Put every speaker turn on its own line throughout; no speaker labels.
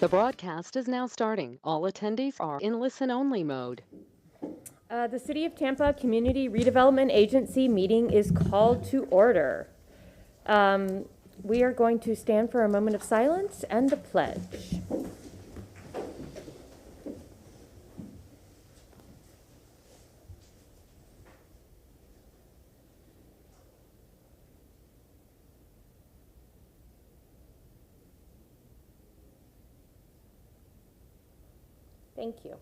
The broadcast is now starting. All attendees are in listen-only mode.
The City of Tampa Community Redevelopment Agency meeting is called to order. We are going to stand for a moment of silence and the pledge. Thank you.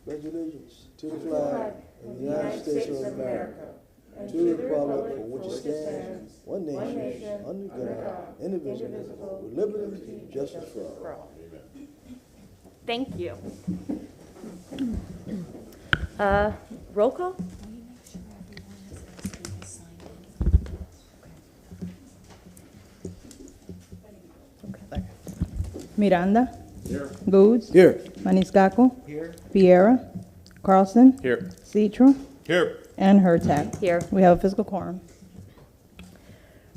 Pledge allegiance to the flag of the United States of America, and to the republic for which it stands, one nation, under God, indivisible, with liberty and justice for all.
Thank you. Roll call?
Miranda.
Here.
Goods.
Here.
Maniscalco.
Here.
Vieira. Carlson.
Here.
Citro.
Here.
And Hurtak.
Here.
We have a physical quorum.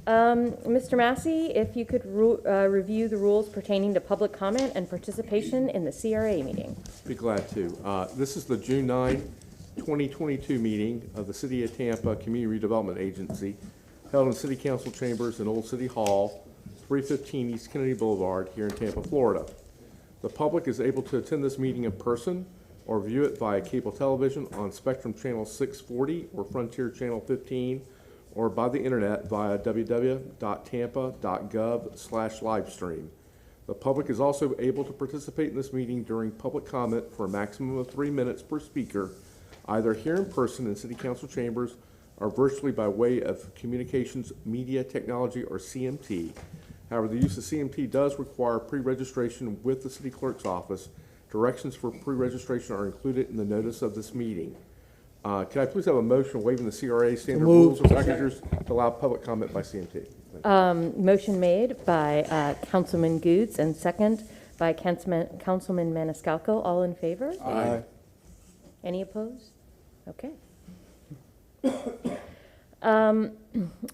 Mr. Massey, if you could review the rules pertaining to public comment and participation in the CRA meeting.
Be glad to. This is the June 9, 2022 meeting of the City of Tampa Community Redevelopment Agency held in City Council Chambers in Old City Hall, 315 East Kennedy Boulevard here in Tampa, Florida. The public is able to attend this meeting in person or view it via cable television on Spectrum Channel 640 or Frontier Channel 15 or by the internet via www.tampa.gov/livestream. The public is also able to participate in this meeting during public comment for a maximum of 3 minutes per speaker, either here in person in City Council chambers or virtually by way of Communications Media Technology or CMT. However, the use of CMT does require pre-registration with the City Clerk's office. Directions for pre-registration are included in the notice of this meeting. Can I please have a motion waiving the CRA standard rules or procedures to allow public comment by CMT?
Motion made by Councilman Goods and second by Councilman Maniscalco. All in favor?
Aye.
Any opposed? Okay.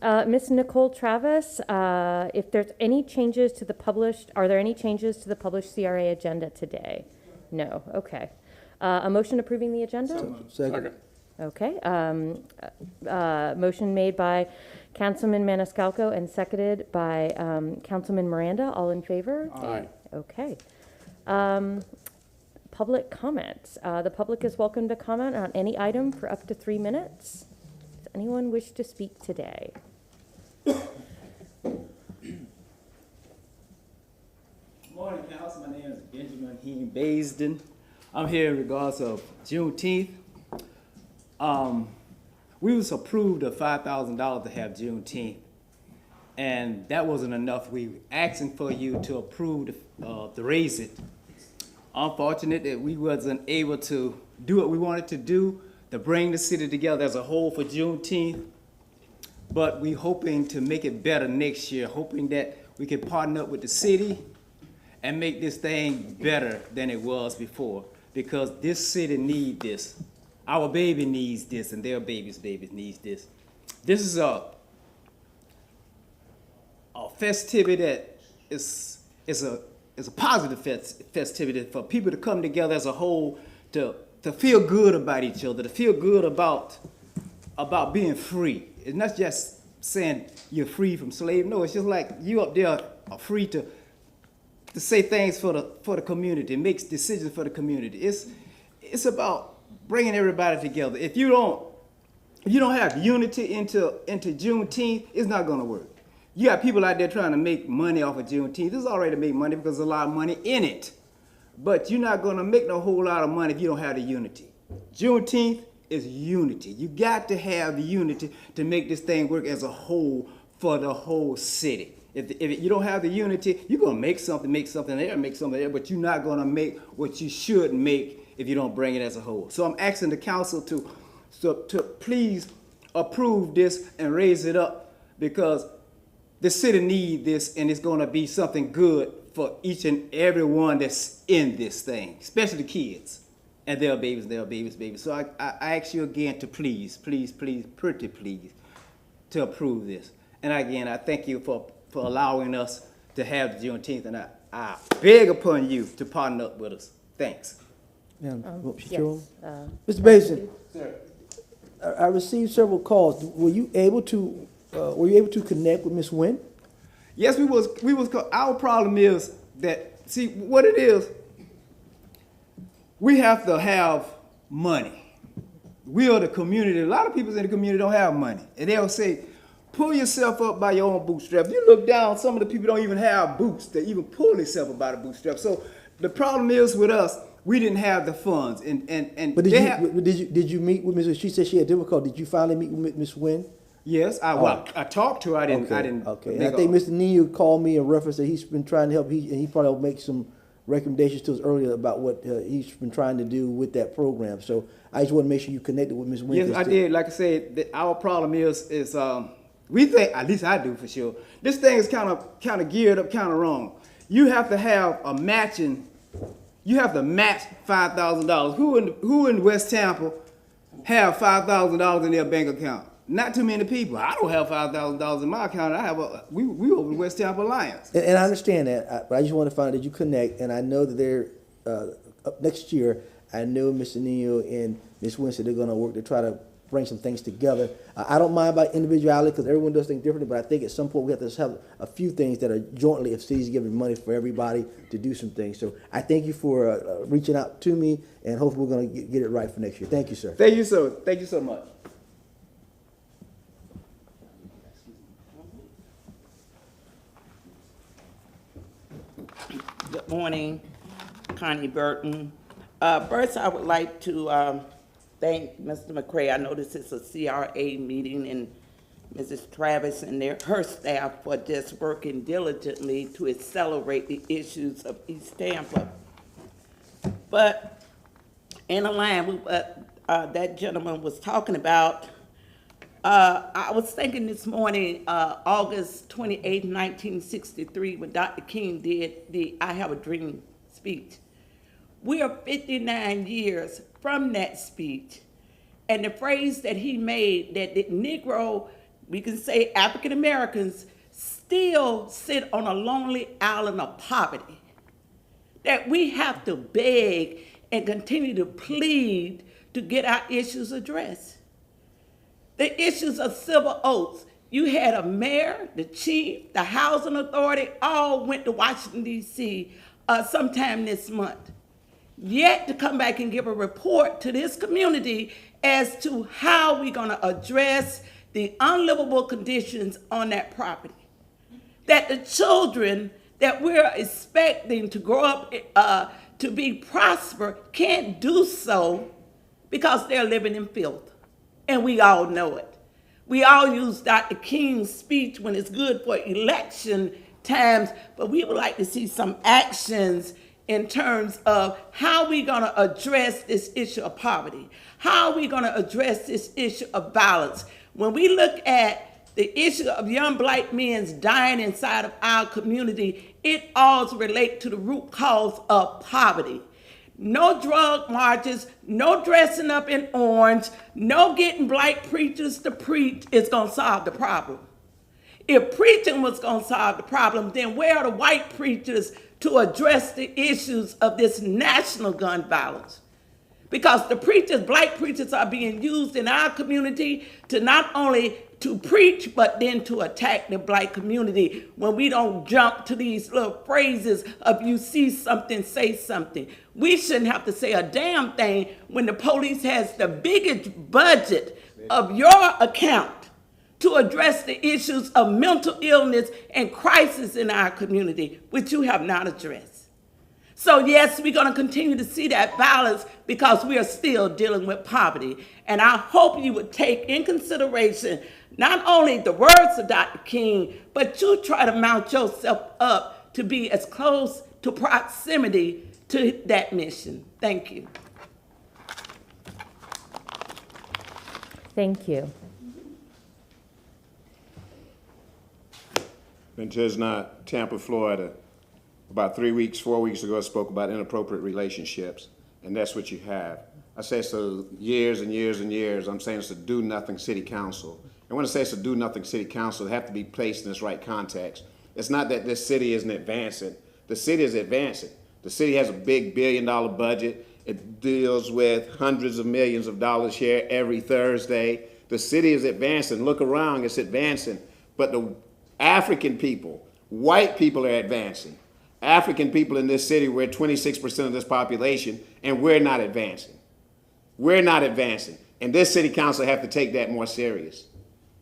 Ms. Nicole Travis, if there's any changes to the published, are there any changes to the published CRA agenda today? No. Okay. A motion approving the agenda?
Second.
Okay. Motion made by Councilman Maniscalco and seconded by Councilman Miranda. All in favor?
Aye.
Okay. Public comments. The public is welcome to comment on any item for up to 3 minutes. Does anyone wish to speak today?
Morning, Council. My name is Benjamin Heen Baisden. I'm here in regards of Juneteenth. We was approved of $5,000 to have Juneteenth, and that wasn't enough. We were asking for you to approve to raise it. Unfortunate that we wasn't able to do what we wanted to do to bring the city together as a whole for Juneteenth, but we hoping to make it better next year, hoping that we can partner up with the city and make this thing better than it was before, because this city needs this. Our baby needs this, and their babies needs this. This is a festivity that is a positive festivity for people to come together as a whole to feel good about each other, to feel good about being free. It's not just saying you're free from slavery. No, it's just like you up there are free to say things for the community, makes decisions for the community. It's about bringing everybody together. If you don't have unity into Juneteenth, it's not gonna work. You got people out there trying to make money off of Juneteenth. This is already to make money because there's a lot of money in it. But you're not gonna make no whole lot of money if you don't have the unity. Juneteenth is unity. You got to have the unity to make this thing work as a whole for the whole city. If you don't have the unity, you're gonna make something there, but you're not gonna make what you should make if you don't bring it as a whole. So I'm asking the council to please approve this and raise it up, because the city needs this, and it's gonna be something good for each and every one that's in this thing, especially the kids and their babies. So I ask you again to please, pretty please, to approve this. And again, I thank you for allowing us to have Juneteenth, and I beg upon you to partner up with us. Thanks.
Yes.
Mr. Basin, I received several calls. Were you able to connect with Ms. Nguyen?
Yes, we was, our problem is that, see, what it is, we have to have money. We are the community. A lot of people in the community don't have money. And they'll say, pull yourself up by your own bootstraps. You look down, some of the people don't even have boots to even pull themselves up by the bootstraps. So the problem is with us, we didn't have the funds.
But did you meet with Ms. She said she had difficulty. Did you finally meet with Ms. Nguyen?
Yes, I talked to her. I didn't.
Okay. And I think Mr. Neal called me in reference that he's been trying to help. He probably will make some recommendations to us earlier about what he's been trying to do with that program. So I just want to make sure you connected with Ms. Nguyen.
Yes, I did. Like I said, our problem is we think, at least I do for sure, this thing is kind of geared up kind of wrong. You have to have a matching. You have to match $5,000. Who in West Tampa have $5,000 in their bank account? Not too many people. I don't have $5,000 in my account. I have we over in West Tampa Alliance.
And I understand that, but I just want to find out that you connect. And I know that they're up next year. I know Mr. Neal and Ms. Winston, they're going to work to try to bring some things together. I don't mind about individuality because everyone does things differently, but I think at some point we have to have a few things that are jointly, if cities giving money for everybody to do some things. So I thank you for reaching out to me, and hopefully we're going to get it right for next year. Thank you, sir.
Thank you so much.
Good morning, Connie Burton. First, I would like to thank Mr. McCray. I know this is a CRA meeting, and Mrs. Travis and her staff for just working diligently to accelerate the issues of East Tampa. But in line with what that gentleman was talking about, I was thinking this morning, August 28, 1963, when Dr. King did the I Have a Dream speech. We are 59 years from that speech, and the phrase that he made, that the Negro, we can say African Americans, still sit on a lonely island of poverty, that we have to beg and continue to plead to get our issues addressed. The issues of civil oaths. You had a mayor, the chief, the housing authority, all went to Washington, D.C. Sometime this month. Yet to come back and give a report to this community as to how we're going to address the unlivable conditions on that property. That the children that we're expecting to grow up to be prosper can't do so because they're living in filth. And we all know it. We all use Dr. King's speech when it's good for election times, but we would like to see some actions in terms of how we're going to address this issue of poverty. How are we going to address this issue of violence? When we look at the issue of young black men dying inside of our community, it all relates to the root cause of poverty. No drug marches, no dressing up in orange, no getting black preachers to preach is going to solve the problem. If preaching was going to solve the problem, then where are the white preachers to address the issues of this national gun violence? Because the preachers, black preachers, are being used in our community to not only to preach, but then to attack the black community when we don't jump to these little phrases of you see something, say something. We shouldn't have to say a damn thing when the police has the biggest budget of your account to address the issues of mental illness and crisis in our community, which you have not addressed. So yes, we're going to continue to see that violence because we are still dealing with poverty. And I hope you would take in consideration not only the words of Dr. King, but you try to mount yourself up to be as close to proximity to that mission. Thank you.
Thank you.
Ventez Knott, Tampa, Florida. About 4 weeks ago, I spoke about inappropriate relationships, and that's what you have. I say so years and years and years. I'm saying it's a do-nothing city council. And when I say it's a do-nothing city council, it have to be placed in its right context. It's not that this city isn't advancing. The city is advancing. The city has a big $1 billion budget. It deals with hundreds of millions of dollars here every Thursday. The city is advancing. Look around, it's advancing. But the African people, white people are advancing. African people in this city, we're 26% of this population, and we're not advancing. We're not advancing. And this city council have to take that more serious.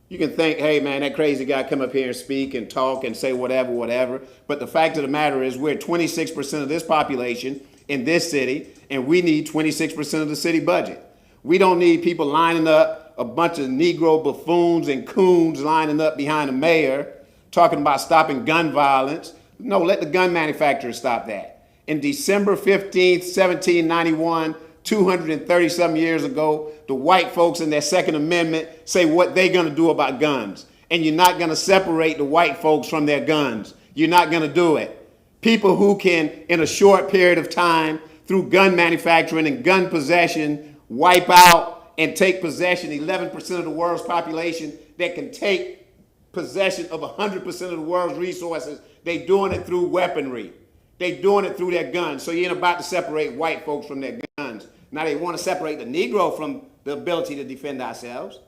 You can think, hey man, that crazy guy come up here and speak and talk and say whatever. But the fact of the matter is we're 26% of this population in this city, and we need 26% of the city budget. We don't need people lining up, a bunch of Negro buffoons and coons lining up behind the mayor talking about stopping gun violence. No, let the gun manufacturers stop that. In December 15th, 1791, 230-some years ago, the white folks in their Second Amendment say what they're going to do about guns. And you're not going to separate the white folks from their guns. You're not going to do it. People who can, in a short period of time, through gun manufacturing and gun possession, wipe out and take possession 11% of the world's population, that can take possession of 100% of the world's resources, they doing it through weaponry. They doing it through their guns. So you ain't about to separate white folks from their guns. Now they want to separate the Negro from the ability to defend ourselves.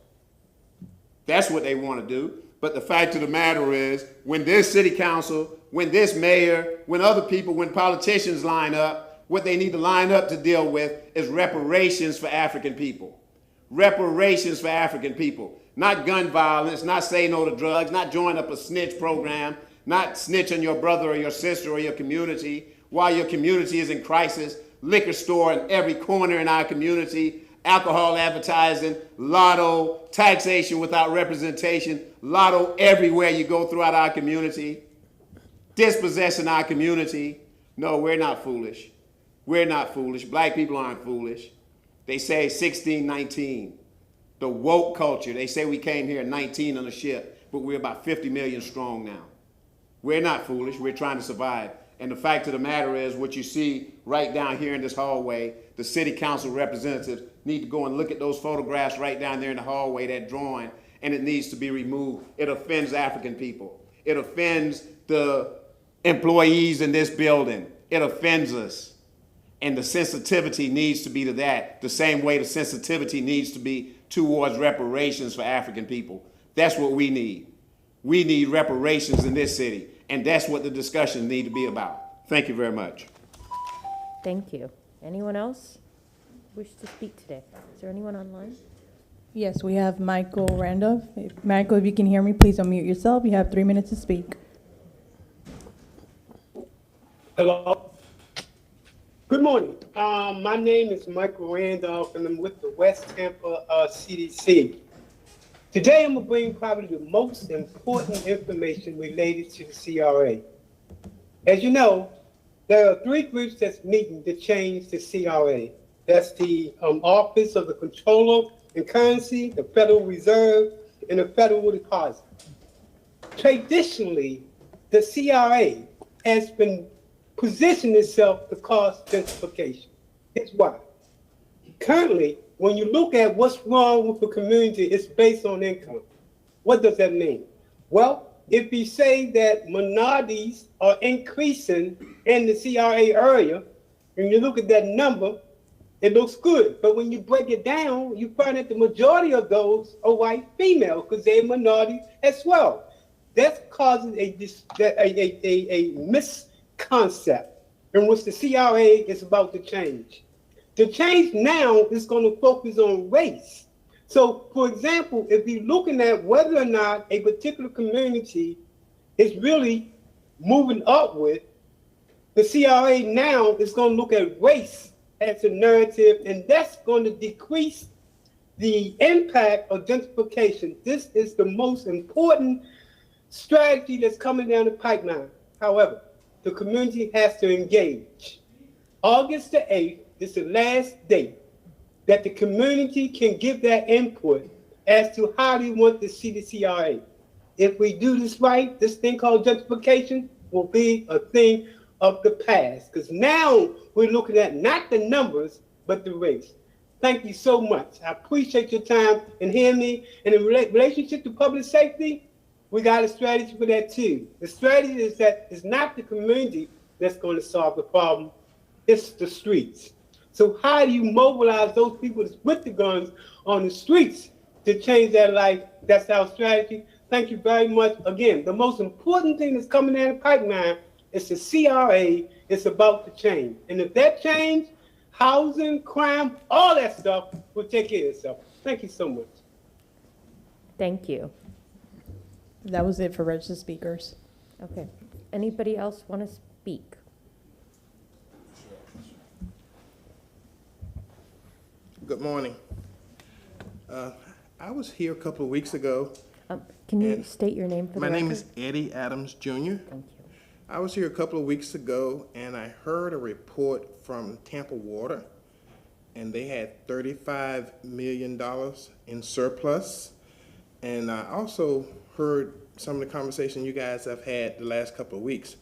That's what they want to do. But the fact of the matter is, when this city council, when this mayor, when other people, when politicians line up, what they need to line up to deal with is reparations for African people. Reparations for African people. Not gun violence, not say no to drugs, not join up a snitch program, not snitch on your brother or your sister or your community while your community is in crisis. Liquor store in every corner in our community, alcohol advertising, lotto, taxation without representation, lotto everywhere you go throughout our community, dispossessing our community. No, we're not foolish. We're not foolish. Black people aren't foolish. They say 16, 19. The woke culture, they say we came here at 19 on a ship, but we're about 50 million strong now. We're not foolish. We're trying to survive. And the fact of the matter is, what you see right down here in this hallway, the city council representatives need to go and look at those photographs right down there in the hallway, that drawing, and it needs to be removed. It offends African people. It offends the employees in this building. It offends us. And the sensitivity needs to be to that, the same way the sensitivity needs to be towards reparations for African people. That's what we need. We need reparations in this city. And that's what the discussions need to be about. Thank you very much.
Thank you. Anyone else wish to speak today? Is there anyone online?
Yes, we have Michael Randolph. Michael, if you can hear me, please unmute yourself. You have 3 minutes to speak.
Hello. Good morning. My name is Michael Randolph, and I'm with the West Tampa CDC. Today, I'm going to bring probably the most important information related to the CRA. As you know, there are three groups that's meeting to change the CRA. That's the Office of the Comptroller in Currency, the Federal Reserve, and the Federal Deposit. Traditionally, the CRA has been positioned itself to cause gentrification. Here's why. Currently, when you look at what's wrong with the community, it's based on income. What does that mean? Well, if you say that minorities are increasing in the CRA area, and you look at that number, it looks good. But when you break it down, you find that the majority of those are white female because they're minorities as well. That causes a misconcept in which the CRA is about to change. The change now is going to focus on race. So, for example, if you're looking at whether or not a particular community is really moving upward, the CRA now is going to look at race as a narrative, and that's going to decrease the impact of gentrification. This is the most important strategy that's coming down the pipeline. However, the community has to engage. August the 8th is the last date that the community can give their input as to how they want to see the CRA. If we do this right, this thing called gentrification will be a thing of the past, because now we're looking at not the numbers, but the race. Thank you so much. I appreciate your time and hearing me. And in relationship to public safety, we got a strategy for that too. The strategy is that it's not the community that's going to solve the problem. It's the streets. So how do you mobilize those people that's with the guns on the streets to change their life? That's our strategy. Thank you very much. Again, the most important thing that's coming down the pipeline is the CRA. It's about to change. And if that change, housing, crime, all that stuff will take care of itself. Thank you so much.
Thank you.
That was it for registered speakers.
Okay. Anybody else want to speak?
Good morning. I was here a couple of weeks ago.
Can you
And
state your name for the
My
record?
name is Eddie Adams Jr.
Thank you.
I was here a couple of weeks ago and I heard a report from Tampa Water, and they had $35 million in surplus. And I also heard some of the conversation you guys have had the last couple of weeks,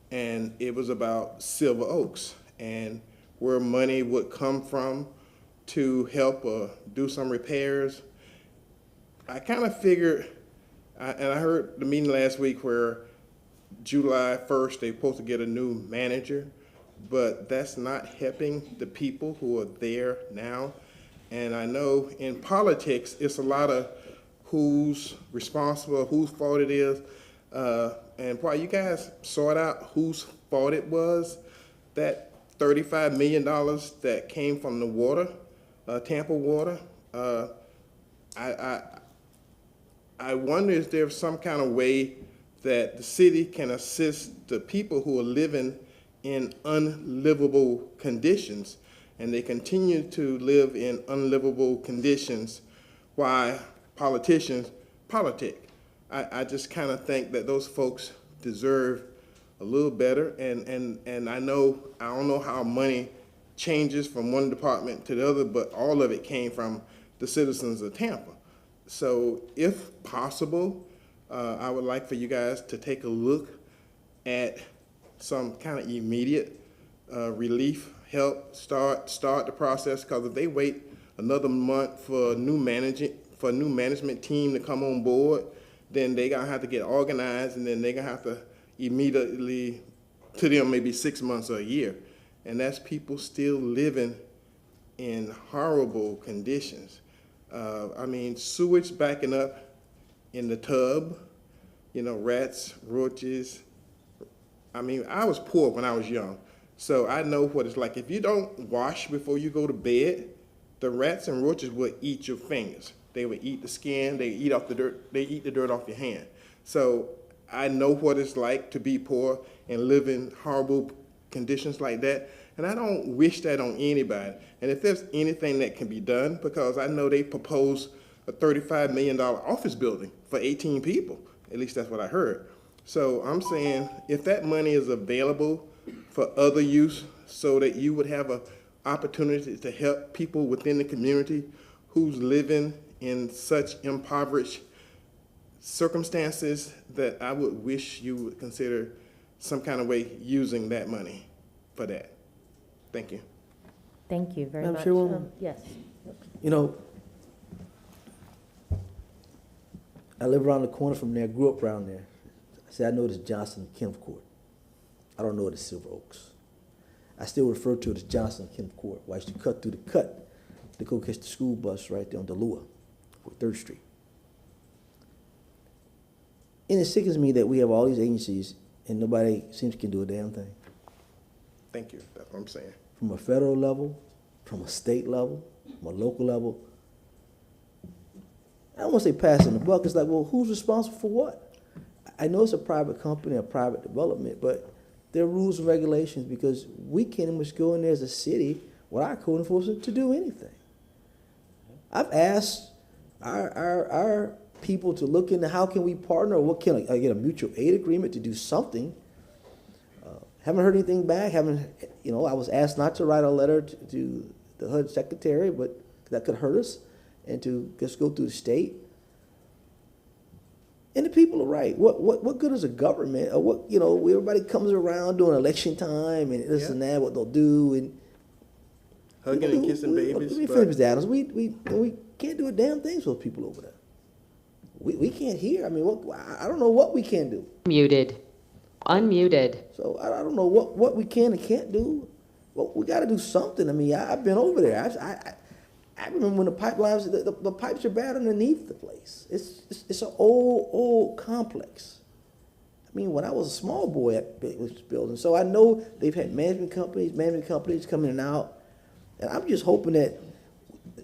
and it was about Silver Oaks and where money would come from to help do some repairs. I kind of figured, and I heard the meeting last week where July 1st they're supposed to get a new manager, but that's not helping the people who are there now. And I know in politics it's a lot of who's responsible, whose fault it is. And while you guys sort out whose fault it was, that $35 million that came from the water, Tampa Water, I wonder if there's some kind of way that the city can assist the people who are living in unlivable conditions, and they continue to live in unlivable conditions while politicians politic. I just kind of think that those folks deserve a little better, and I don't know how money changes from one department to the other, but all of it came from the citizens of Tampa. So if possible, I would like for you guys to take a look at some kind of immediate relief, help start the process, because if they wait another month for a new management team to come on board, then they're gonna have to get organized, and then they're gonna have to immediately, to them, maybe 6 months or a year. And that's people still living in horrible conditions. I mean, sewage backing up in the tub, rats, roaches. I mean, I was poor when I was young, so I know what it's like. If you don't wash before you go to bed, the rats and roaches will eat your fingers. They would eat the skin, they eat off the dirt, they eat the dirt off your hand. So I know what it's like to be poor and live in horrible conditions like that. And I don't wish that on anybody. And if there's anything that can be done, because I know they proposed a $35 million office building for 18 people. At least that's what I heard. So I'm saying if that money is available for other use so that you would have an opportunity to help people within the community who's living in such impoverished circumstances, that I would wish you would consider some kind of way using that money for that. Thank you.
Thank you very
Madam
much.
Chairwoman?
Yes.
I live around the corner from there, grew up around there. I know this Johnson Kempf Court. I don't know it as Silver Oaks. I still refer to it as Johnson Kempf Court. Why I used to cut through the cut to go catch the school bus right there on Delua, 3rd Street. And it sickens me that we have all these agencies and nobody seems can do a damn thing.
Thank you. That's what I'm saying.
From a federal level, from a state level, from a local level. I don't want to say passing the buck. It's like, well, who's responsible for what? I know it's a private company, a private development, but there are rules and regulations, because we can't even go in there as a city with our code enforcement to do anything. I've asked our people to look into how can we partner, or what can I get a mutual aid agreement to do something. Haven't heard anything back. I was asked not to write a letter to the HUD secretary, but that could hurt us, and to just go through the state. And the people are right. What good is a government? Or what, everybody comes around during election time and this and that, what they'll do, and
Hugging and kissing babies.
Let me finish, Mr. Adams. We can't do a damn thing for those people over there. We can't hear. I mean, I don't know what we can do.
Muted. Unmuted.
So I don't know what we can and can't do. Well, we got to do something. I mean, I've been over there. I remember when the pipelines, the pipes are bad underneath the place. It's an old complex. I mean, when I was a small boy at this building, so I know they've had management companies come in and out, and I'm just hoping that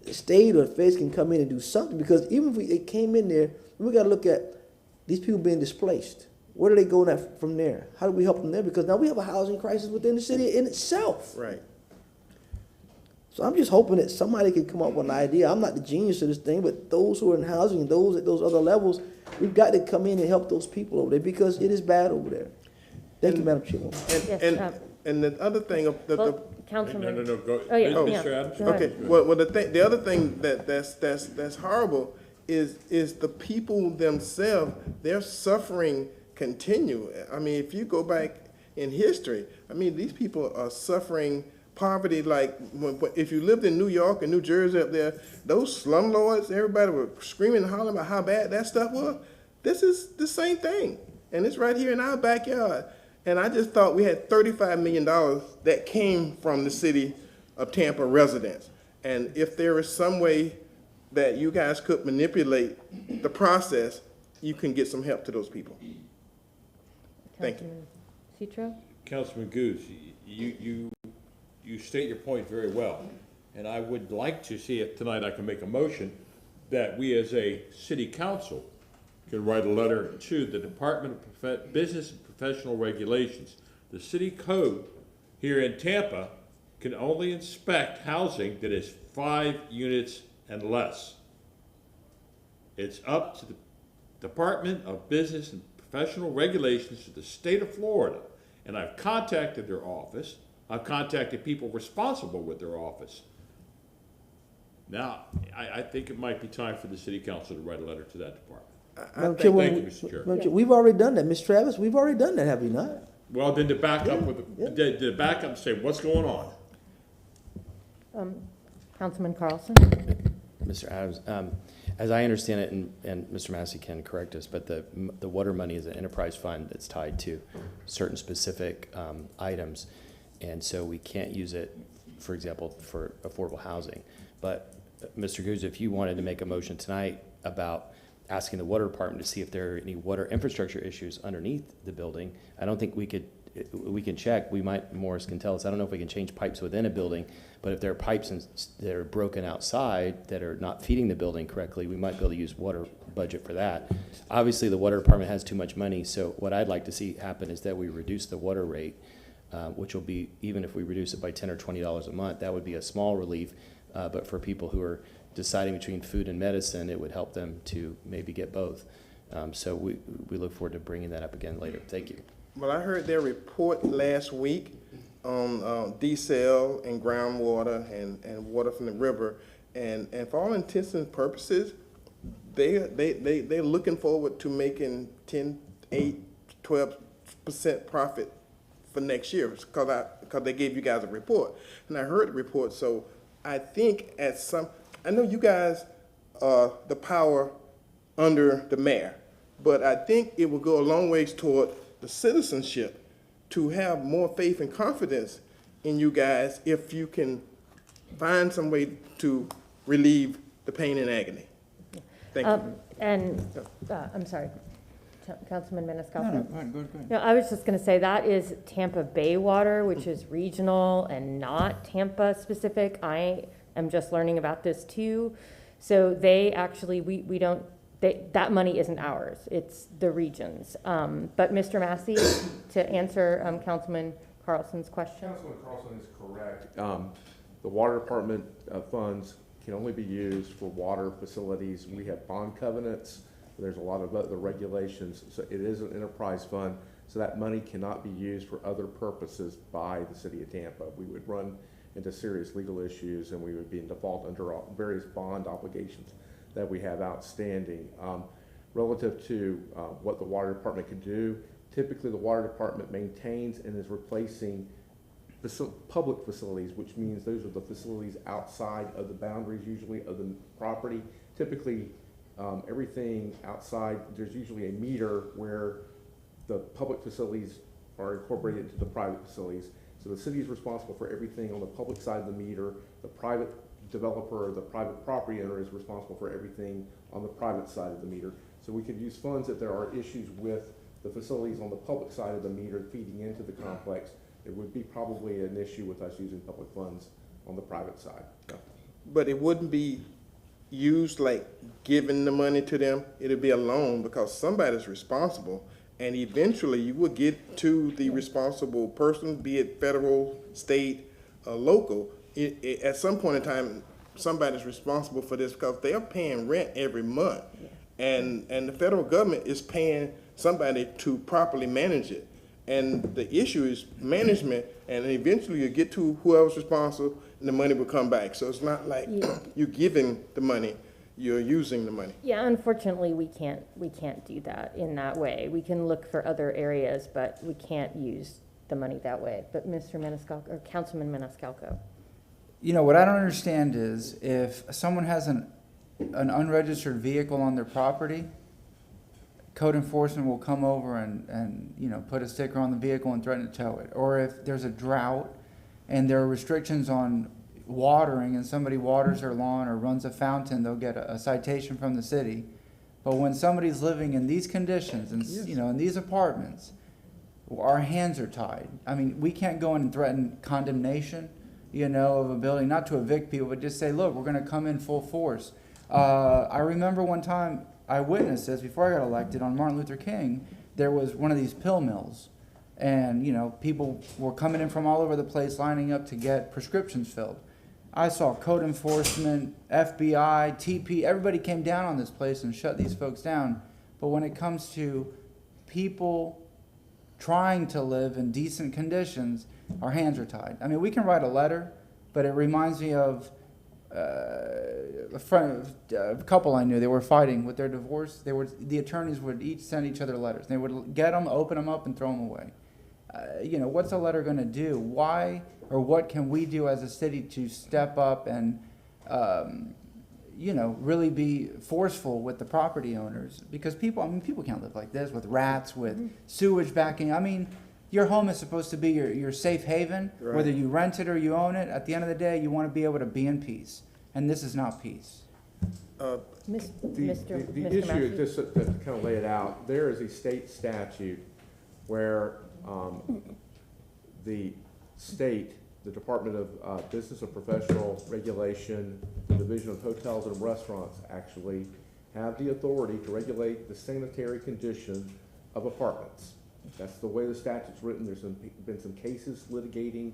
the state or the feds can come in and do something, because even if they came in there, we got to look at these people being displaced. Where do they go from there? How do we help them there? Because now we have a housing crisis within the city in itself.
Right.
So I'm just hoping that somebody can come up with an idea. I'm not the genius of this thing, but those who are in housing and those at those other levels, we've got to come in and help those people over there, because it is bad over there. Thank you, Madam Chairwoman.
And the other thing,
Councilman.
No, go.
Oh, yeah,
Mr.
yeah.
Adams?
Go ahead.
okay, well, the other thing that's horrible is the people themselves. Their suffering continue. I mean, if you go back in history, I mean, these people are suffering poverty. Like if you lived in New York and New Jersey up there, those slumlords, everybody were screaming and hollering about how bad that stuff was. This is the same thing, and it's right here in our backyard. And I just thought we had $35 million that came from the city of Tampa residents. And if there is some way that you guys could manipulate the process, you can get some help to those people. Thank you.
Citro?
Councilman Goose, you state your point very well. And I would like to see if tonight I can make a motion that we as a city council can write a letter to the Department of Business and Professional Regulations. The city code here in Tampa can only inspect housing that is 5 units and less. It's up to the Department of Business and Professional Regulations to the state of Florida. And I've contacted their office. I've contacted people responsible with their office. Now, I think it might be time for the city council to write a letter to that department.
Thank
you, Mr. Chair.
We've already done that, Ms. Travis. We've already done that, have we not?
Well, then to back up the back up and say, what's going on?
Councilman Carlson?
Mr. Adams, as I understand it, and Mr. Massey can correct us, but the water money is an enterprise fund that's tied to certain specific items, and so we can't use it, for example, for affordable housing. But Mr. Goose, if you wanted to make a motion tonight about asking the water department to see if there are any water infrastructure issues underneath the building, I don't think we can check. Morris can tell us. I don't know if we can change pipes within a building, but if there are pipes that are broken outside that are not feeding the building correctly, we might be able to use water budget for that. Obviously, the water department has too much money, so what I'd like to see happen is that we reduce the water rate, which will be, even if we reduce it by $10 or $20 a month, that would be a small relief, but for people who are deciding between food and medicine, it would help them to maybe get both. So we look forward to bringing that up again later. Thank you.
Well, I heard their report last week on desal and groundwater and water from the river, and for all intents and purposes, they're looking forward to making 10, 8, 12% profit for next year, because they gave you guys a report, and I heard the report. So I think I know you guys are the power under the mayor, but I think it will go a long ways toward the citizenship to have more faith and confidence in you guys if you can find some way to relieve the pain and agony. Thank you.
I'm sorry, Councilman Maniscalco.
No, go ahead.
No, I was just going to say that is Tampa Bay water, which is regional and not Tampa specific. I am just learning about this too. So they actually, we don't, that money isn't ours, it's the regions. But Mr. Massey, to answer Councilman Carlson's question.
Councilman Carlson is correct. The water department funds can only be used for water facilities. We have bond covenants. There's a lot of other regulations. So it is an enterprise fund. So that money cannot be used for other purposes by the city of Tampa. We would run into serious legal issues, and we would be in default under various bond obligations that we have outstanding. Relative to what the water department can do, typically the water department maintains and is replacing public facilities, which means those are the facilities outside of the boundaries usually of the property. Typically everything outside, there's usually a meter where the public facilities are incorporated into the private facilities. So the city is responsible for everything on the public side of the meter. The private developer or the private property owner is responsible for everything on the private side of the meter. So we could use funds if there are issues with the facilities on the public side of the meter feeding into the complex. It would be probably an issue with us using public funds on the private side.
But it wouldn't be used like giving the money to them. It'd be a loan because somebody's responsible, and eventually you will get to the responsible person, be it federal, state, local. At some point in time, somebody's responsible for this because they are paying rent every month, and the federal government is paying somebody to properly manage it. And the issue is management, and eventually you get to whoever's responsible, and the money will come back. So it's not like you're giving the money, you're using the money.
Yeah, unfortunately, we can't do that in that way. We can look for other areas, but we can't use the money that way. But Mr. Maniscalco, or Councilman Maniscalco.
You know, what I don't understand is if someone has an unregistered vehicle on their property, code enforcement will come over and you know, put a sticker on the vehicle and threaten to tow it. Or if there's a drought and there are restrictions on watering and somebody waters their lawn or runs a fountain, they'll get a citation from the city. But when somebody's living in these conditions and you know, in these apartments, our hands are tied. I mean, we can't go in and threaten condemnation, you know, of a building, not to evict people, but just say, look, we're going to come in full force. I remember one time I witnessed this before I got elected on Martin Luther King. There was one of these pill mills, and you know, people were coming in from all over the place lining up to get prescriptions filled. I saw code enforcement, FBI, TP, everybody came down on this place and shut these folks down. But when it comes to people trying to live in decent conditions, our hands are tied. I mean, we can write a letter, but it reminds me of a couple I knew. They were fighting with their divorce. The attorneys would each send each other letters. They would get them, open them up, and throw them away. You know, what's a letter going to do? Why or what can we do as a city to step up and, you know, really be forceful with the property owners? Because people, I mean, people can't live like this with rats, with sewage backing. I mean, your home is supposed to be your safe haven,
Right.
Whether you rent it or you own it. At the end of the day, you want to be able to be in peace, and this is not peace.
The
Mr.
issue,
Massey?
just to kind of lay it out, there is a state statute where the state, the Department of Business and Professional Regulation, the Division of Hotels and Restaurants actually have the authority to regulate the sanitary condition of apartments. That's the way the statute's written. There's been some cases litigating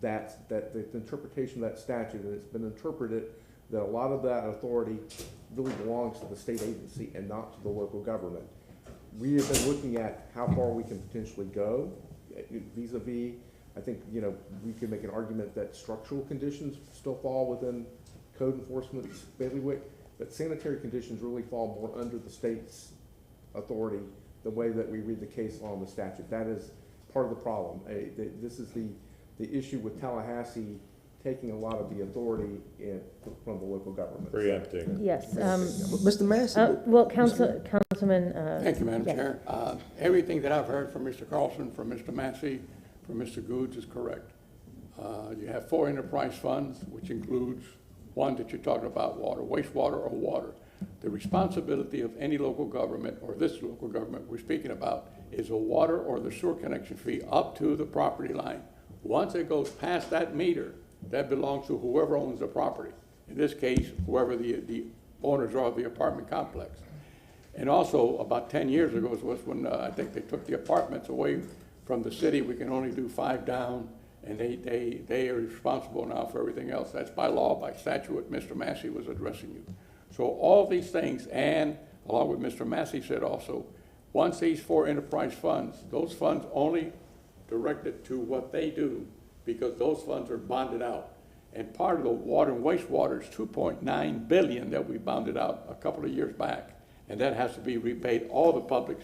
that the interpretation of that statute, and it's been interpreted that a lot of that authority really belongs to the state agency and not to the local government. We have been looking at how far we can potentially go vis-a-vis. I think, you know, we could make an argument that structural conditions still fall within code enforcement's bailiwick, but sanitary conditions really fall more under the state's authority, the way that we read the case law and the statute. That is part of the problem. This is the issue with Tallahassee taking a lot of the authority from the local government.
Preempting.
Yes.
Mr. Massey.
Well, Councilman.
Thank you, Madam
yes.
Chair. Everything that I've heard from Mr. Carlson, from Mr. Massey, from Mr. Goods is correct. You have 4 enterprise funds, which includes one that you're talking about, water, wastewater, or water. The responsibility of any local government, or this local government we're speaking about, is a water or the sewer connection fee up to the property line. Once it goes past that meter, that belongs to whoever owns the property. In this case, whoever the owners are of the apartment complex. And also, about 10 years ago was when I think they took the apartments away from the city. We can only do 5 down, and they are responsible now for everything else. That's by law, by statute, what Mr. Massey was addressing you. So all these things, and along with Mr. Massey said also, once these 4 enterprise funds, those funds only directed to what they do, because those funds are bonded out. And part of the water and wastewater is $2.9 billion that we bonded out a couple of years back. And that has to be repaid. All the public,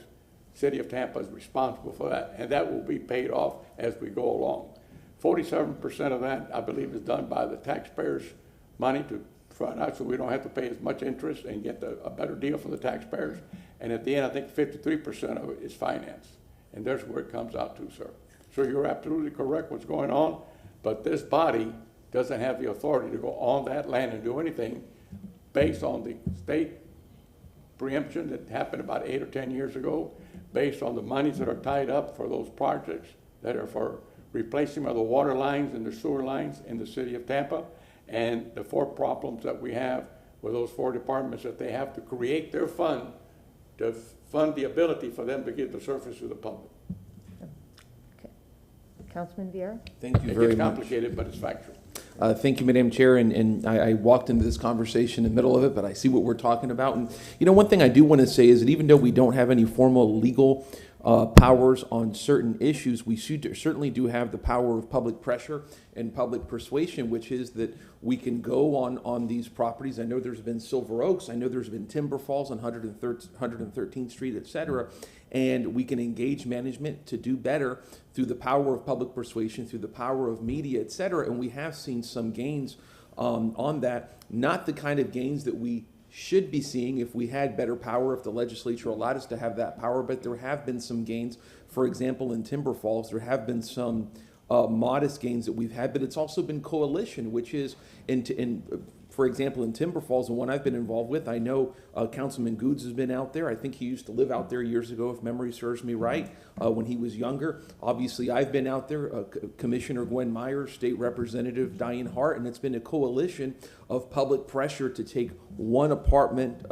city of Tampa is responsible for that. And that will be paid off as we go along. 47% of that, I believe, is done by the taxpayers' money to front out, so we don't have to pay as much interest and get a better deal for the taxpayers. And at the end, I think 53% of it is financed. and there's where it comes out to, sir. So you're absolutely correct what's going on, but this body doesn't have the authority to go on that land and do anything based on the state preemption that happened about 8 or 10 years ago, based on the monies that are tied up for those projects that are for replacement of the water lines and the sewer lines in the city of Tampa, and the 4 problems that we have with those 4 departments that they have to create their fund to fund the ability for them to give the service to the public.
Councilman Vieira?
Thank you
It
very
gets
much.
complicated, but it's factual.
Thank you, Madam Chair, and I walked into this conversation in the middle of it, but I see what we're talking about. And, you know, one thing I do want to say is that even though we don't have any formal legal powers on certain issues, we certainly do have the power of public pressure and public persuasion, which is that we can go on these properties. I know there's been Silver Oaks, I know there's been Timber Falls on 113th Street, et cetera, and we can engage management to do better through the power of public persuasion, through the power of media, et cetera, and we have seen some gains on that, not the kind of gains that we should be seeing if we had better power, if the legislature allowed us to have that power, but there have been some gains. For example, in Timber Falls, there have been some modest gains that we've had, but it's also been coalition, which is, for example, in Timber Falls, the one I've been involved with, I know Councilman Goods has been out there. I think he used to live out there years ago, if memory serves me right, when he was younger. Obviously, I've been out there, Commissioner Gwen Myers, State Representative Diane Hart, and it's been a coalition of public pressure to take one apartment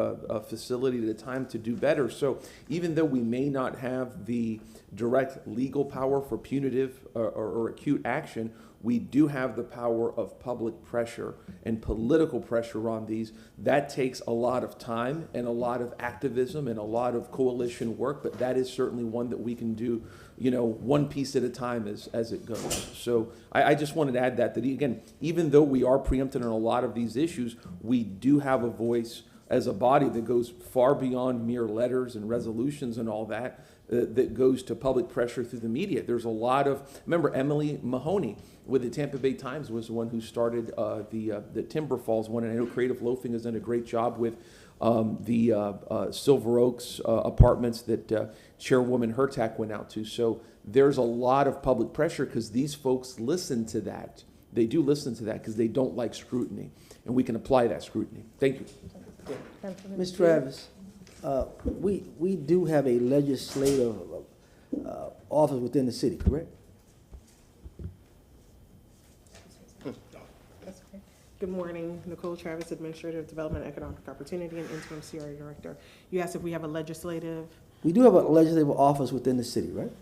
facility at a time to do better. So even though we may not have the direct legal power for punitive or acute action, we do have the power of public pressure and political pressure on these. That takes a lot of time and a lot of activism and a lot of coalition work, but that is certainly one that we can do, you know, one piece at a time as it goes. So I just wanted to add that again, even though we are preempted on a lot of these issues, we do have a voice as a body that goes far beyond mere letters and resolutions and all that, that goes to public pressure through the media. There's a lot of, remember Emily Mahoney with the Tampa Bay Times was the one who started the Timber Falls one, and I know Creative Loafing has done a great job with the Silver Oaks apartments that Chairwoman Hurtak went out to. So there's a lot of public pressure because these folks listen to that. They do listen to that because they don't like scrutiny, and we can apply that scrutiny. Thank you.
Ms. Travis, we do have a legislative office within the city, correct?
Good morning, Nicole Travis, Administrator of Development, Economic Opportunity, and Interim CRA Director. You asked if we have a legislative?
We do have a legislative office within the city, right?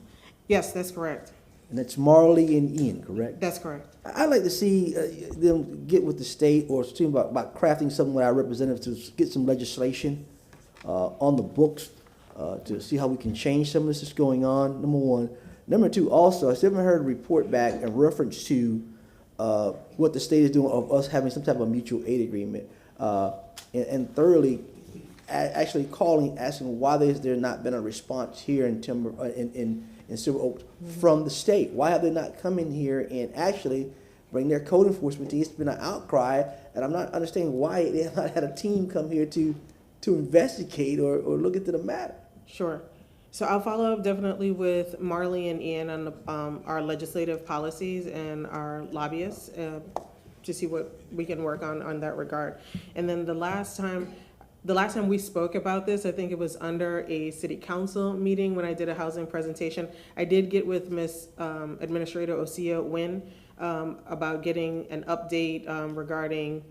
Yes, that's correct.
And it's Marley and Ian, correct?
That's correct.
I'd like to see them get with the state or see about crafting something with our representatives to get some legislation on the books to see how we can change some of this that's going on, number one. Number two, also, I still haven't heard a report back in reference to what the state is doing of us having some type of mutual aid agreement. And thirdly, actually asking why there's not been a response here in Silver Oaks from the state. Why have they not come in here and actually bring their code enforcement team? It's been an outcry, and I'm not understanding why they have not had a team come here to investigate or look into the matter.
Sure. So I'll follow up definitely with Marley and Ian on our legislative policies and our lobbyists to see what we can work on that regard. And then the last time we spoke about this, I think it was under a city council meeting when I did a housing presentation. I did get with Ms. Administrator Osea Wynn about getting an update regarding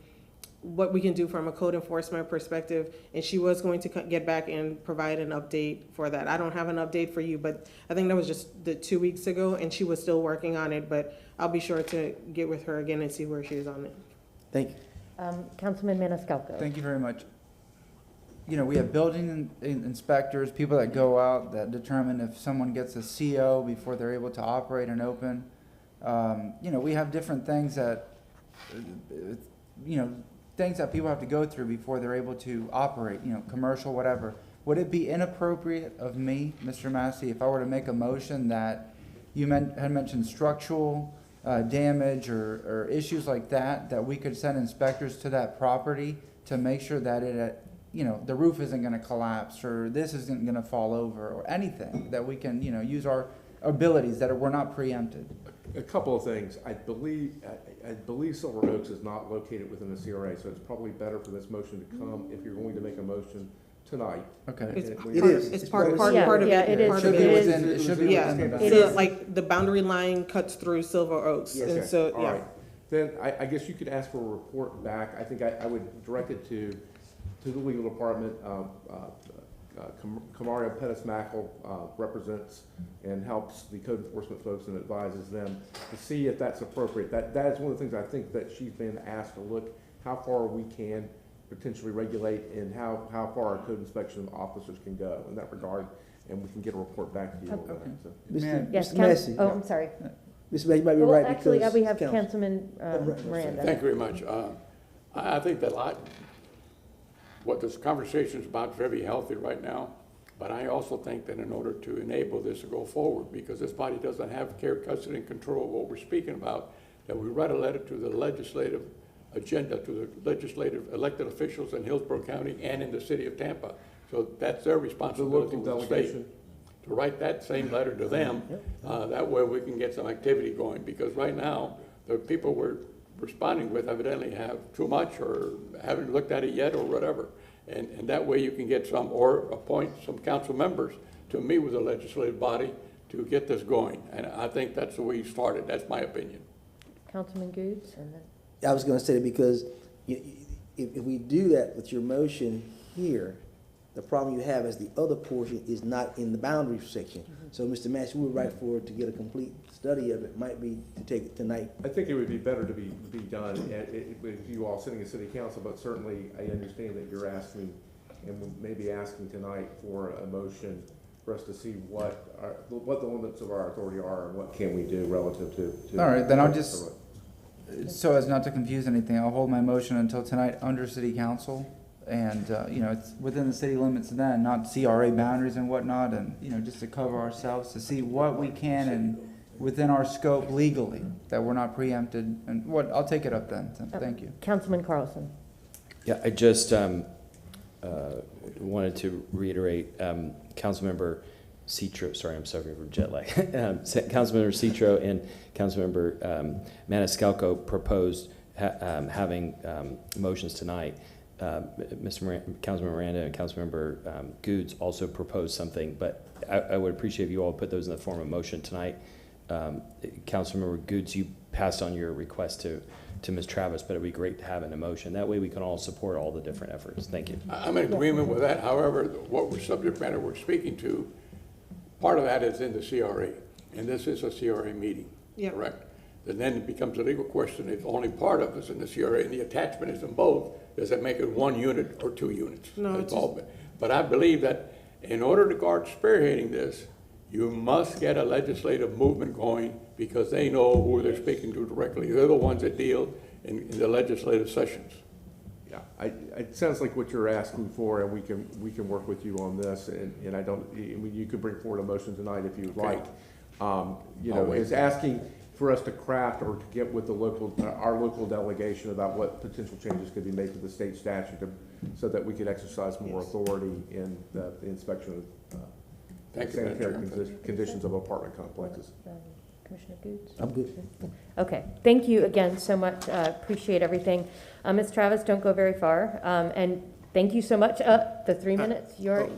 what we can do from a code enforcement perspective, and she was going to get back and provide an update for that. I don't have an update for you, but I think that was just 2 weeks ago, and she was still working on it, but I'll be sure to get with her again and see where she is on it.
Thank you.
Councilman Maniscalco.
Thank you very much. You know, we have building inspectors, people that go out that determine if someone gets a CO before they're able to operate and open. You know, we have different things that, things that people have to go through before they're able to operate, commercial, whatever. Would it be inappropriate of me, Mr. Massey, if I were to make a motion that you had mentioned structural damage or issues like that we could send inspectors to that property to make sure that it, the roof isn't gonna collapse, or this isn't gonna fall over, or anything, that we can, use our abilities that we're not preempted.
A couple of things. I believe Silver Oaks is not located within the CRA, so it's probably better for this motion to come if you're going to make a motion tonight.
Okay.
It's part of it.
Yeah, it is.
Part
Should
of
be
it.
within, it should be
Yeah,
within the
It
so
is.
like the boundary line cuts through Silver Oaks, and so,
All
yeah.
right. Then I guess you could ask for a report back. I think I would direct it to the legal department. Camario Pettis-Mackel represents and helps the code enforcement folks and advises them to see if that's appropriate. That is one of the things I think that she's been asked to look how far we can potentially regulate and how far our code inspection officers can go in that regard, and we can get a report back to you on that. So.
Yes,
Mr. Massey.
oh, I'm sorry.
Mr. Massey, you might be
Well,
right
actually,
because.
we have
Council.
Councilman Miranda.
Thank you very much. I think that what this conversation is about is very healthy right now, but I also think that in order to enable this to go forward, because this body doesn't have care, custody, and control of what we're speaking about, that we write a letter to the legislative agenda, to the legislative elected officials in Hillsborough County and in the city of Tampa. So that's their responsibility
The local
to the state.
delegation.
To write that same letter to them, that way we can get some activity going, because right now, the people we're responding with evidently have too much or haven't looked at it yet or whatever. And that way you can get some, or appoint some council members to meet with the legislative body to get this going. And I think that's the way you started. That's my opinion.
Councilman Goods, and then.
I was gonna say that because if we do that with your motion here, the problem you have is the other portion is not in the boundary section. So, Mr. Massey, we would write for it to get a complete study of it, might be to take it tonight.
I think it would be better to be done with you all sitting in city council, but certainly I understand that you're asking, and maybe asking tonight for a motion for us to see what the limits of our authority are and what can we do relative to.
All right, then I'll just, so as not to confuse anything, I'll hold my motion until tonight under city council. And, it's within the city limits then, not CRA boundaries and whatnot, and, just to cover ourselves, to see what we can and within our scope legally, that we're not preempted, and I'll take it up then, thank you.
Councilman Carlson.
Yeah, I just wanted to reiterate, Councilmember Citro, sorry, I'm suffering from jet lag. Councilmember Citro and Councilmember Maniscalco proposed having motions tonight. Councilmember Miranda and Councilmember Goods also proposed something, but I would appreciate if you all put those in the form of motion tonight. Councilmember Goods, you passed on your request to Ms. Travis, but it'd be great to have an emotion. That way we can all support all the different efforts. Thank you.
I'm in agreement with that. However, what subject matter we're speaking to, part of that is in the CRA, and this is a CRA meeting, correct? And then it becomes a legal question if only part of it's in the CRA and the attachment is in both. Does that make it one unit or two units?
No, it's just.
But I believe that in order to guard spearheading this, you must get a legislative movement going because they know who they're speaking to directly. They're the ones that deal in the legislative sessions.
Yeah, it sounds like what you're asking for, and we can work with you on this. And I don't, I mean, you could bring forward a motion tonight if you would like. Is asking for us to craft or to get with our local delegation about what potential changes could be made to the state statute so that we could exercise more authority in the inspection of sanitary conditions of apartment complexes.
Commissioner Goods?
I'm good.
Okay, thank you again so much. Appreciate everything. Ms. Travis, don't go very far. And thank you so much. The 3 minutes. You're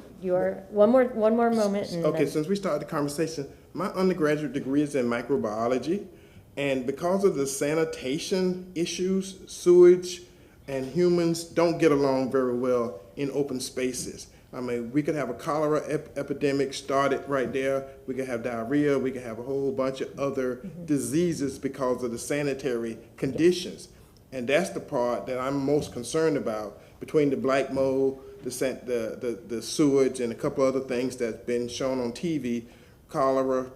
one more moment. And
okay, since we started the conversation, my undergraduate degree is in microbiology, and because of the sanitation issues, sewage and humans don't get along very well in open spaces. I mean, we could have a cholera epidemic started right there. We could have diarrhea. We could have a whole bunch of other diseases because of the sanitary conditions. And that's the part that I'm most concerned about between the black mold, the sewage, and a couple other things that's been shown on TV. Cholera,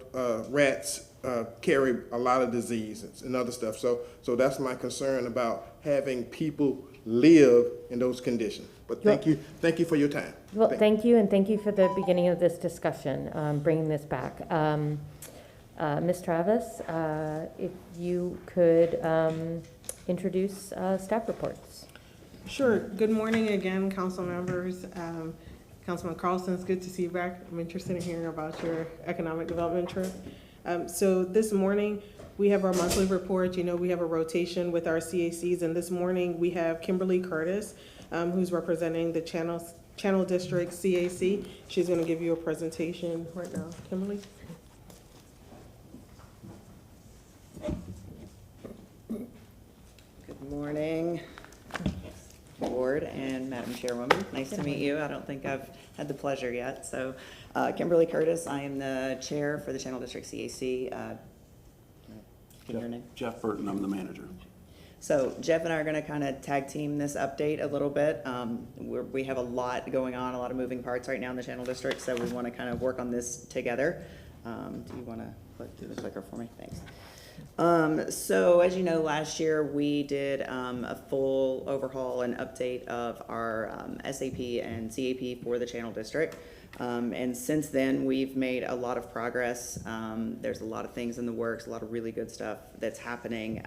rats carry a lot of diseases and other stuff. So that's my concern about having people live in those conditions. But thank you for your time.
Well, thank you, and thank you for the beginning of this discussion, bringing this back. Ms. Travis, if you could introduce staff reports.
Sure. Good morning again, council members. Councilman Carlson, it's good to see you back. I'm interested in hearing about your economic development trip. So this morning, we have our monthly report. You know, we have a rotation with our CACs, and this morning we have Kimberly Curtis, who's representing the Channel District CAC. She's going to give you a presentation right now. Kimberly?
Good morning, Board and Madam Chairwoman. Nice to meet you. I don't think I've had the pleasure yet. So, Kimberly Curtis, I am the chair for the Channel District CAC. Can your name?
Jeff Burton, I'm the manager.
So Jeff and I are going to kind of tag team this update a little bit. We have a lot going on, a lot of moving parts right now in the Channel District, so we want to kind of work on this together. Do you want to click through the clicker for me? Thanks. So as you know, last year we did a full overhaul and update of our SAP and CAP for the Channel District. And since then, we've made a lot of progress. There's a lot of things in the works, a lot of really good stuff that's happening.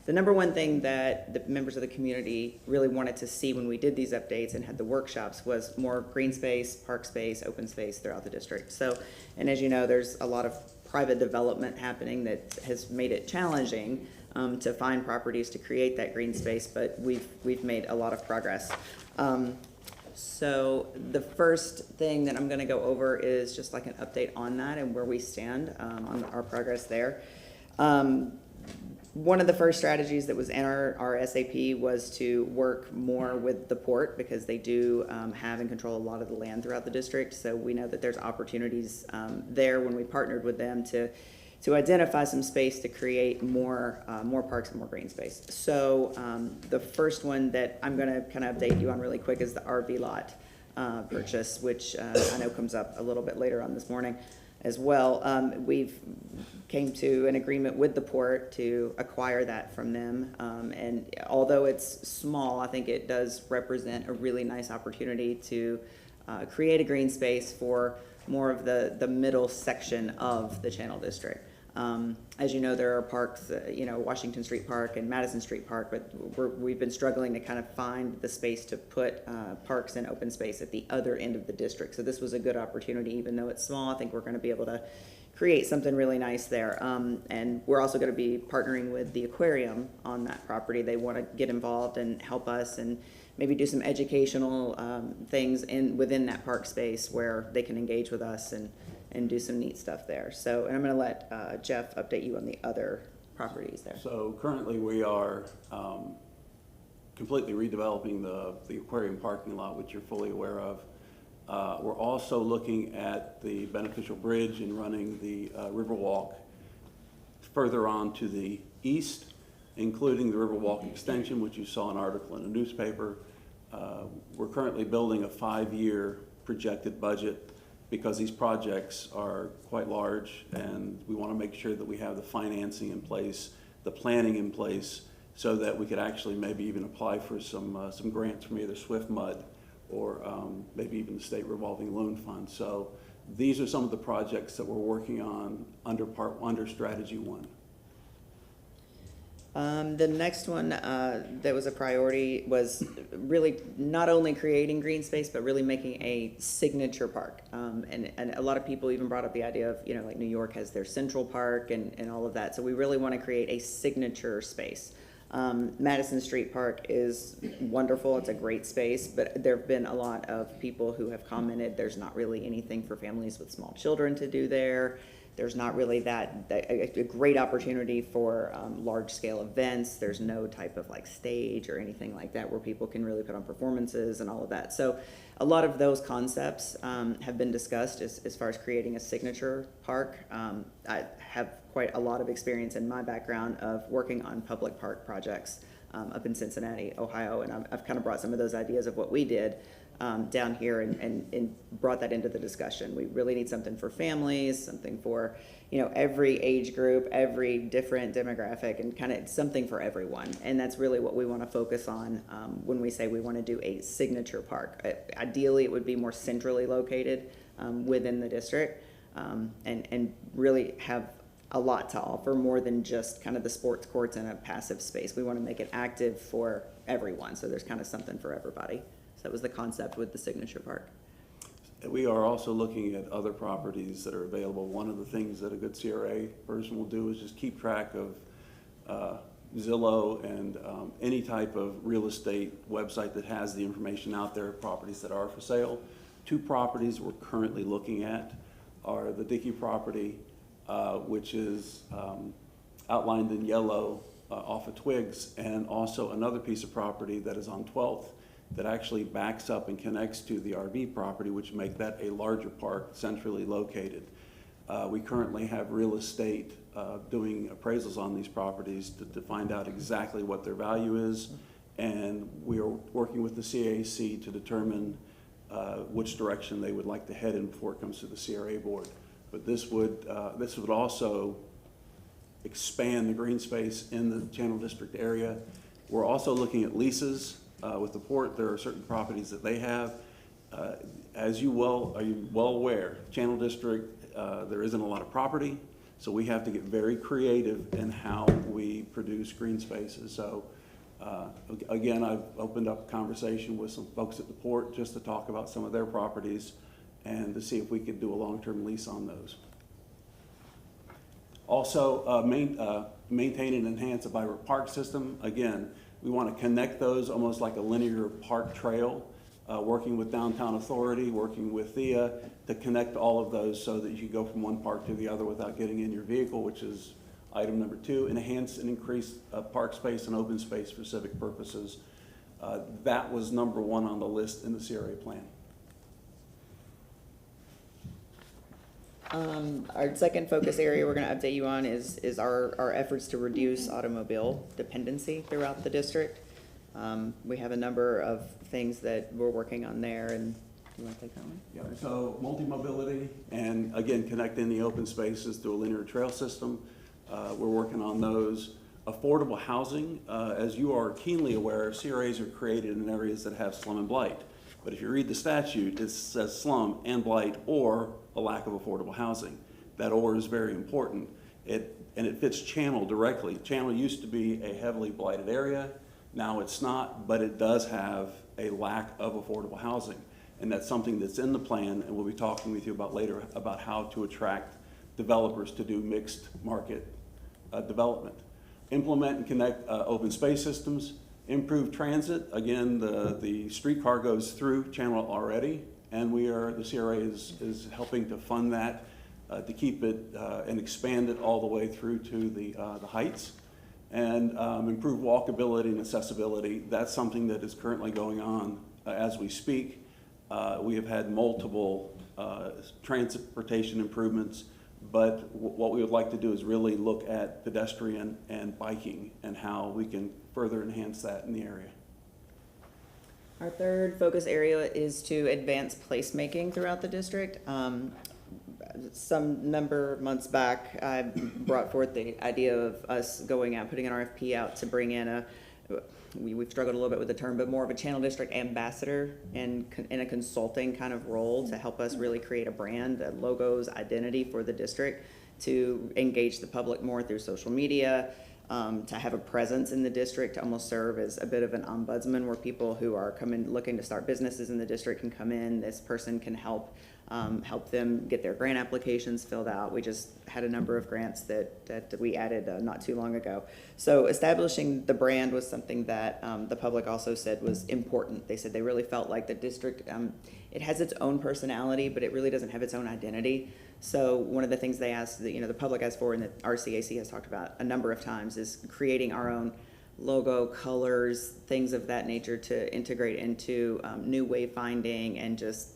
The number one thing that the members of the community really wanted to see when we did these updates and had the workshops was more green space, park space, open space throughout the district. So, and as you know, there's a lot of private development happening that has made it challenging to find properties to create that green space, but we've made a lot of progress. So the first thing that I'm going to go over is just like an update on that and where we stand on our progress there. One of the first strategies that was in our SAP was to work more with the port because they do have and control a lot of the land throughout the district. So we know that there's opportunities there when we partnered with them to identify some space to create more parks and more green space. So the first one that I'm going to kind of update you on really quick is the RV lot purchase, which I know comes up a little bit later on this morning as well. We've came to an agreement with the port to acquire that from them. And although it's small, I think it does represent a really nice opportunity to create a green space for more of the middle section of the Channel District. As you know, there are parks, Washington Street Park and Madison Street Park, but we've been struggling to kind of find the space to put parks and open space at the other end of the district. So this was a good opportunity, even though it's small. I think we're going to be able to create something really nice there. And we're also going to be partnering with the aquarium on that property. They want to get involved and help us and maybe do some educational things within that park space where they can engage with us and do some neat stuff there. So, and I'm going to let Jeff update you on the other properties there.
So currently we are completely redeveloping the aquarium parking lot, which you're fully aware of. We're also looking at the beneficial bridge and running the Riverwalk further on to the east, including the Riverwalk extension, which you saw an article in a newspaper. We're currently building a 5-year projected budget because these projects are quite large and we want to make sure that we have the financing in place, the planning in place, so that we could actually maybe even apply for some grants from either Swift Mud or maybe even the State Revolving Loan Fund. So these are some of the projects that we're working on under Strategy 1.
The next one that was a priority was really not only creating green space, but really making a signature park. And a lot of people even brought up the idea of, like New York has their Central Park and all of that. So we really want to create a signature space. Madison Street Park is wonderful. It's a great space, but there have been a lot of people who have commented there's not really anything for families with small children to do there. There's not really a great opportunity for large-scale events. There's no type of like stage or anything like that where people can really put on performances and all of that. So a lot of those concepts have been discussed as far as creating a signature park. I have quite a lot of experience in my background of working on public park projects up in Cincinnati, Ohio, and I've kind of brought some of those ideas of what we did down here and brought that into the discussion. We really need something for families, something for every age group, every different demographic, and kind of something for everyone. And that's really what we want to focus on when we say we want to do a signature park. Ideally, it would be more centrally located within the district and really have a lot to offer, more than just kind of the sports courts and a passive space. We want to make it active for everyone. So there's kind of something for everybody. So that was the concept with the Signature Park.
We are also looking at other properties that are available. One of the things that a good CRA person will do is just keep track of Zillow and any type of real estate website that has the information out there, properties that are for sale. 2 properties we're currently looking at are the Dickey property, which is outlined in yellow off of Twigs, and also another piece of property that is on 12th that actually backs up and connects to the RV property, which make that a larger park centrally located. We currently have real estate doing appraisals on these properties to find out exactly what their value is, and we are working with the CAC to determine which direction they would like to head in before it comes to the CRA board. But this would also expand the green space in the Channel District area. We're also looking at leases with the port. There are certain properties that they have. As you are well aware, Channel District, there isn't a lot of property, so we have to get very creative in how we produce green spaces. So again, I've opened up a conversation with some folks at the port just to talk about some of their properties and to see if we could do a long-term lease on those. Also, maintain and enhance a vibrant park system. Again, we want to connect those almost like a linear park trail, working with Downtown Authority, working with THEA to connect all of those so that you can go from one park to the other without getting in your vehicle, which is item number 2. Enhance and increase park space and open space for civic purposes. That was number 1 on the list in the CRA plan.
Our second focus area we're going to update you on is our efforts to reduce automobile dependency throughout the district. We have a number of things that we're working on there, and do you want to take that one?
Yeah, so multi-mobility, and again, connecting the open spaces through a linear trail system. We're working on those. Affordable housing, as you are keenly aware, CRAs are created in areas that have slum and blight. But if you read the statute, it says slum and blight or a lack of affordable housing. That or is very important. And it fits Channel directly. Channel used to be a heavily blighted area. Now it's not, but it does have a lack of affordable housing. And that's something that's in the plan, and we'll be talking with you about later about how to attract developers to do mixed market development. Implement and connect open space systems. Improve transit. Again, the streetcar goes through Channel already, and the CRA is helping to fund that to keep it and expand it all the way through to the heights. And improve walkability and accessibility. That's something that is currently going on as we speak. We have had multiple transportation improvements, but what we would like to do is really look at pedestrian and biking and how we can further enhance that in the area.
Our third focus area is to advance placemaking throughout the district. Some number of months back, I brought forth the idea of us going out, putting an RFP out to bring in we've struggled a little bit with the term, but more of a Channel District ambassador in a consulting kind of role to help us really create a brand, a logos, identity for the district, to engage the public more through social media, to have a presence in the district, to almost serve as a bit of an ombudsman where people who are looking to start businesses in the district can come in. This person can help them get their grant applications filled out. We just had a number of grants that we added not too long ago. So establishing the brand was something that the public also said was important. They said they really felt like the district, it has its own personality, but it really doesn't have its own identity. So one of the things they asked, the public asked for, and that our CAC has talked about a number of times, is creating our own logo, colors, things of that nature to integrate into new wayfinding and just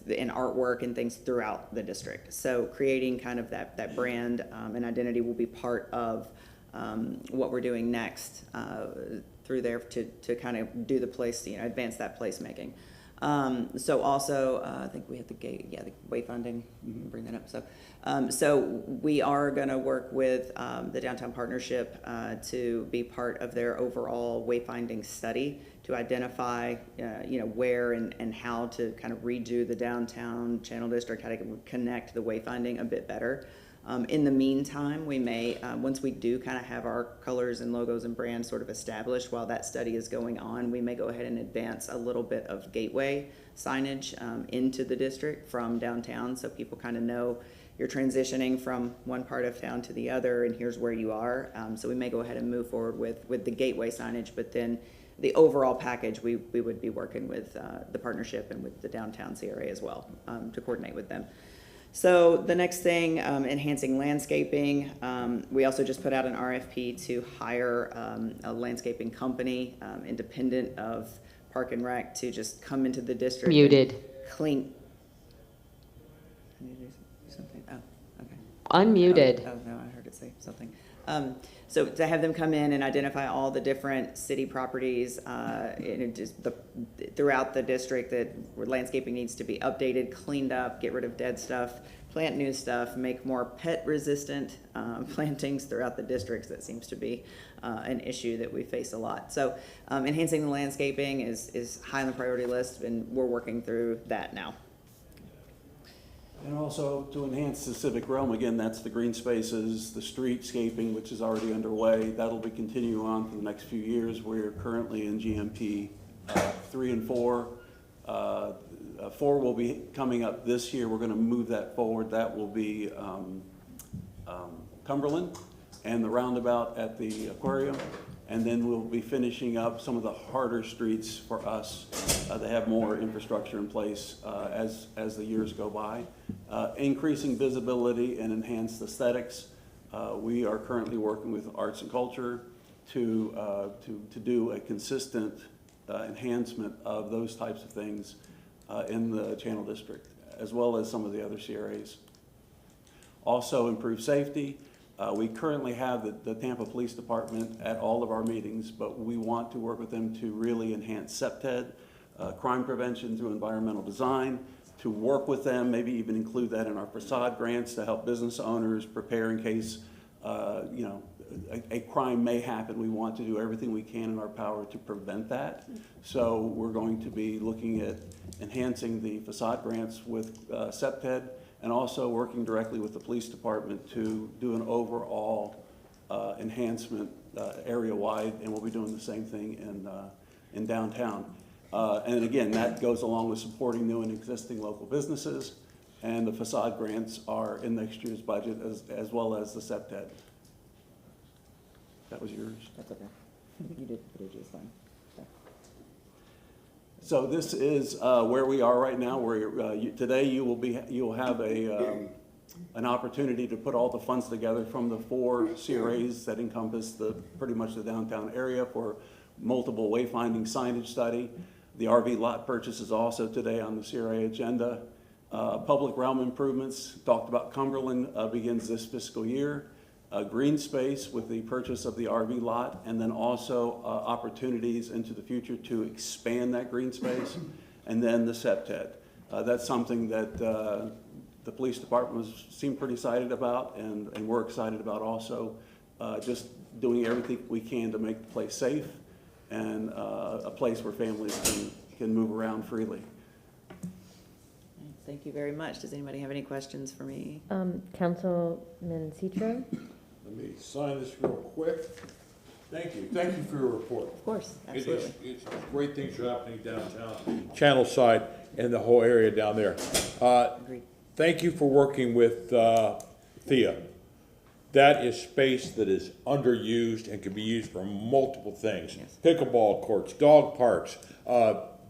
in artwork and things throughout the district. So creating kind of that brand and identity will be part of what we're doing next through there to kind of do the place, advance that placemaking. So also, I think we have the wayfinding, bring that up. So we are gonna work with the Downtown Partnership to be part of their overall wayfinding study to identify, where and how to kind of redo the downtown Channel District, how to connect the wayfinding a bit better. In the meantime, we may, once we do kind of have our colors and logos and brands sort of established while that study is going on, we may go ahead and advance a little bit of gateway signage into the district from downtown, so people kind of know you're transitioning from one part of town to the other, and here's where you are. So we may go ahead and move forward with the gateway signage, but then the overall package, we would be working with the partnership and with the downtown CRA as well to coordinate with them. So the next thing, enhancing landscaping. We also just put out an RFP to hire a landscaping company independent of Park and Rec to just come into the district.
Muted.
Clean. I need to do something. Oh, okay.
Unmuted.
Oh, no, I heard it say something. So to have them come in and identify all the different city properties throughout the district where landscaping needs to be updated, cleaned up, get rid of dead stuff, plant new stuff, make more pet-resistant plantings throughout the districts. That seems to be an issue that we face a lot. So enhancing the landscaping is high on the priority list, and we're working through that now.
And also to enhance the civic realm, again, that's the green spaces, the streetscaping, which is already underway. That'll be continuing on for the next few years. We're currently in GMP 3 and 4. 4 will be coming up this year. We're going to move that forward. That will be Cumberland and the roundabout at the aquarium. And then we'll be finishing up some of the harder streets for us that have more infrastructure in place as the years go by. Increasing visibility and enhanced aesthetics. We are currently working with Arts and Culture to do a consistent enhancement of those types of things in the Channel District, as well as some of the other CRAs. Also improve safety. We currently have the Tampa Police Department at all of our meetings, but we want to work with them to really enhance CPTED, crime prevention through environmental design, to work with them, maybe even include that in our facade grants to help business owners prepare in case a crime may happen. We want to do everything we can in our power to prevent that. So we're going to be looking at enhancing the facade grants with CPTED, and also working directly with the police department to do an overall enhancement area-wide, and we'll be doing the same thing in downtown. And again, that goes along with supporting new and existing local businesses, and the facade grants are in next year's budget as well as the CPTED. That was yours?
That's okay. You did just fine.
So this is where we are right now. Where today you will have an opportunity to put all the funds together from the 4 CRAs that encompass pretty much the downtown area for multiple wayfinding signage study. The RV lot purchase is also today on the CRA agenda. Public realm improvements, talked about Cumberland, begins this fiscal year. Green space with the purchase of the RV lot, and then also opportunities into the future to expand that green space, and then the CPTED. That's something that the police department seemed pretty excited about, and we're excited about also, just doing everything we can to make the place safe and a place where families can move around freely.
Thank you very much. Does anybody have any questions for me?
Councilman Citro?
Let me sign this real quick. Thank you. Thank you for your report.
Of course, absolutely.
It's great things are happening downtown, Channel side, and the whole area down there.
Agreed.
Thank you for working with Thea. That is space that is underused and can be used for multiple things.
Yes.
Pickleball courts, dog parks,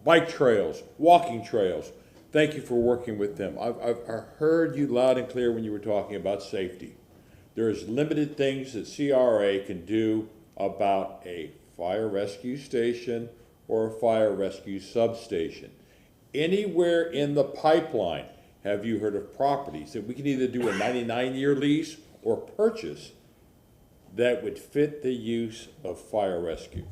bike trails, walking trails. Thank you for working with them. I've heard you loud and clear when you were talking about safety. There's limited things that CRA can do about a fire rescue station or a fire rescue substation. Anywhere in the pipeline, have you heard of properties that we can either do a 99-year lease or purchase that would fit the use of fire rescue?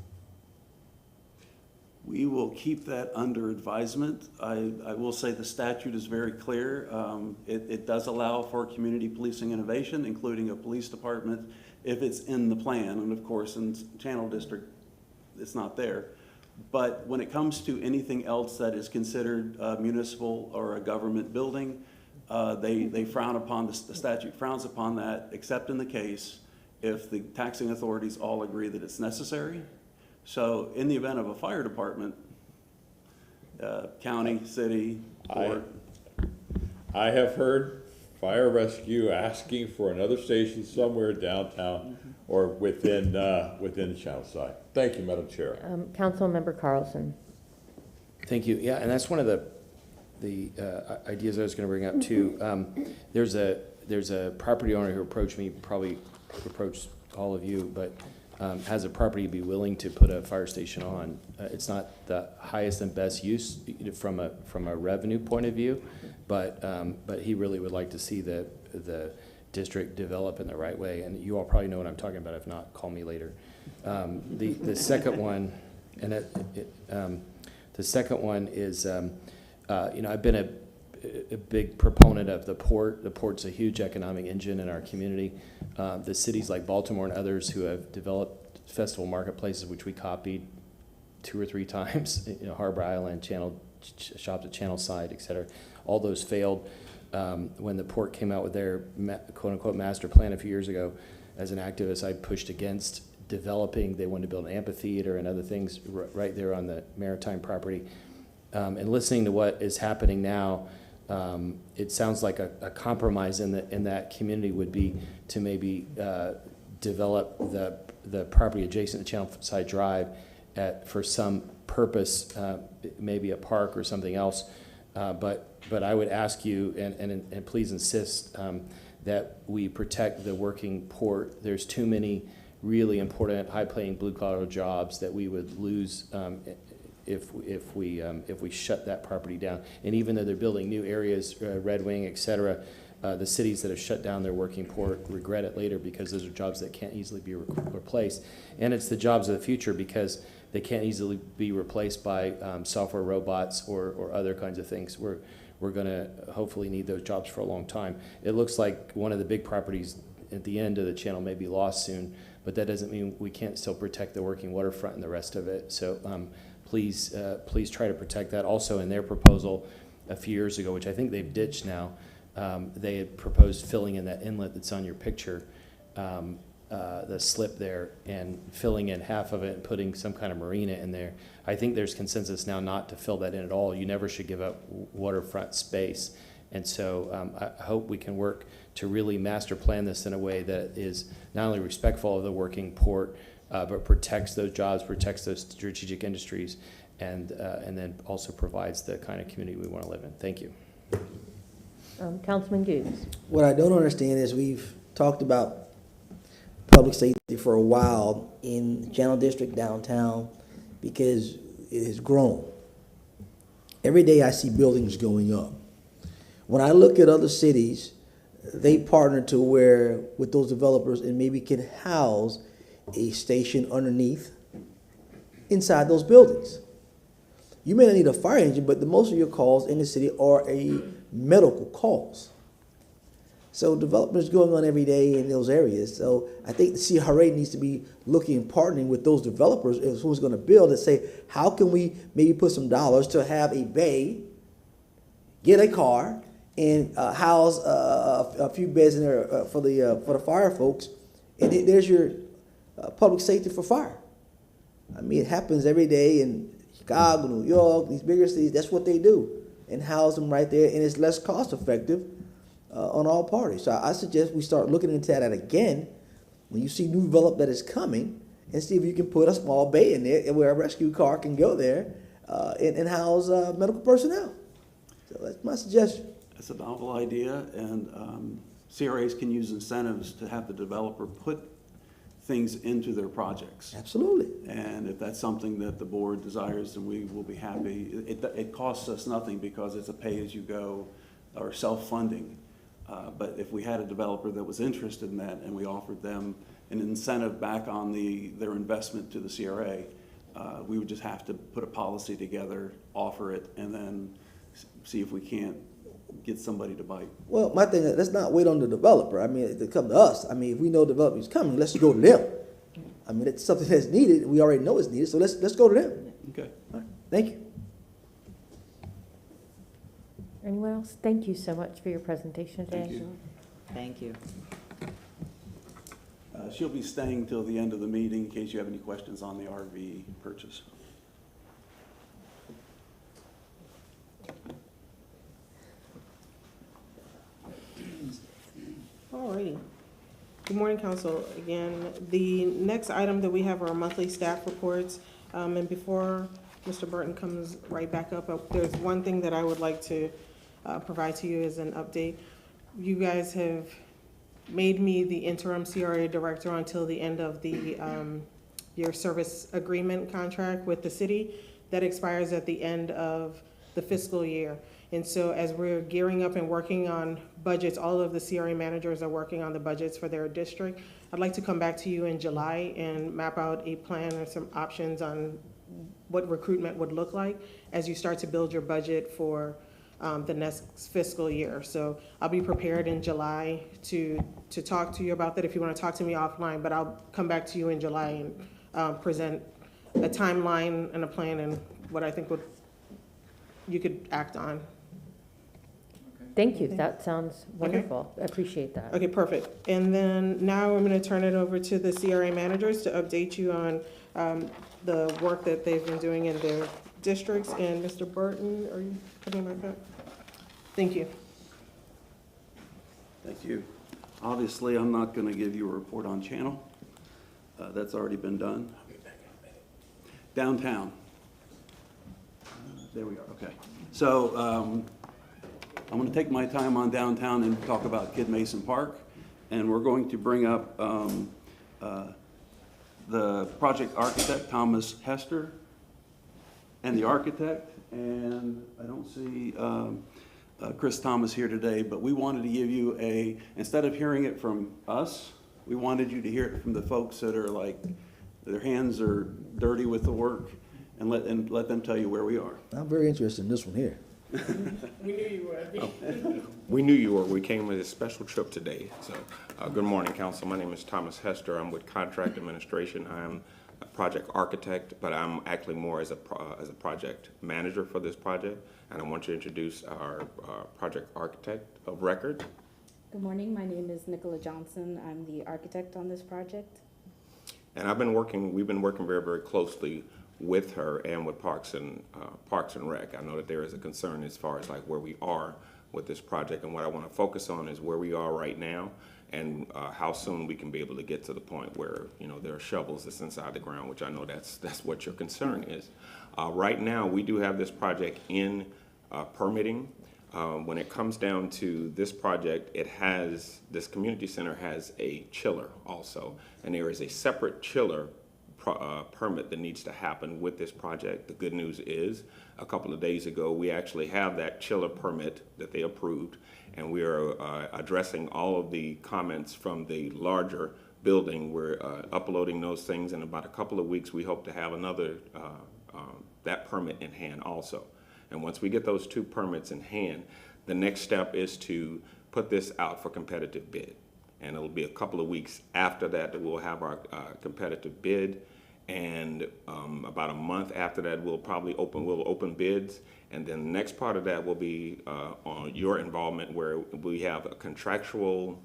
We will keep that under advisement. I will say the statute is very clear. It does allow for community policing innovation, including a police department, if it's in the plan. And of course, in Channel District, it's not there. But when it comes to anything else that is considered municipal or a government building, They frown upon, the statute frowns upon that, except in the case if the taxing authorities all agree that it's necessary. So in the event of a fire department, county, city, court.
I have heard fire rescue asking for another station somewhere downtown or within Channel Side. Thank you, Madam Chair.
Councilmember Carlson.
Thank you. Yeah, and that's one of the ideas I was going to bring up too. There's a property owner who approached me, probably approached all of you, but has a property to be willing to put a fire station on. It's not the highest and best use from a revenue point of view, but he really would like to see the district develop in the right way. And you all probably know what I'm talking about. If not, call me later. The second one, and the second one is, I've been a big proponent of the port. The port's a huge economic engine in our community. The cities like Baltimore and others who have developed festival marketplaces, which we copied 2 or 3 times, Harbor Island, shops at Channel Side, et cetera. All those failed. When the port came out with their quote-unquote master plan a few years ago, as an activist, I pushed against developing. They wanted to build an amphitheater and other things right there on the maritime property. And listening to what is happening now, it sounds like a compromise in that community would be to maybe develop the property adjacent to Channel Side Drive for some purpose, maybe a park or something else. But I would ask you, and please insist that we protect the working port. There's too many really important, high-paying blue-collar jobs that we would lose if we shut that property down. And even though they're building new areas, Red Wing, et cetera, the cities that have shut down their working port regret it later because those are jobs that can't easily be replaced. And it's the jobs of the future because they can't easily be replaced by software robots or other kinds of things. We're going to hopefully need those jobs for a long time. It looks like one of the big properties at the end of the channel may be lost soon, but that doesn't mean we can't still protect the working waterfront and the rest of it. So please try to protect that. Also, in their proposal a few years ago, which I think they've ditched now, they had proposed filling in that inlet that's on your picture, the slip there, and filling in half of it and putting some kind of marina in there. I think there's consensus now not to fill that in at all. You never should give up waterfront space. And so I hope we can work to really master plan this in a way that is not only respectful of the working port, but protects those jobs, protects those strategic industries, and then also provides the kind of community we want to live in. Thank you.
Councilman Goods.
What I don't understand is we've talked about public safety for a while in the Channel District downtown because it has grown. Every day I see buildings going up. When I look at other cities, they partner to where with those developers and maybe can house a station underneath inside those buildings. You may not need a fire engine, but the most of your calls in the city are a medical calls. So development is going on every day in those areas. So I think the CRA needs to be looking and partnering with those developers as who's going to build and say, how can we maybe put some dollars to have a bay, get a car, and house a few beds in there for the fire folks, and there's your public safety for fire. I mean, it happens every day in Chicago, New York, these bigger cities. That's what they do, and house them right there, and it's less cost effective on all parties. So I suggest we start looking into that again when you see new development that is coming, and see if you can put a small bay in there where a rescue car can go there and house medical personnel. So that's my suggestion.
It's a novel idea, and CRAs can use incentives to have the developer put things into their projects.
Absolutely.
And if that's something that the board desires, then we will be happy. It costs us nothing because it's a pay-as-you-go or self-funding. But if we had a developer that was interested in that and we offered them an incentive back on their investment to the CRA, we would just have to put a policy together, offer it, and then see if we can't get somebody to bite.
Well, my thing is, let's not wait on the developer. I mean, to come to us. I mean, if we know the developer is coming, let's go to them. I mean, it's something that's needed. We already know it's needed, so let's go to them.
Okay.
All right. Thank you.
All Anyone else? Thank you so much for your presentation today.
Thank you.
Thank you.
She'll be staying till the end of the meeting in case you have any questions on the RV purchase.
Alrighty. Good morning, council. Again, the next item that we have are our monthly staff reports. And before Mr. Burton comes right back up, there's one thing that I would like to provide to you as an update. You guys have made me the interim CRA director until the end of the your service agreement contract with the city that expires at the end of the fiscal year. And so as we're gearing up and working on budgets, all of the CRA managers are working on the budgets for their district. I'd like to come back to you in July and map out a plan or some options on what recruitment would look like as you start to build your budget for the next fiscal year. So I'll be prepared in July to talk to you about that if you want to talk to me offline, but I'll come back to you in July and present a timeline and a plan and what I think you could act on.
Thank you. That sounds wonderful. I appreciate that.
Okay, perfect. And then now I'm going to turn it over to the CRA managers to update you on the work that they've been doing in their districts. And Mr. Burton, are you coming back up? Thank you.
Thank you. Obviously, I'm not going to give you a report on Channel. That's already been done. Downtown. There we are, okay. So I'm going to take my time on downtown and talk about Kid Mason Park. And we're going to bring up the project architect, Thomas Hester, and the architect. And I don't see Chris Thomas here today, but we wanted to give you instead of hearing it from us, we wanted you to hear it from the folks that are like, their hands are dirty with the work, and let them tell you where we are.
I'm very interested in this one here.
We knew you would.
We knew you were. We came with a special trip today. So, good morning, council. My name is Thomas Hester. I'm with Contract Administration. I'm a project architect, but I'm actually more as a project manager for this project. And I want to introduce our project architect of record.
Good morning. My name is Nicola Johnson. I'm the architect on this project.
And we've been working very, very closely with her and with Parks and Rec. I know that there is a concern as far as like where we are with this project, and what I want to focus on is where we are right now and how soon we can be able to get to the point where there are shovels that's inside the ground, which I know that's what your concern is. Right now, we do have this project in permitting. When it comes down to this project, this community center has a chiller also, and there is a separate chiller permit that needs to happen with this project. The good news is, a couple of days ago, we actually have that chiller permit that they approved, and we are addressing all of the comments from the larger building. We're uploading those things. In about a couple of weeks, we hope to have that permit in hand also. And once we get those two permits in hand, the next step is to put this out for competitive bid. And it'll be a couple of weeks after that we'll have our competitive bid. And about a month after that, we'll open bids. And then the next part of that will be on your involvement, where we have a contractual,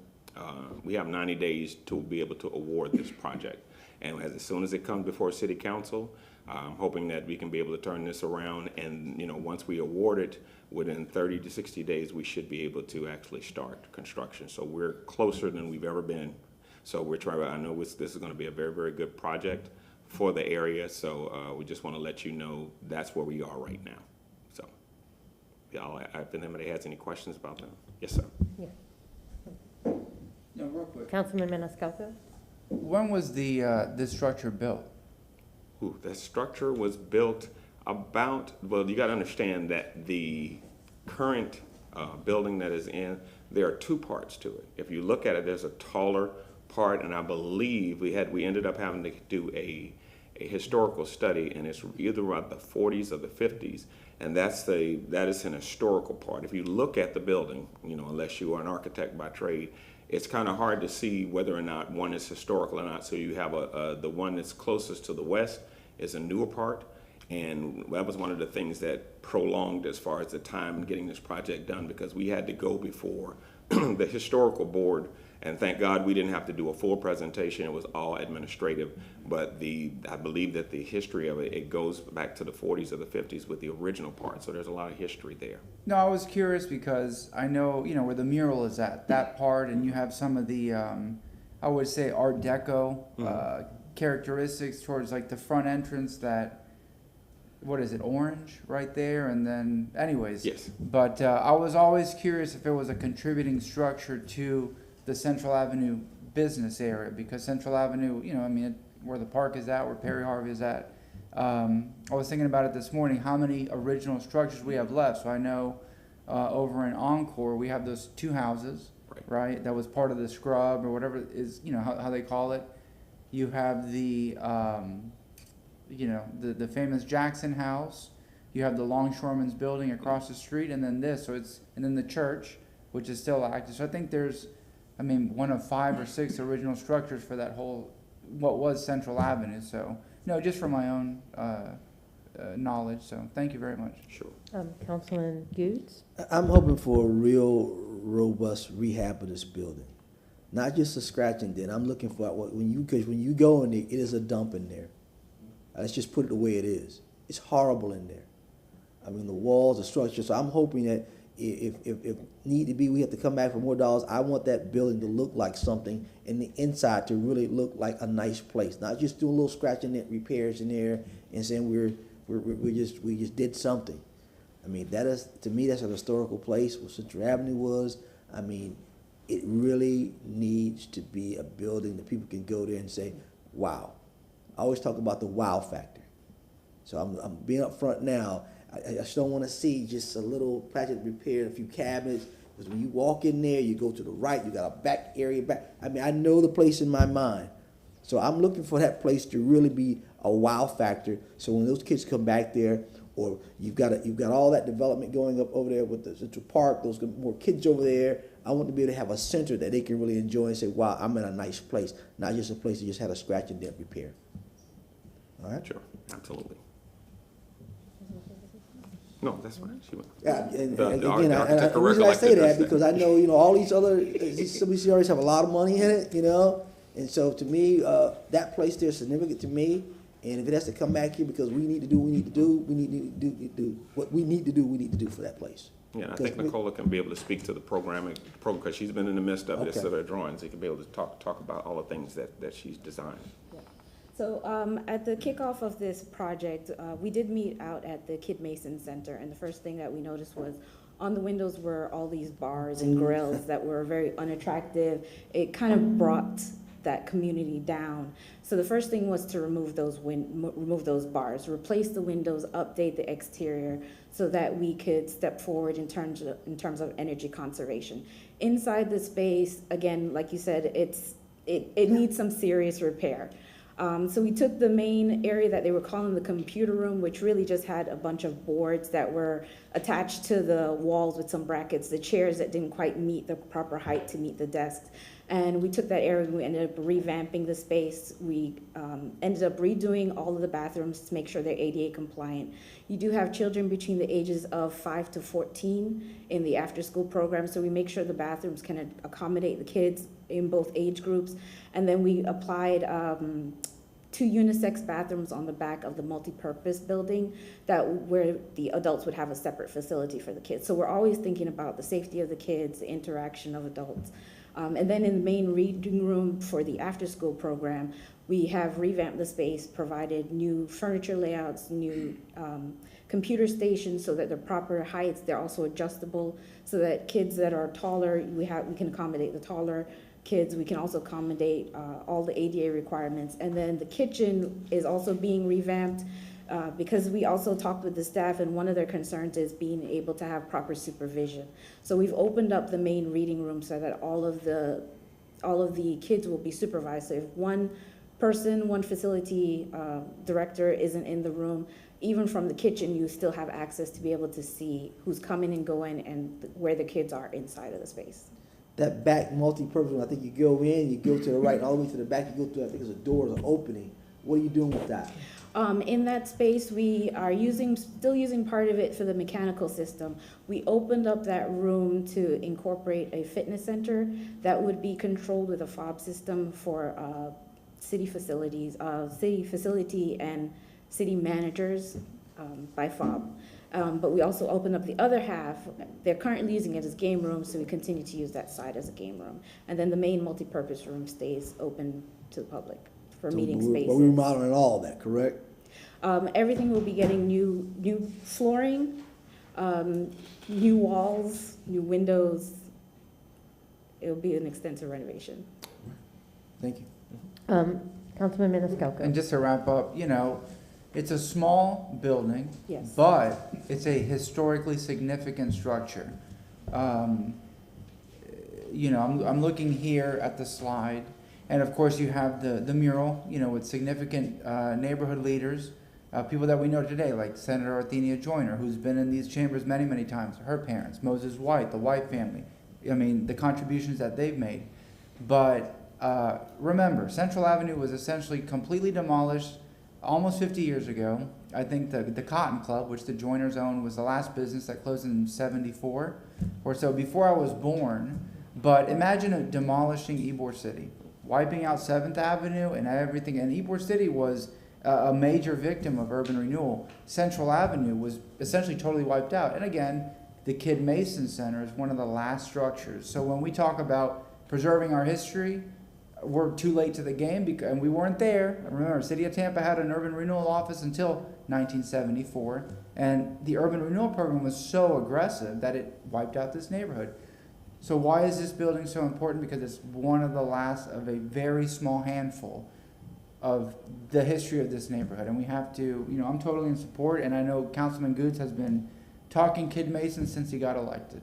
we have 90 days to be able to award this project. And as soon as it comes before City Council, I'm hoping that we can be able to turn this around, and once we award it, within 30 to 60 days, we should be able to actually start construction. So we're closer than we've ever been. So we're trying. I know this is going to be a very, very good project for the area. So we just want to let you know that's where we are right now. So, y'all, if anybody has any questions about that, yes, sir.
Yeah.
No, real quick.
Councilman Maniscalco?
When was this structure built?
Ooh, that structure was built about, well, you got to understand that the current building that is in, there are two parts to it. If you look at it, there's a taller part, and I believe we ended up having to do a historical study, and it's either about the 40s or the 50s, and that is an historical part. If you look at the building, unless you are an architect by trade, it's kind of hard to see whether or not one is historical or not. So you have the one that's closest to the west is a newer part, And that was one of the things that prolonged as far as the time in getting this project done, because we had to go before the historical board. And thank God we didn't have to do a full presentation. It was all administrative. But I believe that the history of it goes back to the 40s or the 50s with the original part. So there's a lot of history there.
No, I was curious because I know, you know, where the mural is at, that part, and you have some of the, I would say Art Deco characteristics towards like the front entrance that, what is it, orange right there? And then, anyways.
Yes.
But I was always curious if it was a contributing structure to the Central Avenue business area, because Central Avenue, you know, I mean, where the park is at, where Perry Harvey is at. I was thinking about it this morning, how many original structures we have left. So I know over in Encore, we have those two houses, right? That was part of the scrub or whatever is, you know, how they call it. You have the, you know, the famous Jackson House. You have the Longshoreman's building across the street, and then this. So it's, and then the church, which is still active. So I think there's, I mean, one of 5 or 6 original structures for that whole, what was Central Avenue. So, no, just for my own knowledge. So, thank you very much.
Sure.
Councilman Goods?
I'm hoping for a real robust rehab of this building, not just a scratch and dent. I'm looking for because when you go in there, it is a dump in there. Let's just put it the way it is. It's horrible in there. I mean, the walls, the structure. So I'm hoping that if need to be, we have to come back for more dollars. I want that building to look like something, and the inside to really look like a nice place, not just doing little scratch and dent repairs in there and saying we just did something. I mean, that is, to me, that's a historical place where Central Avenue was. I mean, it really needs to be a building that people can go there and say, wow. I always talk about the wow factor. So I'm being up front now. I just don't want to see just a little project repair, a few cabinets, because when you walk in there, you go to the right, you got a back area back. I mean, I know the place in my mind. So I'm looking for that place to really be a wow factor. So when those kids come back there, or you've got all that development going up over there with the Central Park, those more kids over there, I want to be able to have a center that they can really enjoy and say, wow, I'm in a nice place, not just a place that just had a scratch and dent repair. All right?
Sure, absolutely. No, that's fine. She went.
Yeah, and
The
again,
architect
the reason I say
recollected
that
this
because I know, you know, all these other some of these CRAs have a lot of money in it, you know, and so to me, that place there is significant to me. And if it has to come back here because we need to do what we need to do, we need to do what we need to do. We need to do for that place.
Yeah, I think Nicola can be able to speak to the program because she's been in the midst of this
Okay.
set of drawings. She can be able to talk about all the things that she's designed.
So at the kickoff of this project, we did meet out at the Kid Mason Center, and the first thing that we noticed was on the windows were all these bars and grills that were very unattractive. It kind of brought that community down. So the first thing was to remove those bars, replace the windows, update the exterior so that we could step forward in terms of energy conservation. Inside the space, again, like you said, it needs some serious repair. So we took the main area that they were calling the computer room, which really just had a bunch of boards that were attached to the walls with some brackets, the chairs that didn't quite meet the proper height to meet the desks. And we took that area and we ended up revamping the space. We ended up redoing all of the bathrooms to make sure they're ADA compliant. You do have children between the ages of 5 to 14 in the after-school program, so we make sure the bathrooms can accommodate the kids in both age groups. And then we applied 2 unisex bathrooms on the back of the multi-purpose building where the adults would have a separate facility for the kids. So we're always thinking about the safety of the kids, the interaction of adults. And then in the main reading room for the after-school program, we have revamped the space, provided new furniture layouts, new computer stations so that they're proper heights. They're also adjustable so that kids that are taller, we can accommodate the taller kids. We can also accommodate all the ADA requirements. And then the kitchen is also being revamped because we also talked with the staff, and one of their concerns is being able to have proper supervision. So we've opened up the main reading room so that all of the kids will be supervised. So if one facility director isn't in the room, even from the kitchen, you still have access to be able to see who's coming and going and where the kids are inside of the space.
That back multi-purpose room, I think you go in, you go to the right, and all the way to the back, you go through, I think it's a door, an opening. What are you doing with that?
In that space, we are still using part of it for the mechanical system. We opened up that room to incorporate a fitness center that would be controlled with a fob system for city facilities, city facility and city managers by fob. But we also opened up the other half. They're currently using it as game rooms, so we continue to use that side as a game room. And then the main multipurpose room stays open to the public for meeting spaces.
But we're remodeling all that, correct?
Everything will be getting new flooring, new walls, new windows. It'll be an extensive renovation.
Thank you.
Councilman Maniscalco.
And just to wrap up, you know, it's a small building,
Yes.
but it's a historically significant structure. You know, I'm looking here at the slide, and of course you have the mural, you know, with significant neighborhood leaders, people that we know today, like Senator Arthenia Joyner, who's been in these chambers many, many times, her parents, Moses White, the White family. I mean, the contributions that they've made. But remember, Central Avenue was essentially completely demolished almost 50 years ago. I think the Cotton Club, which the Joyners owned, was the last business that closed in 74 or so, before I was born. But imagine demolishing Ybor City, wiping out 7th Avenue and everything. And Ybor City was a major victim of urban renewal. Central Avenue was essentially totally wiped out. And again, the Kid Mason Center is one of the last structures. So when we talk about preserving our history, we're too late to the game, because, and we weren't there. Remember, City of Tampa had an urban renewal office until 1974, and the urban renewal program was so aggressive that it wiped out this neighborhood. So why is this building so important? Because it's one of the last of a very small handful of the history of this neighborhood, and we have to, you know, I'm totally in support, and I know Councilman Goods has been talking Kid Mason since he got elected.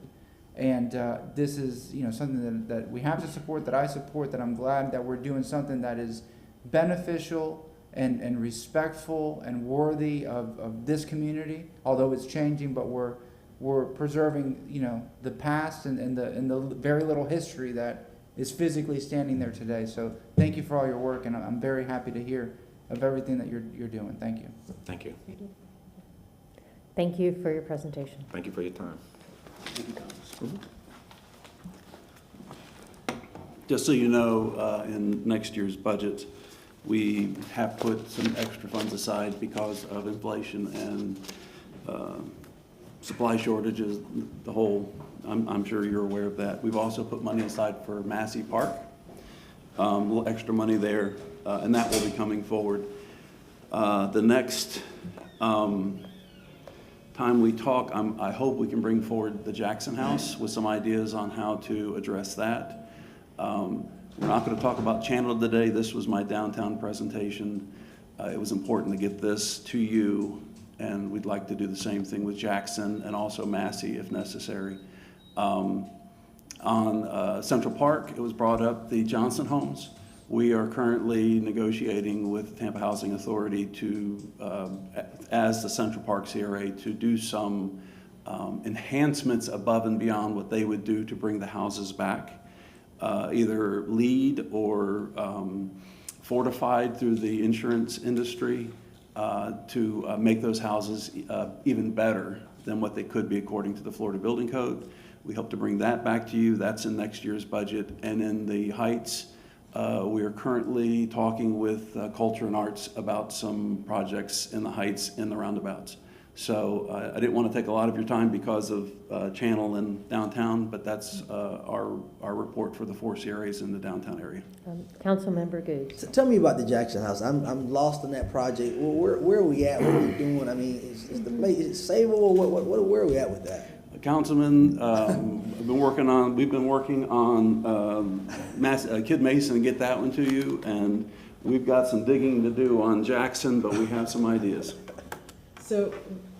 And this is, you know, something that we have to support, that I support, that I'm glad that we're doing something that is beneficial and respectful and worthy of this community, although it's changing, but we're preserving, you know, the past and the very little history that is physically standing there today. So thank you for all your work, and I'm very happy to hear of everything that you're doing. Thank you.
Thank you.
Thank you for your presentation.
Thank you for your time.
Just so you know, in next year's budget, we have put some extra funds aside because of inflation and supply shortages, the whole, I'm sure you're aware of that. We've also put money aside for Massey Park, a little extra money there, and that will be coming forward. The next time we talk, I hope we can bring forward the Jackson House with some ideas on how to address that. We're not going to talk about Channel today. This was my downtown presentation. It was important to get this to you, and we'd like to do the same thing with Jackson and also Massey if necessary. On Central Park, it was brought up, the Johnson homes. We are currently negotiating with the Tampa Housing Authority to, as the Central Park CRA, to do some enhancements above and beyond what they would do to bring the houses back, either LEED or fortified through the insurance industry to make those houses even better than what they could be according to the Florida Building Code. We hope to bring that back to you. That's in next year's budget. And in the Heights, we are currently talking with Culture and Arts about some projects in the Heights in the roundabouts. So I didn't want to take a lot of your time because of Channel and downtown, but that's our report for the 4 CRAs in the downtown area.
Councilmember Good.
So tell me about the Jackson House. I'm lost in that project. Where are we at? What are we doing? I mean, is the place, is it savable? Where are we at with that?
Councilman, we've been working on Kid Mason and get that one to you, and we've got some digging to do on Jackson, but we have some ideas.
So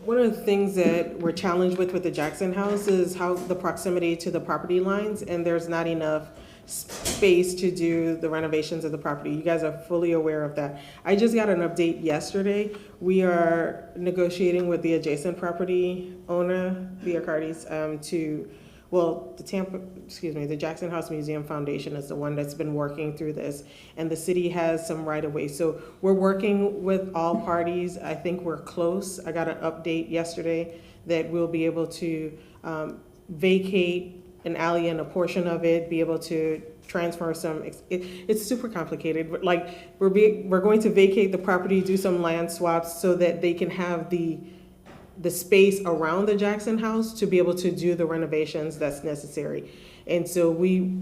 one of the things that we're challenged with the Jackson House is how the proximity to the property lines, and there's not enough space to do the renovations of the property. You guys are fully aware of that. I just got an update yesterday. We are negotiating with the adjacent property owner, the Acardis, to well, the Jackson House Museum Foundation is the one that's been working through this, and the city has some right of way. So we're working with all parties. I think we're close. I got an update yesterday that we'll be able to vacate an alley and a portion of it, be able to transfer some, it's super complicated, but like we're going to vacate the property, do some land swaps so that they can have the space around the Jackson House to be able to do the renovations that's necessary. And so we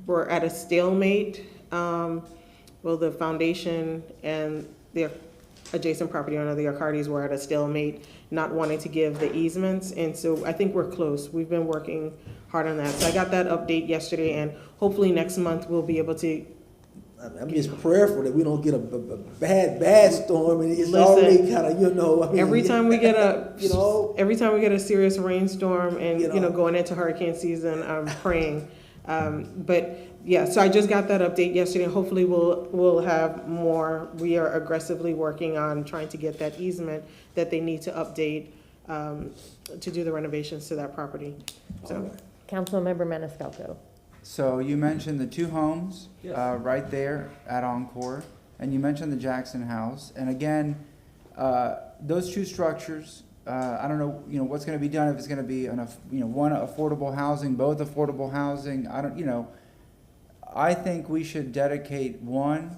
were at a stalemate. The foundation and the adjacent property owner, the Accardis, were at a stalemate, not wanting to give the easements. And so I think we're close. We've been working hard on that. So I got that update yesterday, and hopefully next month we'll be able to.
I'm just prayerful that we don't get a bad storm, and it's already kind of,
every time we get every time we get a serious rainstorm and going into hurricane season, I'm praying. But yeah, so I just got that update yesterday. Hopefully we'll have more. We are aggressively working on trying to get that easement that they need to update to do the renovations to that property. So,
Councilmember Maniscalco.
So you mentioned the two homes right there at Encore, and you mentioned the Jackson House. And again, those two structures, I don't know, what's going to be done, if it's going to be one affordable housing, both affordable housing. I think we should dedicate one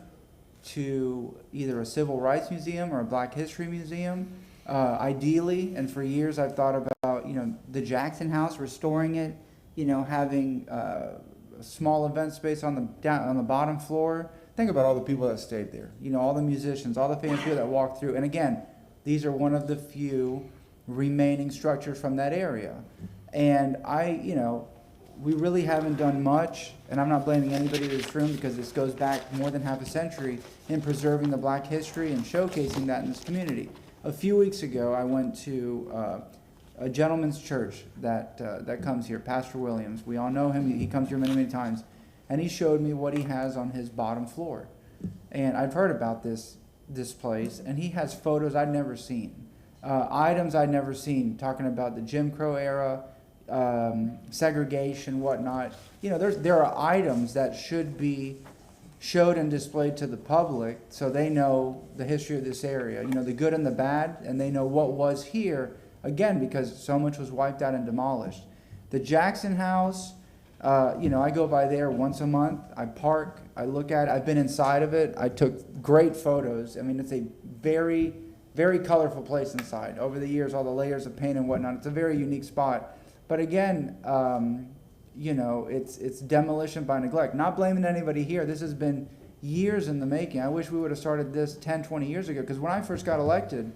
to either a civil rights museum or a Black History museum. Ideally, and for years I've thought about, the Jackson House, restoring it, having a small event space on the bottom floor. Think about all the people that stayed there, all the musicians, all the famous people that walked through. And again, these are one of the few remaining structures from that area. And we really haven't done much, and I'm not blaming anybody in this room because this goes back more than half a century, in preserving the Black history and showcasing that in this community. A few weeks ago, I went to a gentleman's church that comes here, Pastor Williams. We all know him. He comes here many, many times. And he showed me what he has on his bottom floor. And I've heard about this place, and he has photos I'd never seen, items I'd never seen, talking about the Jim Crow era, segregation, whatnot. There are items that should be showed and displayed to the public so they know the history of this area, the good and the bad, and they know what was here, again, because so much was wiped out and demolished. The Jackson House, I go by there once a month. I park, I look at it. I've been inside of it. I took great photos. It's a very, very colorful place inside. Over the years, all the layers of paint and whatnot, it's a very unique spot. But again, it's demolition by neglect. Not blaming anybody here. This has been years in the making. I wish we would have started this 10, 20 years ago, because when I first got elected,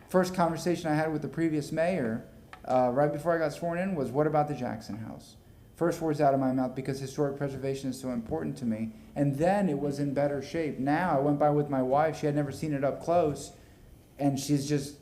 first conversation I had with the previous mayor, right before I got sworn in, was, what about the Jackson House? First words out of my mouth, because historic preservation is so important to me. And then it was in better shape. Now, I went by with my wife. She had never seen it up close, and she's just,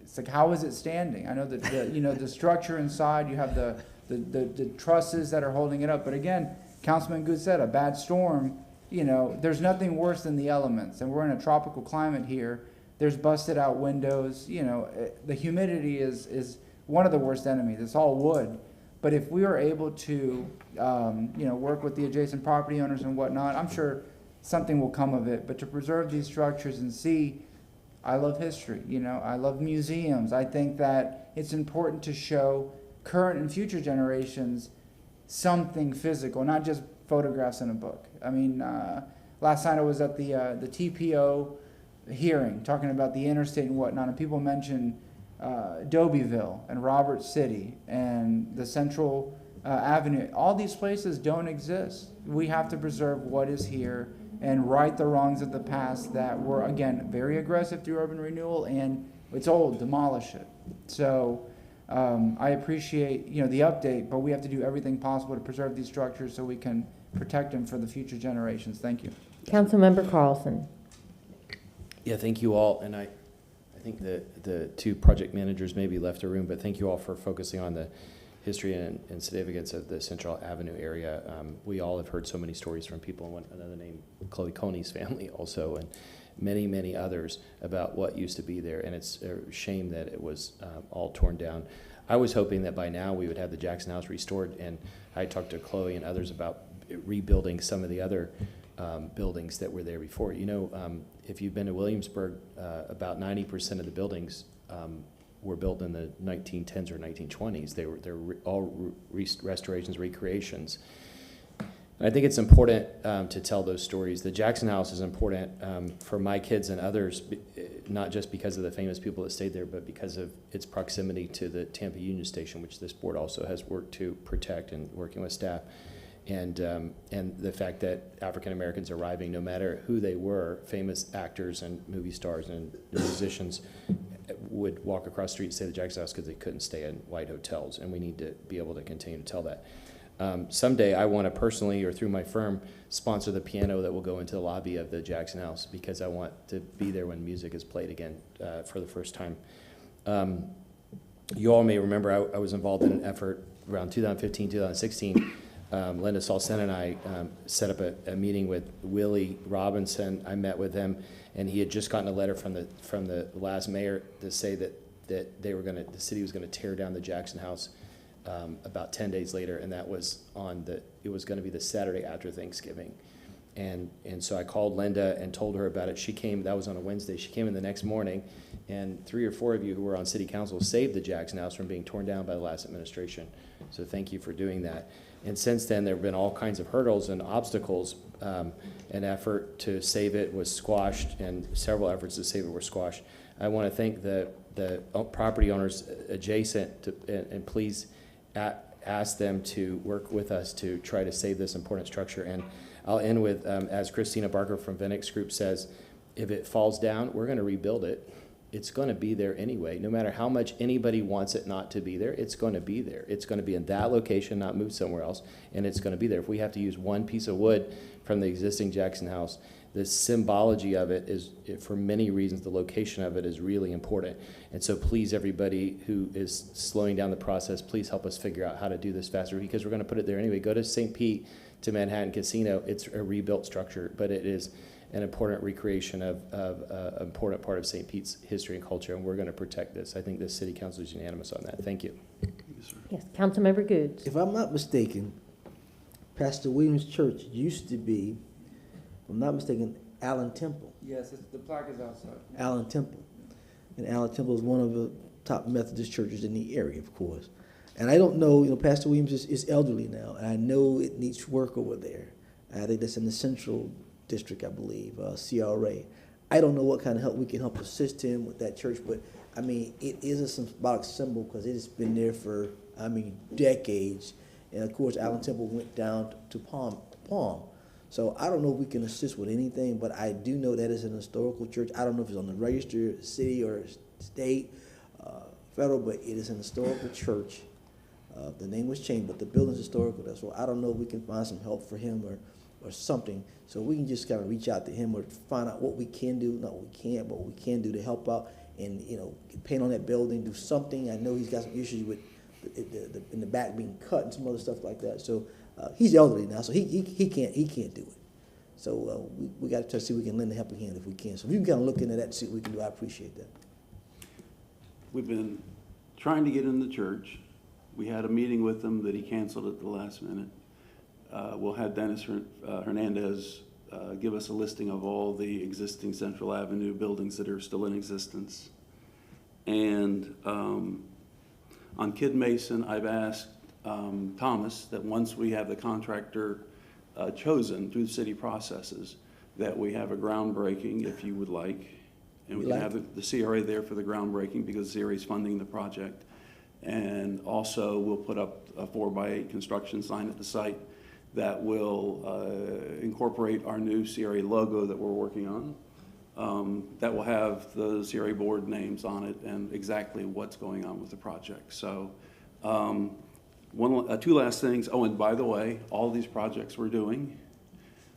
it's like, how is it standing? I know that the structure inside, you have the trusses that are holding it up. But again, Councilman Good said, a bad storm, there's nothing worse than the elements. And we're in a tropical climate here. There's busted out windows. The humidity is one of the worst enemies. It's all wood. But if we are able to, work with the adjacent property owners and whatnot, I'm sure something will come of it. But to preserve these structures and see, I love history, I love museums. I think that it's important to show current and future generations something physical, not just photographs in a book. Last night I was at the TPO hearing, talking about the interstate and whatnot, and people mentioned Dobyville and Robert City and the Central Avenue. All these places don't exist. We have to preserve what is here and right the wrongs of the past that were, again, very aggressive through urban renewal, and it's old, demolish it. So I appreciate the update, but we have to do everything possible to preserve these structures so we can protect them for the future generations. Thank you.
Councilmember Carlson.
Yeah, thank you all, and I think the two project managers maybe left the room, but thank you all for focusing on the history and significance of the Central Avenue area. We all have heard so many stories from people, and another name, Chloe Coney's family also, and many, many others about what used to be there, and it's a shame that it was all torn down. I was hoping that by now we would have the Jackson House restored, and I talked to Chloe and others about rebuilding some of the other buildings that were there before. You know, if you've been to Williamsburg, about 90% of the buildings were built in the 1910s or 1920s. They're all restorations, recreations. And I think it's important to tell those stories. The Jackson House is important for my kids and others, not just because of the famous people that stayed there, but because of its proximity to the Tampa Union Station, which this board also has worked to protect and working with staff. And the fact that African Americans arriving, no matter who they were, famous actors and movie stars and musicians, would walk across the street and say the Jackson House because they couldn't stay in white hotels, and we need to be able to continue to tell that. Someday I want to personally, or through my firm, sponsor the piano that will go into the lobby of the Jackson House, because I want to be there when music is played again for the first time. You all may remember I was involved in an effort around 2015, 2016. Linda Salsen and I set up a meeting with Willie Robinson. I met with him, and he had just gotten a letter from the last mayor to say that they were the city was going to tear down the Jackson House about 10 days later, and that was it was going to be the Saturday after Thanksgiving. And so I called Linda and told her about it. She came, that was on a Wednesday. She came in the next morning, and 3 or 4 of you who were on city council saved the Jackson House from being torn down by the last administration. So thank you for doing that. And since then, there have been all kinds of hurdles and obstacles. An effort to save it was squashed, and several efforts to save it were squashed. I want to thank the property owners adjacent to, and please ask them to work with us to try to save this important structure. And I'll end with, as Christina Barker from Venix Group says, if it falls down, we're going to rebuild it. It's going to be there anyway. No matter how much anybody wants it not to be there, it's going to be there. It's going to be in that location, not moved somewhere else, and it's going to be there. If we have to use one piece of wood from the existing Jackson House, the symbology of it is, for many reasons, the location of it is really important. And so please, everybody who is slowing down the process, please help us figure out how to do this faster, because we're going to put it there anyway. Go to St. Pete, to Manhattan Casino. It's a rebuilt structure, but it is an important recreation of an important part of St. Pete's history and culture, and we're going to protect this. I think the city council is unanimous on that. Thank you.
Yes, Councilmember Goods.
If I'm not mistaken, Pastor Williams Church used to be, if I'm not mistaken, Allen Temple.
Yes, the plaque is outside.
Allen Temple. And Allen Temple is one of the top Methodist churches in the area, of course. And I don't know, Pastor Williams is elderly now, and I know it needs work over there. I think that's in the central district, I believe, CRA. I don't know what kind of help we can help assist him with that church, but I mean, it is a symbolic symbol because it has been there for, decades. And of course, Allen Temple went down to Palm. So I don't know if we can assist with anything, but I do know that it's an historical church. I don't know if it's on the register, city or state, federal, but it is an historical church. The name was changed, but the building's historical. So I don't know if we can find some help for him or something. So we can just kind of reach out to him or find out what we can do, not what we can't, but what we can do to help out and, paint on that building, do something. I know he's got some issues with in the back being cut and some other stuff like that. So he's elderly now, so he can't do it. So we got to see if we can lend a helping hand if we can. So if you can kind of look into that and see what we can do, I appreciate that.
We've been trying to get in the church. We had a meeting with him that he canceled at the last minute. We'll have Dennis Hernandez give us a listing of all the existing Central Avenue buildings that are still in existence. And on Kid Mason, I've asked Thomas that once we have the contractor chosen through the city processes, that we have a groundbreaking, if you would like. And we can have the CRA there for the groundbreaking because the CRA is funding the project. And also we'll put up a 4x8 construction sign at the site that will incorporate our new CRA logo that we're working on. That will have the CRA board names on it and exactly what's going on with the project. So two last things. Oh, and by the way, all these projects we're doing,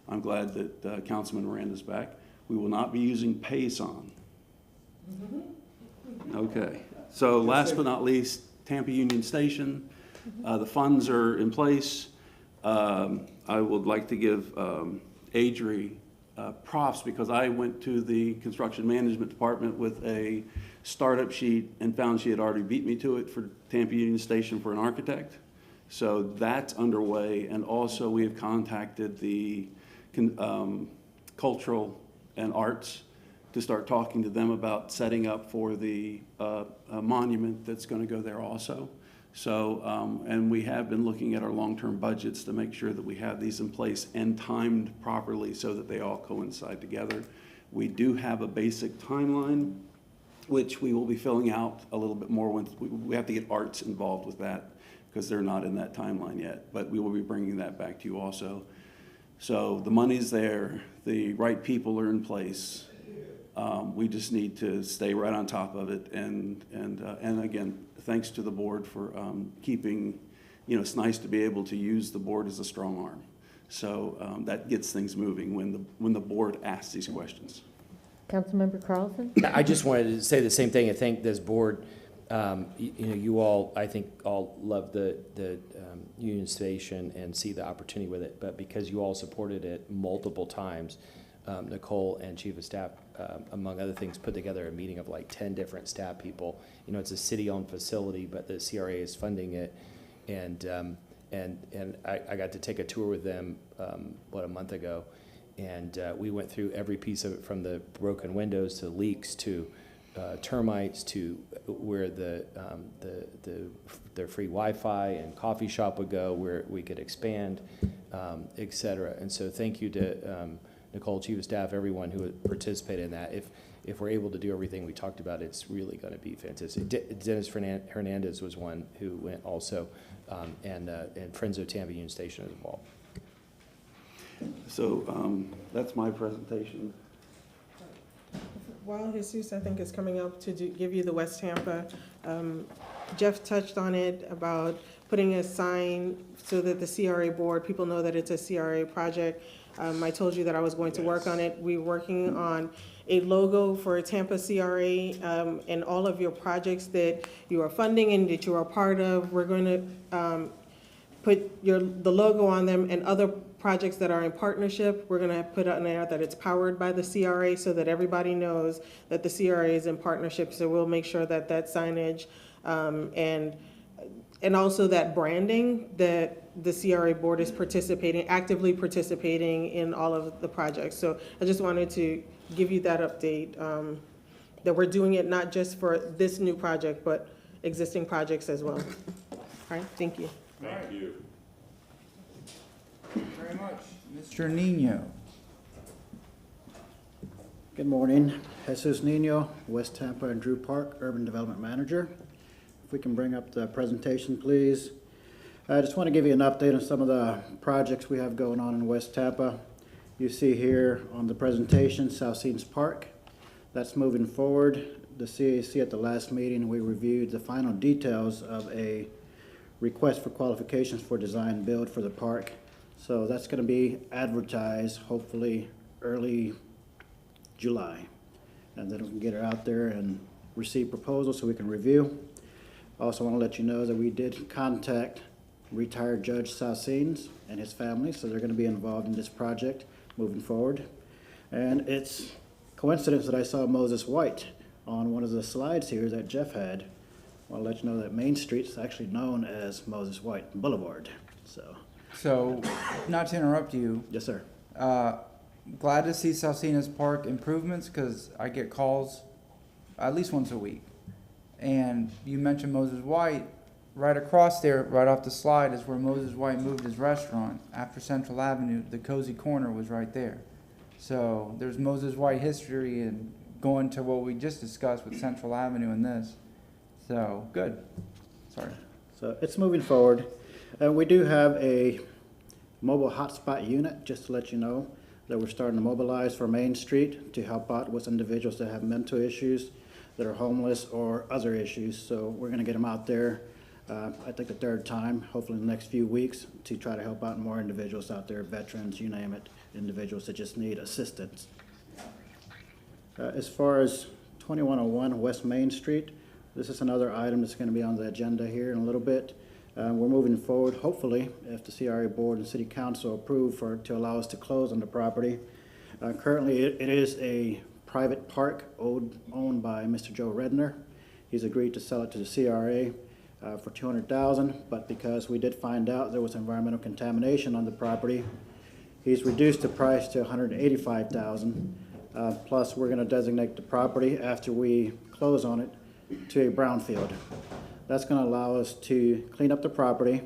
I'm glad that Councilman Miranda's back. We will not be using Payson. Okay. So last but not least, Tampa Union Station. The funds are in place. I would like to give Adri profs because I went to the construction management department with a startup sheet and found she had already beat me to it for Tampa Union Station for an architect. So that's underway, and also we have contacted the cultural and arts to start talking to them about setting up for the monument that's going to go there also. So, and we have been looking at our long-term budgets to make sure that we have these in place and timed properly so that they all coincide together. We do have a basic timeline, which we will be filling out a little bit more once we have to get arts involved with that because they're not in that timeline yet, but we will be bringing that back to you also. So the money's there, the right people are in place. We just need to stay right on top of it, and again, thanks to the board for keeping, it's nice to be able to use the board as a strong arm. So that gets things moving when the board asks these questions.
Councilmember Carlson?
I just wanted to say the same thing. I think this board, you all, I think all love the Union Station and see the opportunity with it, but because you all supported it multiple times, Nicole and Chief of Staff, among other things, put together a meeting of like 10 different staff people. It's a city-owned facility, but the CRA is funding it, and I got to take a tour with them, a month ago, and we went through every piece of it, from the broken windows to leaks to termites to where the free Wi-Fi and coffee shop would go, where we could expand, et cetera. And so thank you to Nicole, Chief of Staff, everyone who participated in that. If we're able to do everything we talked about, it's really going to be fantastic. Dennis Hernandez was one who went also, and Friends of Tampa Union Station as well.
So that's my presentation.
While Jesus, I think, is coming up to give you the West Tampa, Jeff touched on it about putting a sign so that the CRA board, people know that it's a CRA project. I told you that I was going to work on it. We're working on a logo for Tampa CRA and all of your projects that you are funding and that you are part of. We're going to put the logo on them, and other projects that are in partnership, we're going to put on there that it's powered by the CRA so that everybody knows that the CRA is in partnership. So we'll make sure that that signage and also that branding, that the CRA board is actively participating in all of the projects. So I just wanted to give you that update, that we're doing it not just for this new project, but existing projects as well. All right, thank you.
Thank you.
Thank you very much. Mr. Nino.
Good morning. Jesus Nino, West Tampa and Drew Park, Urban Development Manager. If we can bring up the presentation, please. I just want to give you an update on some of the projects we have going on in West Tampa. You see here on the presentation, South Scenes Park. That's moving forward. The CAC at the last meeting, we reviewed the final details of a request for qualifications for design and build for the park. So that's going to be advertised hopefully early July. And then we can get it out there and receive proposals so we can review. Also want to let you know that we did contact retired Judge South Scenes and his family, so they're going to be involved in this project moving forward. And it's coincidence that I saw Moses White on one of the slides here that Jeff had. I want to let you know that Main Street is actually known as Moses White Boulevard.
So, not to interrupt you.
Yes, sir.
Glad to see South Scenes Park improvements, because I get calls at least once a week. And you mentioned Moses White. Right across there, right off the slide, is where Moses White moved his restaurant. After Central Avenue, the Cozy Corner was right there. So there's Moses White history and going to what we just discussed with Central Avenue and this. So, good. Sorry.
So it's moving forward. We do have a mobile hotspot unit, just to let you know, that we're starting to mobilize for Main Street to help out with individuals that have mental issues, that are homeless, or other issues. So we're going to get them out there, I think the third time, hopefully in the next few weeks, to try to help out more individuals out there, veterans, you name it, individuals that just need assistance. As far as 2101 West Main Street, this is another item that's going to be on the agenda here in a little bit. We're moving forward, hopefully, if the CRA board and city council approve to allow us to close on the property. Currently, it is a private park owned by Mr. Joe Redner. He's agreed to sell it to the CRA for $200,000, but because we did find out there was environmental contamination on the property, he's reduced the price to $185,000. Plus, we're going to designate the property after we close on it to a brownfield. That's going to allow us to clean up the property.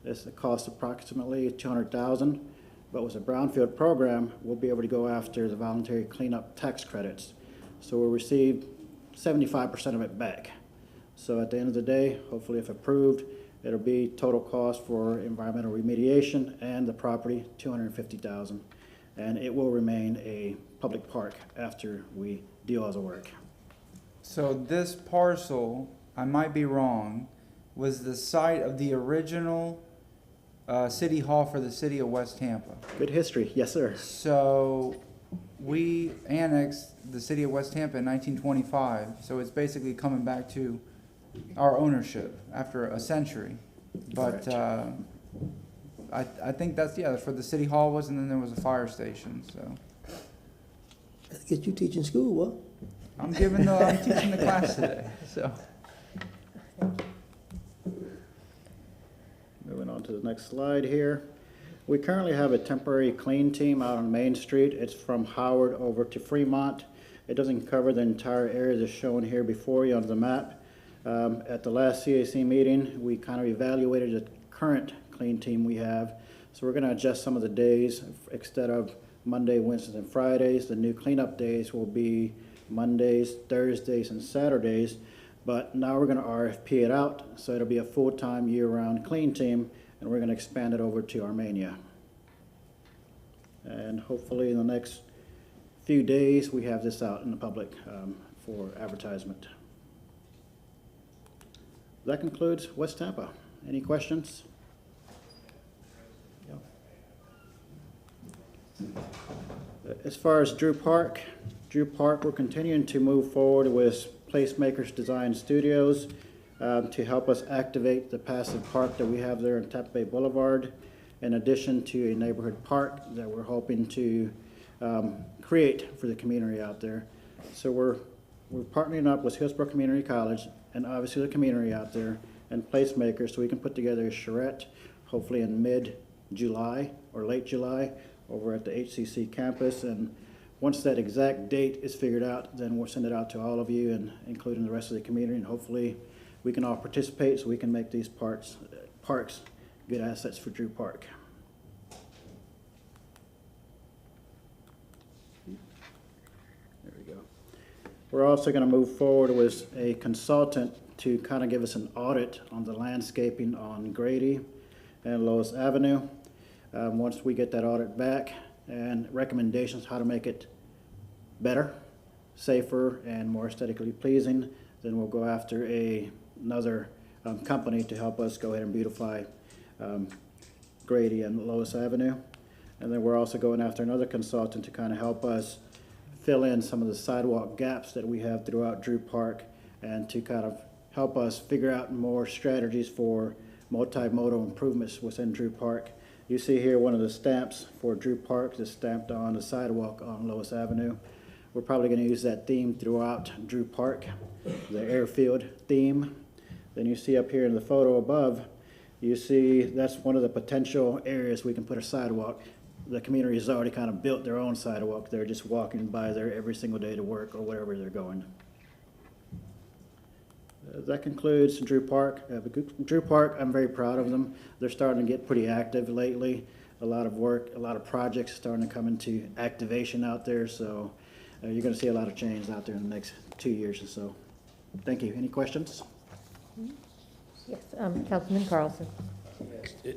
This costs approximately $200,000, but with a brownfield program, we'll be able to go after the voluntary cleanup tax credits. So we'll receive 75% of it back. So at the end of the day, hopefully if approved, it'll be total cost for environmental remediation and the property, $250,000. And it will remain a public park after we do all the work.
So this parcel, I might be wrong, was the site of the original city hall for the city of West Tampa.
Good history, yes sir.
So we annexed the city of West Tampa in 1925, so it's basically coming back to our ownership after a century. But I think that's, yeah, for the city hall was, and then there was a fire station, so.
Let's get you teaching school, what?
I'm teaching the class today, so.
Moving on to the next slide here. We currently have a temporary clean team out on Main Street. It's from Howard over to Fremont. It doesn't cover the entire area that's shown here before you on the map. At the last CAC meeting, we kind of evaluated the current clean team we have. So we're going to adjust some of the days. Instead of Monday, Wednesdays, and Fridays, the new cleanup days will be Mondays, Thursdays, and Saturdays. But now we're going to RFP it out, so it'll be a full-time year-round clean team, and we're going to expand it over to Armenia. And hopefully in the next few days, we have this out in the public for advertisement. That concludes West Tampa. Any questions? As far as Drew Park, we're continuing to move forward with Placemakers Design Studios to help us activate the passive park that we have there in Tampa Bay Boulevard, in addition to a neighborhood park that we're hoping to create for the community out there. So we're partnering up with Hillsborough Community College and obviously the community out there and Placemakers so we can put together a charrette, hopefully in mid-July or late July over at the HCC campus. And once that exact date is figured out, then we'll send it out to all of you and including the rest of the community, and hopefully we can all participate so we can make these parks good assets for Drew Park. There we go. We're also going to move forward with a consultant to kind of give us an audit on the landscaping on Grady and Lois Avenue. Once we get that audit back and recommendations how to make it better, safer, and more aesthetically pleasing, then we'll go after another company to help us go ahead and beautify Grady and Lois Avenue. And then we're also going after another consultant to kind of help us fill in some of the sidewalk gaps that we have throughout Drew Park and to kind of help us figure out more strategies for multimodal improvements within Drew Park. You see here one of the stamps for Drew Park that's stamped on the sidewalk on Lois Avenue. We're probably going to use that theme throughout Drew Park, the airfield theme. Then you see up here in the photo above, you see that's one of the potential areas we can put a sidewalk. The community has already kind of built their own sidewalk. They're just walking by there every single day to work or wherever they're going. That concludes Drew Park. Drew Park, I'm very proud of them. They're starting to get pretty active lately. A lot of work, a lot of projects starting to come into activation out there. So you're going to see a lot of change out there in the next 2 years or so. Thank you. Any questions?
Yes, Councilman Carlson.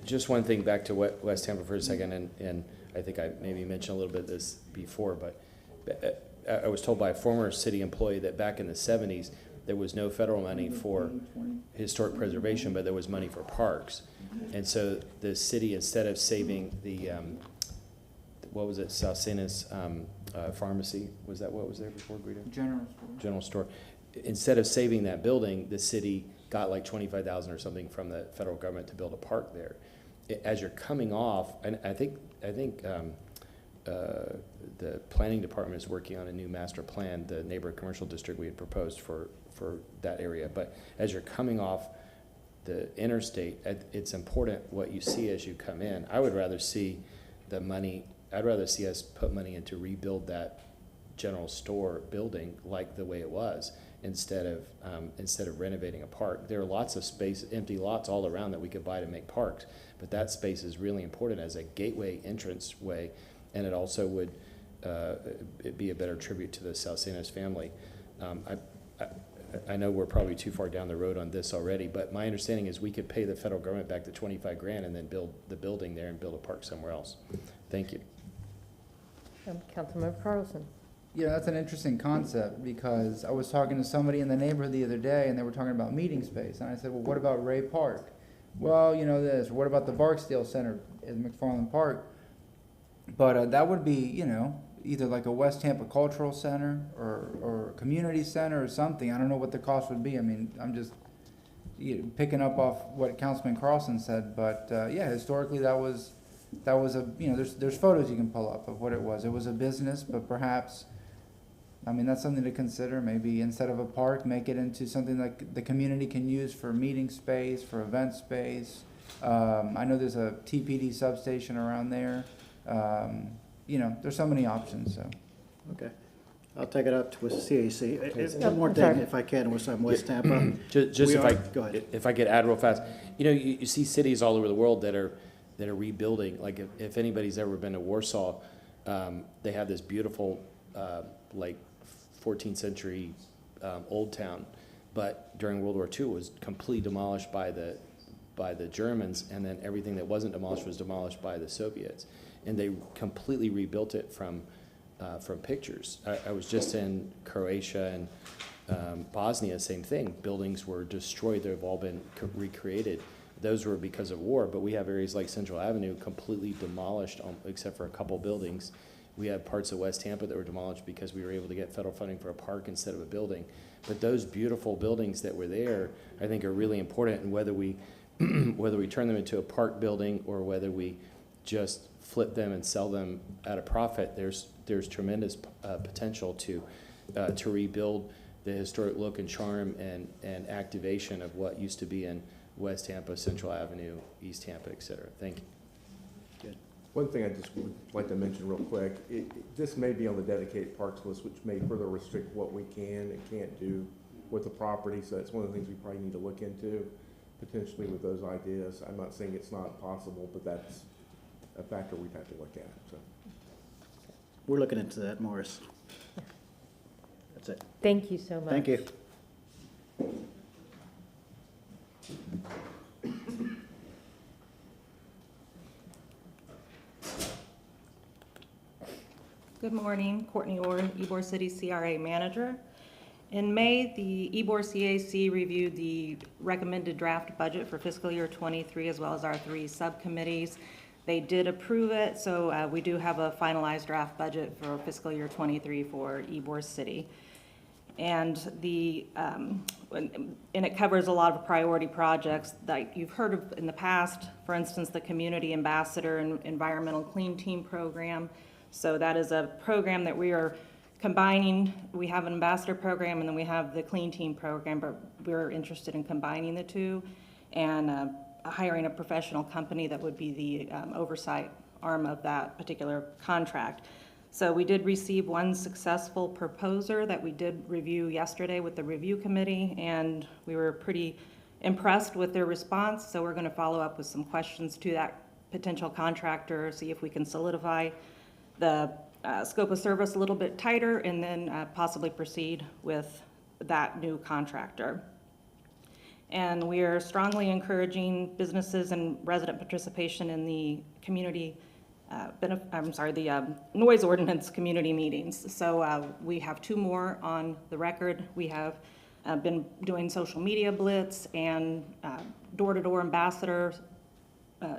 Just one thing back to West Tampa for a second, and I think I maybe mentioned a little bit of this before, but I was told by a former city employee that back in the 70s, there was no federal money for historic preservation, but there was money for parks. And so the city, instead of saving the, what was it, South Santa's pharmacy, was that what was there before, Grady? General store. Instead of saving that building, the city got like $25,000 or something from the federal government to build a park there. As you're coming off, and I think the planning department is working on a new master plan, the neighborhood commercial district we had proposed for that area. But as you're coming off the interstate, it's important what you see as you come in. I would rather see the money, I'd rather see us put money in to rebuild that general store building like the way it was, instead of renovating a park. There are lots of space, empty lots all around that we could buy to make parks, but that space is really important as a gateway entrance way, and it also would it'd be a better tribute to the South Sanos family. I know we're probably too far down the road on this already, but my understanding is we could pay the federal government back the 25 grand and then build the building there and build a park somewhere else. Thank you.
Councilmember Carlson.
Yeah, that's an interesting concept, because I was talking to somebody in the neighborhood the other day, and they were talking about meeting space, and I said, well, what about Ray Park? Well, you know this. What about the Barksdale Center in McFarland Park? But that would be, you know, either like a West Tampa Cultural Center or a community center or something. I don't know what the cost would be. I mean, I'm just picking up off what Councilman Carlson said, but yeah, historically that was a, you know, there's photos you can pull up of what it was. It was a business, but perhaps, I mean, that's something to consider. Maybe instead of a park, make it into something like the community can use for meeting space, for event space. I know there's a TPD substation around there. You know, there's so many options, so.
Okay. I'll take it up with CAC. One more thing, if I can, with some West Tampa.
Go ahead. If I could add real fast, you know, you see cities all over the world that are rebuilding. Like if anybody's ever been to Warsaw, they have this beautiful like 14th century old town, but during World War II was completely demolished by the Germans, and then everything that wasn't demolished was demolished by the Soviets, and they completely rebuilt it from pictures. I was just in Croatia and Bosnia, same thing. Buildings were destroyed. They've all been recreated. Those were because of war, but we have areas like Central Avenue completely demolished, except for a couple buildings. We have parts of West Tampa that were demolished because we were able to get federal funding for a park instead of a building. But those beautiful buildings that were there, I think, are really important, and whether we turn them into a park building or whether we just flip them and sell them at a profit, there's tremendous potential to rebuild the historic look and charm and activation of what used to be in West Tampa, Central Avenue, East Tampa, et cetera. Thank you.
Good.
One thing I just would like to mention real quick, this may be on the dedicated parks list, which may further restrict what we can and can't do with the property. So that's one of the things we probably need to look into, potentially, with those ideas. I'm not saying it's not possible, but that's a factor we'd have to look at. So
We're looking into that, Morris. That's it.
Thank you so much.
Thank you.
Good morning, Courtney Orr, Ybor City CRA Manager. In May, the Ybor CAC reviewed the recommended draft budget for fiscal year 23, as well as our 3 subcommittees. They did approve it, so we do have a finalized draft budget for fiscal year 23 for Ybor City. And it covers a lot of priority projects that you've heard of in the past. For instance, the Community Ambassador and Environmental Clean Team Program. So that is a program that we are combining. We have an ambassador program, and then we have the Clean Team Program, but we're interested in combining the two and hiring a professional company that would be the oversight arm of that particular contract. So we did receive one successful proposer that we did review yesterday with the review committee, and we were pretty impressed with their response. So we're going to follow up with some questions to that potential contractor, see if we can solidify the scope of service a little bit tighter, and then possibly proceed with that new contractor. And we are strongly encouraging businesses and resident participation in the community the Noise Ordinance community meetings. So we have 2 more on the record. We have been doing social media blitz and door-to-door ambassador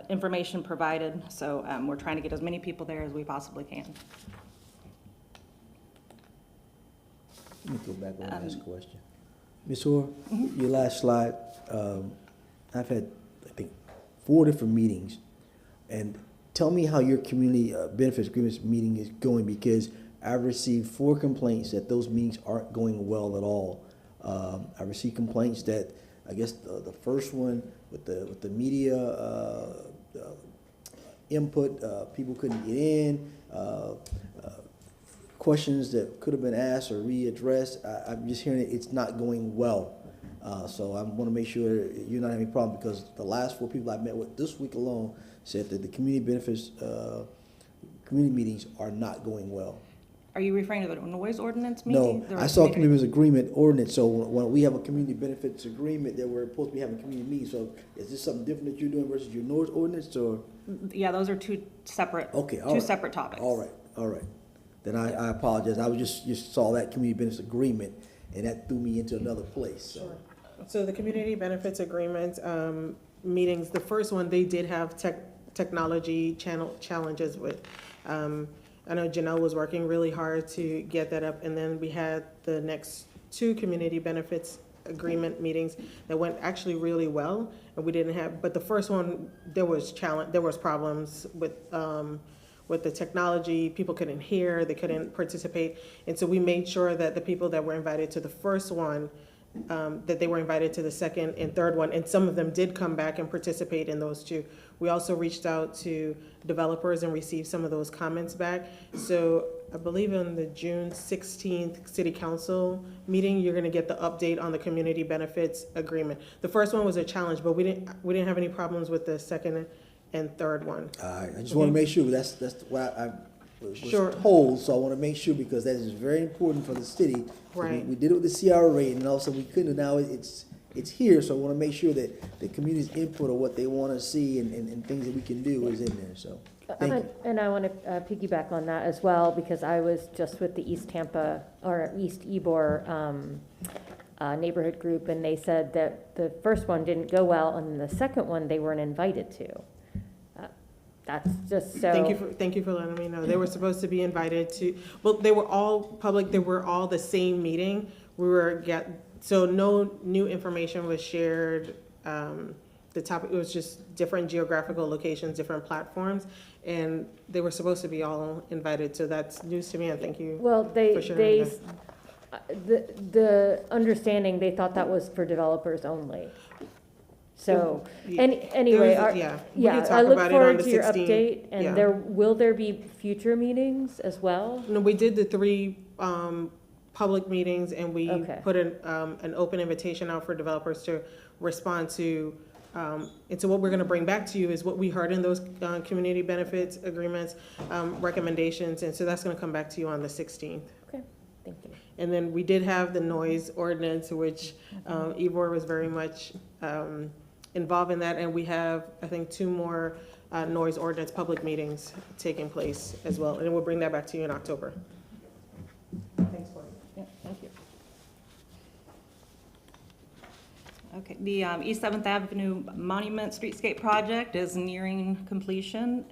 information provided. So we're trying to get as many people there as we possibly can.
Let me go back and ask a question. Ms. Orr, your last slide, I've had, I think, 4 different meetings, and tell me how your community benefits agreements meeting is going, because I've received 4 complaints that those meetings aren't going well at all. I received complaints that, I guess the first one with the media input, people couldn't get in, questions that could have been asked or readdressed. I'm just hearing it's not going well. So I want to make sure you're not having a problem, because the last 4 people I met with this week alone said that the community benefits community meetings are not going well.
Are you referring to the Noise Ordinance meeting?
No, I saw a community agreement ordinance. So when we have a community benefits agreement, that we're supposed to be having a community meeting. So is this something different that you're doing versus your Noise Ordinance, or?
Yeah, those are two separate.
Okay,
two separate topics.
All right. Then I apologize. I was just saw that community benefits agreement, and that threw me into another place. So.
Sure. So the community benefits agreement meetings, the first one, they did have technology challenges with. I know Janelle was working really hard to get that up, and then we had the next 2 community benefits agreement meetings that went actually really well, and we didn't have. But the first one, there was problems with the technology. People couldn't hear, they couldn't participate, and so we made sure that the people that were invited to the first one, that they were invited to the second and third one, and some of them did come back and participate in those 2. We also reached out to developers and received some of those comments back. So I believe in the June 16th City Council meeting, you're gonna get the update on the community benefits agreement. The first one was a challenge, but we didn't have any problems with the second and third one.
I just want to make sure that's what I was told, so I want to make sure, because that is very important for the city.
Right.
We did it with the CRA, and also we couldn't, and now it's here, so I want to make sure that the community's input of what they want to see and things that we can do is in there, so. Thank you.
And I want to piggyback on that as well, because I was just with the East Tampa, or East Ybor neighborhood group, and they said that the first one didn't go well, and the second one they weren't invited to. That's just so.
Thank you for letting me know. They were supposed to be invited to, well, they were all public, they were all the same meeting. So no new information was shared. The topic, it was just different geographical locations, different platforms, and they were supposed to be all invited. So that's news to me, and thank you.
Well,
for sharing that.
the understanding, they thought that was for developers only. So, anyway, I look forward to your update, and will there be future meetings as well?
No, we did the 3 public meetings, and we put an open invitation out for developers to respond to. And so what we're gonna bring back to you is what we heard in those community benefits agreements, recommendations, and so that's gonna come back to you on the 16th.
Okay, thank you.
And then we did have the noise ordinance, which Ybor was very much involved in that, and we have, I think, 2 more noise ordinance public meetings taking place as well, and we'll bring that back to you in October. Thanks, Courtney.
Yeah, thank you. Okay, the East 7th Avenue Monument Streetscape project is nearing completion.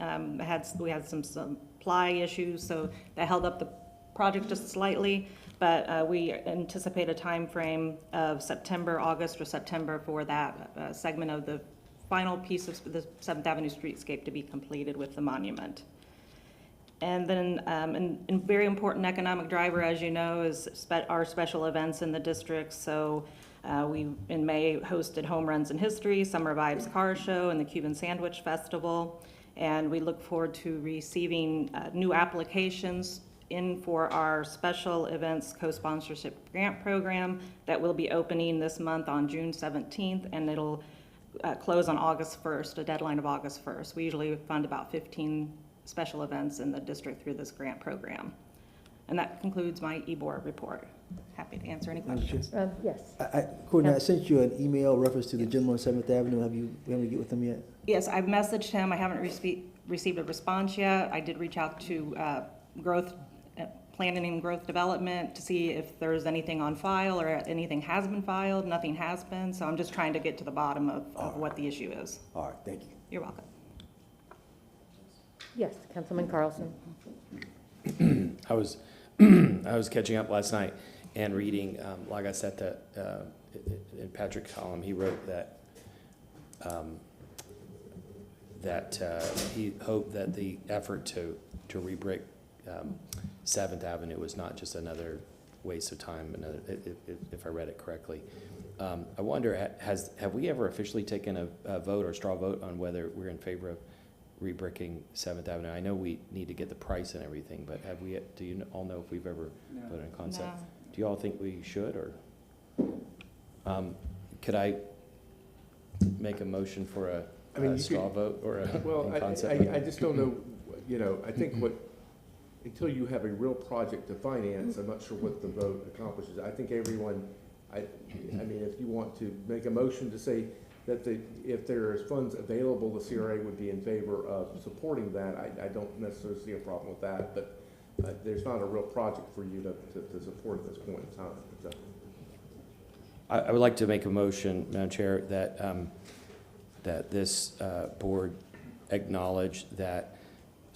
We had some supply issues, so that held up the project just slightly. But we anticipate a time frame of August or September for that segment of the final piece of the 7th Avenue Streetscape to be completed with the monument. And then a very important economic driver, as you know, is our special events in the district. So we, in May, hosted Home Runs in History, Summer Vibes Car Show, and the Cuban Sandwich Festival. And we look forward to receiving new applications for our special events co-sponsorship grant program that will be opening this month on June 17th, and it'll close on August 1st, a deadline of August 1st. We usually fund about 15 special events in the district through this grant program. And that concludes my Ybor report. Happy to answer any questions.
Yes.
Courtney, I sent you an email reference to the gentleman on 7th Avenue. Have you been able to get with him yet?
Yes, I've messaged him. I haven't received a response yet. I did reach out to planning and growth development to see if there's anything on file or anything has been filed. Nothing has been, so I'm just trying to get to the bottom of what the issue is.
All right, thank you.
You're welcome.
Yes, Councilman Carlson.
I was catching up last night and reading, like I said, that in Patrick's column, he wrote that that he hoped that the effort to re-brick 7th Avenue was not just another waste of time, if I read it correctly. I wonder, have we ever officially taken a vote or straw vote on whether we're in favor of re-bricking 7th Avenue? I know we need to get the price and everything, but do you all know if we've ever voted on concept?
No.
Do you all think we should, or could I make a motion for a straw vote or a concept?
I just don't know, I think until you have a real project to finance, I'm not sure what the vote accomplishes. I think everyone, I mean, if you want to make a motion to say that if there is funds available, the CRA would be in favor of supporting that, I don't necessarily see a problem with that, but there's not a real project for you to support at this point in time. So.
I would like to make a motion, Madam Chair, that that this board acknowledge that,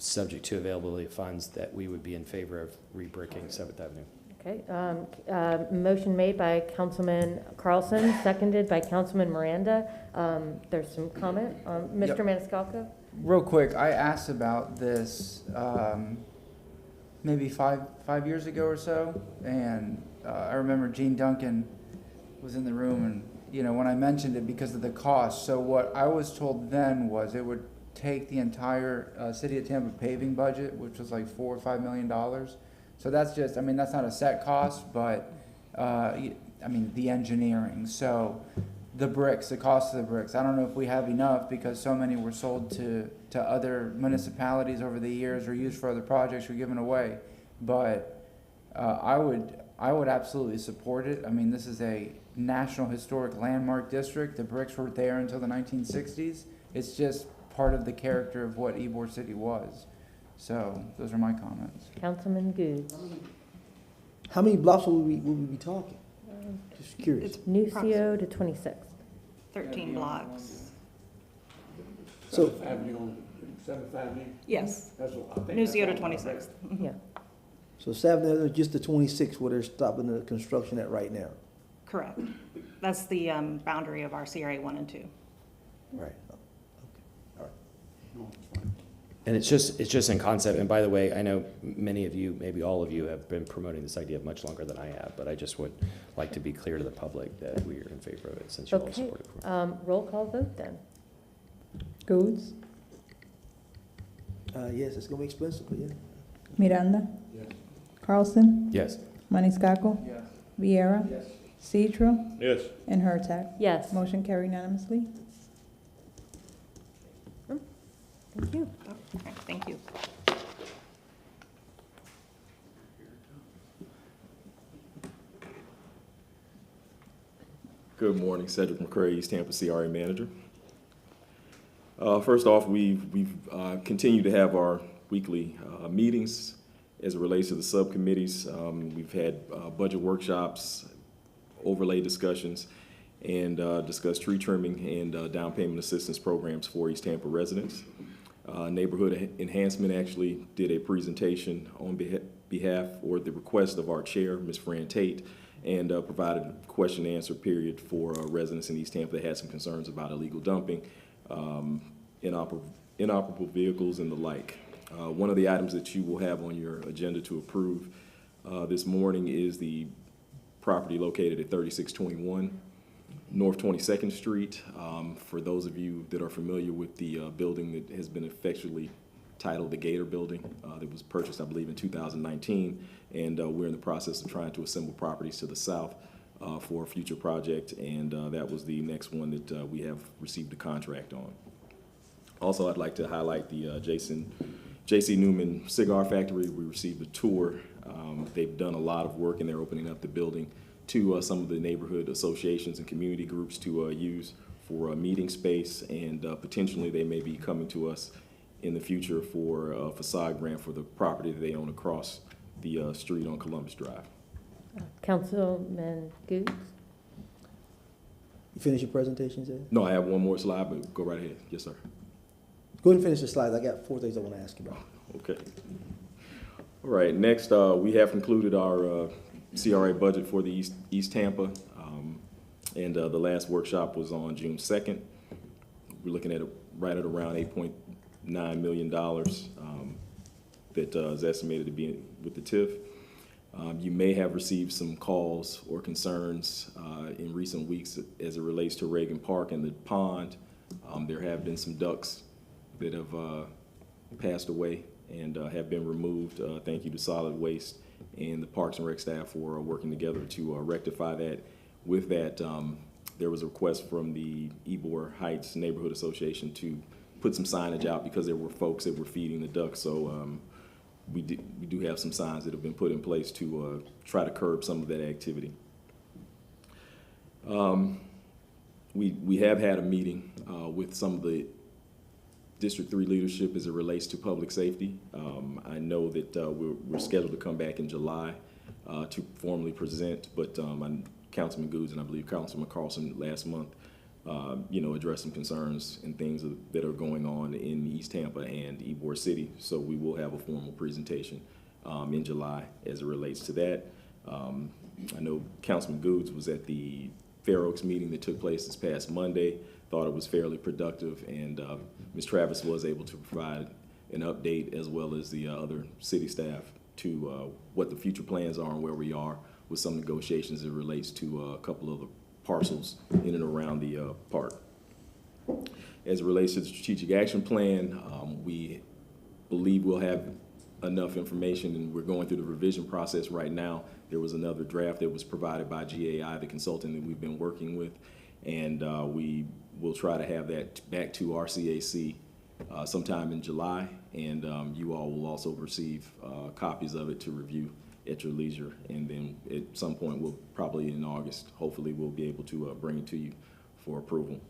subject to availability of funds, that we would be in favor of re-bricking 7th Avenue.
Okay, motion made by Councilman Carlson, seconded by Councilman Miranda. There's some comment. Mr. Maniscalco?
Real quick, I asked about this maybe five years ago or so, and I remember Gene Duncan was in the room, and when I mentioned it because of the cost. So what I was told then was it would take the entire City of Tampa paving budget, which was like $4 or $5 million. So that's just, that's not a set cost, but the engineering. So the bricks, the cost of the bricks, I don't know if we have enough because so many were sold to other municipalities over the years or used for other projects or given away. But I would absolutely support it. This is a National Historic Landmark District. The bricks were there until the 1960s. It's just part of the character of what Ybor City was. So those are my comments.
Councilman Good.
How many blocks will we be talking? Just curious.
Nucio to 26th.
13 blocks.
So
7th Avenue, 7th Avenue?
Yes.
That's what I think.
Nucio to 26th.
Yeah.
So 7th Avenue, just the 26 where they're stopping the construction at right now.
Correct. That's the boundary of our CRA 1 and 2.
Right.
And it's just in concept. And by the way, I know many of you, maybe all of you, have been promoting this idea much longer than I have. But I just would like to be clear to the public that we are in favor of it, since you're all supportive.
Roll call vote then.
Goods,
Yes, it's gonna be expensive, but yeah.
Miranda,
Yes.
Carlson,
Yes.
Maniscalco,
Yes.
Vieira,
Yes.
Citro,
Yes.
and Hurtak.
Yes.
Motion carried unanimously.
Thank you.
Okay, thank you.
Good morning, Cedric McCray, East Tampa CRA Manager. First off, we've continued to have our weekly meetings as it relates to the subcommittees. We've had budget workshops, overlay discussions, and discussed tree trimming and down payment assistance programs for East Tampa residents. Neighborhood Enhancement actually did a presentation on behalf or the request of our chair, Ms. Fran Tate, and provided a question and answer period for residents in East Tampa that had some concerns about illegal dumping, inoperable vehicles, and the like. One of the items that you will have on your agenda to approve this morning is the property located at 3621 North 22nd Street. For those of you that are familiar with the building that has been affectionately titled the Gator Building, that was purchased, I believe, in 2019, and we're in the process of trying to assemble properties to the south for a future project, and that was the next one that we have received a contract on. Also, I'd like to highlight the J.C. Newman Cigar Factory. We received a tour. They've done a lot of work, and they're opening up the building to some of the neighborhood associations and community groups to use for meeting space, and potentially they may be coming to us in the future for a facade grant for the property that they own across the street on Columbus Drive.
Councilman Goods?
You finish your presentation, Zed?
No, I have one more slide, but go right ahead. Yes, sir.
Go ahead and finish the slides. I got 4 things I want to ask you about.
Okay. All right, next, we have concluded our CRA budget for the East Tampa, and the last workshop was on June 2nd. We're looking at right at around $8.9 million that is estimated to be with the TIF. You may have received some calls or concerns in recent weeks as it relates to Reagan Park and the pond. There have been some ducks that have passed away and have been removed. Thank you to Solid Waste and the Parks and Rec staff for working together to rectify that. With that, there was a request from the Ybor Heights Neighborhood Association to put some signage out because there were folks that were feeding the ducks. So we do have some signs that have been put in place to try to curb some of that activity. We have had a meeting with some of the District 3 leadership as it relates to public safety. I know that we're scheduled to come back in July to formally present, but Councilman Goods and I believe Councilman Carlson last month, addressed some concerns and things that are going on in East Tampa and Ybor City. So we will have a formal presentation in July as it relates to that. I know Councilman Goods was at the Fair Oaks meeting that took place this past Monday. Thought it was fairly productive, and Ms. Travis was able to provide an update as well as the other city staff to what the future plans are and where we are with some negotiations that relates to a couple of the parcels in and around the park. As it relates to the strategic action plan, we believe we'll have enough information, and we're going through the revision process right now. There was another draft that was provided by GAI, the consultant that we've been working with, and we will try to have that back to our CAC sometime in July, and you all will also receive copies of it to review at your leisure, and then at some point, we'll probably in August, hopefully we'll be able to bring it to you for approval.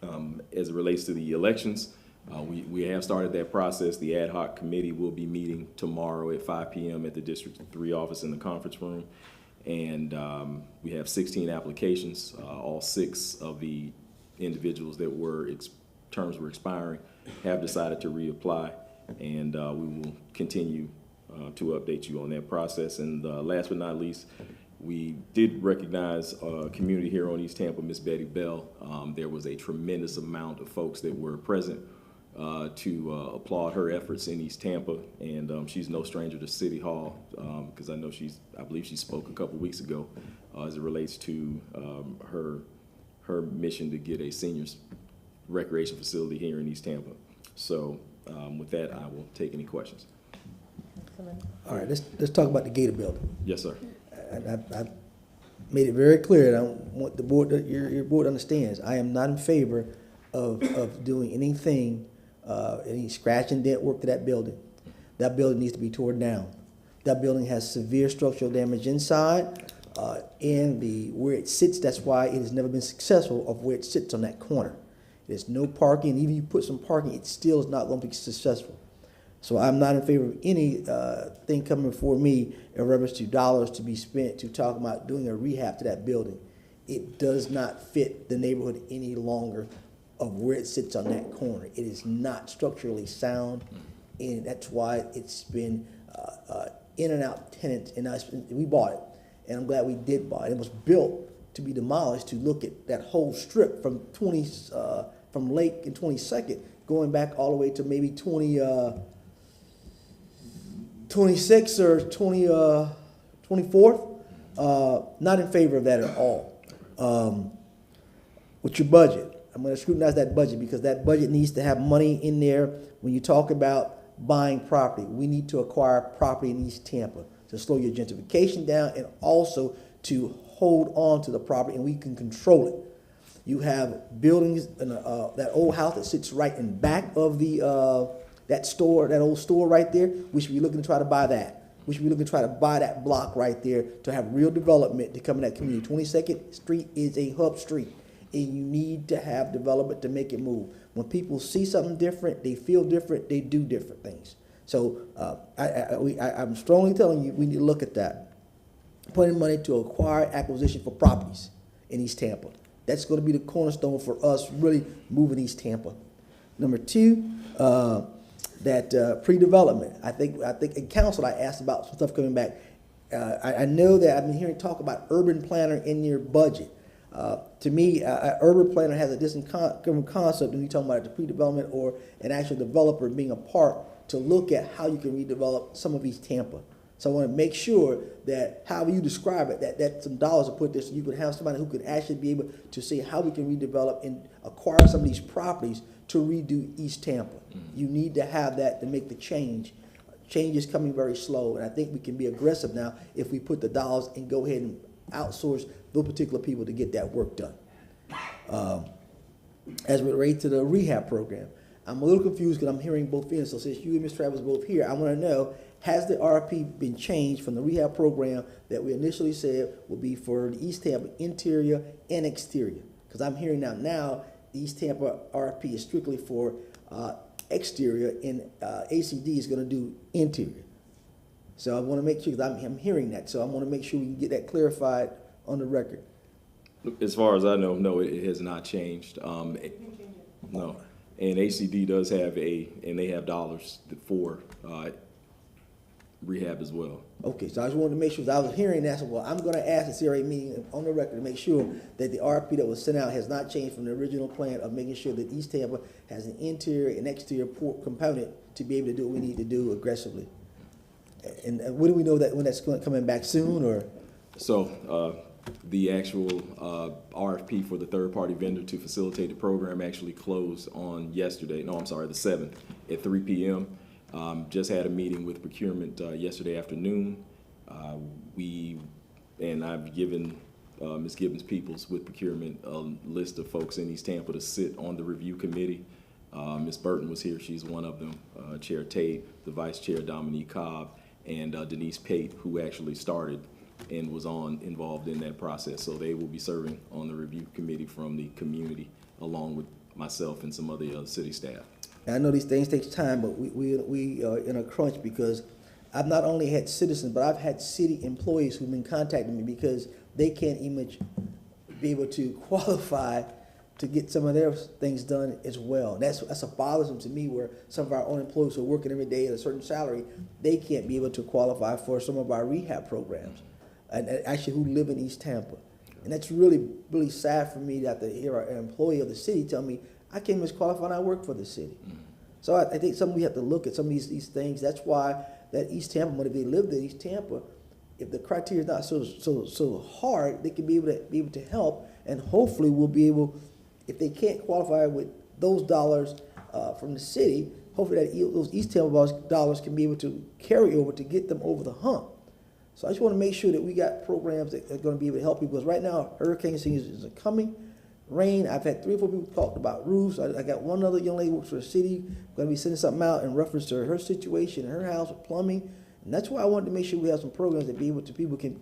As it relates to the elections, we have started that process. The ad hoc committee will be meeting tomorrow at 5 p.m. at the District 3 office in the conference room, and we have 16 applications. All 6 of the individuals that terms were expiring have decided to reapply, and we will continue to update you on that process. And last but not least, we did recognize a community here on East Tampa, Miss Betty Bell. There was a tremendous amount of folks that were present to applaud her efforts in East Tampa, and she's no stranger to City Hall because I believe she spoke a couple weeks ago as it relates to her mission to get a seniors recreation facility here in East Tampa. So with that, I will take any questions.
All right, let's talk about the Gator Building.
Yes, sir.
I made it very clear, and I want the board, your board understands, I am not in favor of doing anything, any scratch and dent work to that building. That building needs to be torn down. That building has severe structural damage inside, and where it sits, that's why it has never been successful of where it sits on that corner. There's no parking, even if you put some parking, it still is not going to be successful. So I'm not in favor of any thing coming before me in reference to dollars to be spent to talk about doing a rehab to that building. It does not fit the neighborhood any longer of where it sits on that corner. It is not structurally sound, and that's why it's been in and out tenants, and we bought it, and I'm glad we did buy it. It was built to be demolished to look at that whole strip from from Lake and 22nd, going back all the way to maybe 26 or 24th. Not in favor of that at all. With your budget, I'm going to scrutinize that budget because that budget needs to have money in there. When you talk about buying property, we need to acquire property in East Tampa to slow your gentrification down and also to hold on to the property, and we can control it. You have buildings, that old house that sits right in back of that store, that old store right there. We should be looking to try to buy that. We should be looking to try to buy that block right there to have real development to come in that community. 22nd Street is a hub street, and you need to have development to make it move. When people see something different, they feel different, they do different things. So I'm strongly telling you, we need to look at that. Putting money to acquire acquisition for properties in East Tampa. That's going to be the cornerstone for us really moving East Tampa. Number 2, that pre-development. I think in council I asked about some stuff coming back. I know that I've been hearing talk about urban planner in your budget. To me, an urban planner has a different concept when you're talking about the pre-development or an actual developer being a part to look at how you can redevelop some of East Tampa. So I want to make sure that however you describe it, that some dollars are put there so you can have somebody who can actually be able to see how we can redevelop and acquire some of these properties to redo East Tampa. You need to have that to make the change. Change is coming very slow, and I think we can be aggressive now if we put the dollars and go ahead and outsource those particular people to get that work done. As it relates to the rehab program, I'm a little confused because I'm hearing both ends. So since you and Ms. Travis both here, I want to know, has the RFP been changed from the rehab program that we initially said would be for the East Tampa interior and exterior? Because I'm hearing now the East Tampa RFP is strictly for exterior, and ACD is going to do interior. So I want to make sure, because I'm hearing that, so I want to make sure we can get that clarified on the record.
As far as I know, no, it has not changed. No, and ACD does have and they have dollars for rehab as well.
Okay, so I just wanted to make sure, because I was hearing that, so well, I'm going to ask the CRA meeting on the record to make sure that the RFP that was sent out has not changed from the original plan of making sure that East Tampa has an interior and exterior port component to be able to do what we need to do aggressively. And when do we know that when that's coming back soon, or?
So the actual RFP for the third-party vendor to facilitate the program actually closed on yesterday. No, I'm sorry, the 7th at 3 p.m. Just had a meeting with procurement yesterday afternoon. I've given Ms. Gibbons-Peoples with procurement a list of folks in East Tampa to sit on the review committee. Ms. Burton was here, she's one of them. Chair Tate, the Vice Chair Dominique Cobb, and Denise Pate, who actually started and was involved in that process. So they will be serving on the review committee from the community, along with myself and some other city staff.
And I know these things take time, but we are in a crunch because I've not only had citizens, but I've had city employees who've been contacting me because they can't even be able to qualify to get some of their things done as well. And that's a bothersome to me, where some of our own employees who are working every day at a certain salary, they can't be able to qualify for some of our rehab programs, and actually who live in East Tampa. And that's really, really sad for me that to hear an employee of the city tell me, I can't even qualify and I work for the city. So I think we have to look at some of these things. That's why that East Tampa, if they lived in East Tampa, if the criteria is not so hard, they can be able to help, and hopefully we'll be able, if they can't qualify with those dollars from the city, hopefully those East Tampa dollars can be able to carry over to get them over the hump. So I just want to make sure that we got programs that are going to be able to help people, because right now hurricane season is coming. Rain, I've had 3 or 4 people talk about roofs. I got one other young lady who works for the city, going to be sending something out in reference to her situation in her house with plumbing. And that's why I wanted to make sure we have some programs that people can,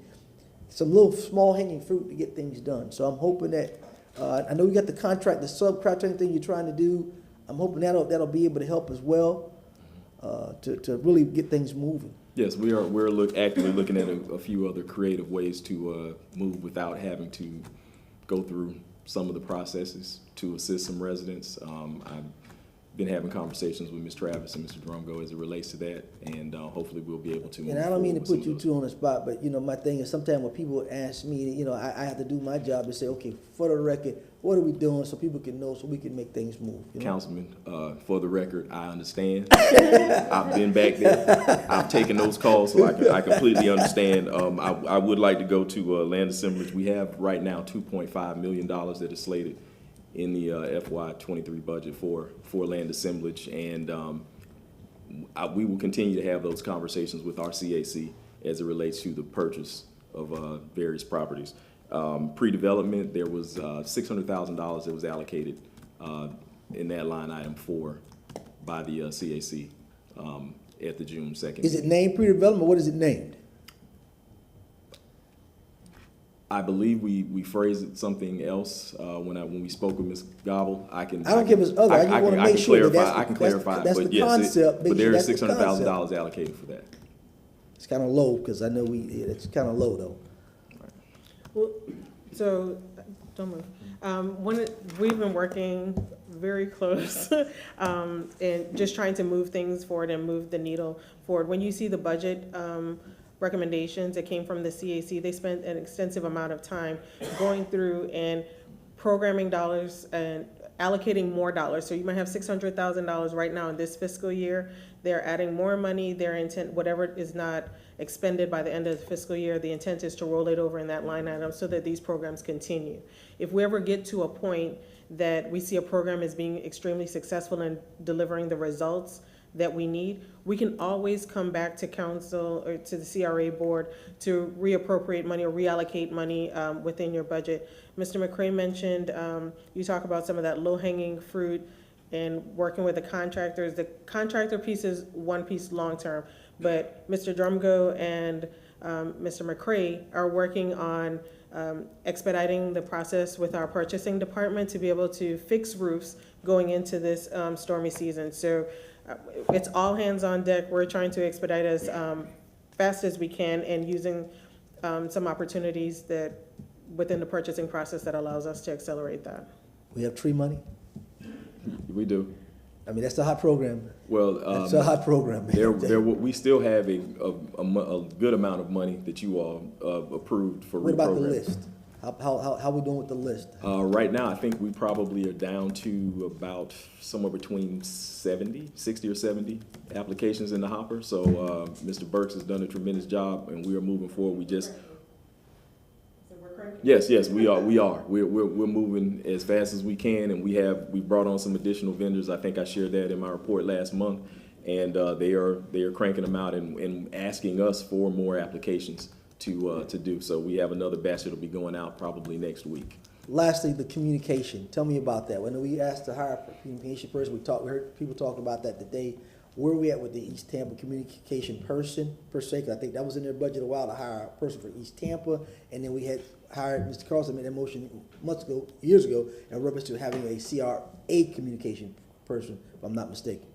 some little small hanging fruit to get things done. So I'm hoping that, I know you got the contract, the subcontracting thing you're trying to do. I'm hoping that'll be able to help as well, to really get things moving.
Yes, we're actively looking at a few other creative ways to move without having to go through some of the processes to assist some residents. I've been having conversations with Ms. Travis and Mr. Drumgo as it relates to that, and hopefully we'll be able to move.
And I don't mean to put you two on the spot, but my thing is sometimes when people ask me, I have to do my job to say, okay, for the record, what are we doing so people can know, so we can make things move?
Councilman, for the record, I understand. I've been back there. I've taken those calls, so I completely understand. I would like to go to land assemblage. We have right now $2.5 million that is slated in the FY23 budget for land assemblage, and we will continue to have those conversations with our CAC as it relates to the purchase of various properties. Pre-development, there was $600,000 that was allocated in that line item by the CAC at the June 2nd.
Is it named pre-development? What is it named?
I believe we phrased it something else when we spoke with Ms. Gobble. I don't
care if it's other. I just want to make sure that
I can clarify.
That's
but
the
yes,
concept.
But there is $600,000 allocated for that.
It's kind of low, because I know it's kind of low though.
Well, so don't move. We've been working very close and just trying to move things forward and move the needle forward. When you see the budget recommendations. It came from the CAC. They spent an extensive amount of time going through and programming dollars and allocating more dollars. So you might have $600,000 right now in this fiscal year. They're adding more money. Their intent, whatever is not expended by the end of the fiscal year, the intent is to roll it over in that line item so that these programs continue. If we ever get to a point that we see a program as being extremely successful in delivering the results that we need, we can always come back to council or to the CRA board to reappropriate money or reallocate money within your budget. Mr. McCray mentioned, you talk about some of that low-hanging fruit and working with the contractors. The contractor piece is one piece long-term, but Mr. Drumgo and Mr. McCray are working on expediting the process with our purchasing department to be able to fix roofs going into this stormy season. So it's all hands on deck. We're trying to expedite as fast as we can and using some opportunities that within the purchasing process that allows us to accelerate that.
We have tree money.
We do.
I mean, that's a hot program.
Well,
that's a hot program.
We still have a good amount of money that you all approved for reprogramming.
What about the list? How we doing with the list?
Right now, I think we probably are down to about somewhere between 60 or 70 applications in the hopper. So Mr. Burks has done a tremendous job, and we are moving forward. Yes, we are. We're moving as fast as we can, and we brought on some additional vendors. I think I shared that in my report last month, and they are cranking them out and asking us for more applications to do. So we have another batch that'll be going out probably next week.
Lastly, the communication. Tell me about that. When we asked to hire a communication person, we heard people talking about that today. Where are we at with the East Tampa communication person per se? 'Cause I think that was in their budget a while to hire a person for East Tampa, and then we had hired Mr. Carlson made that motion years ago, in reference to having a CRA communication person, if I'm not mistaken.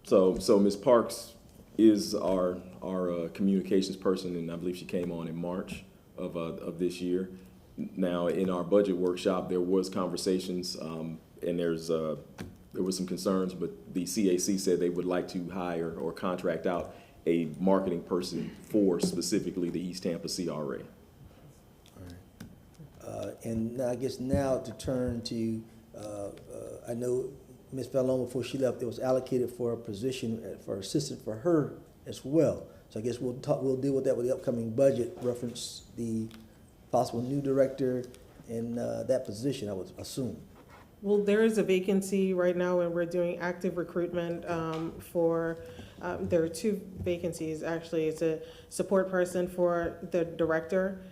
So Ms. Parks is our communications person, and I believe she came on in March of this year. Now, in our budget workshop, there was conversations, and there was some concerns, but the CAC said they would like to hire or contract out a marketing person for specifically the East Tampa CRA.
And I guess now to turn to, I know Ms. Fallon, before she left, it was allocated for a position for assistant for her as well. So I guess we'll deal with that with the upcoming budget, reference the possible new director in that position, I would assume.
Well, there is a vacancy right now, and we're doing active recruitment for, there are two vacancies, actually. It's a support person for the director,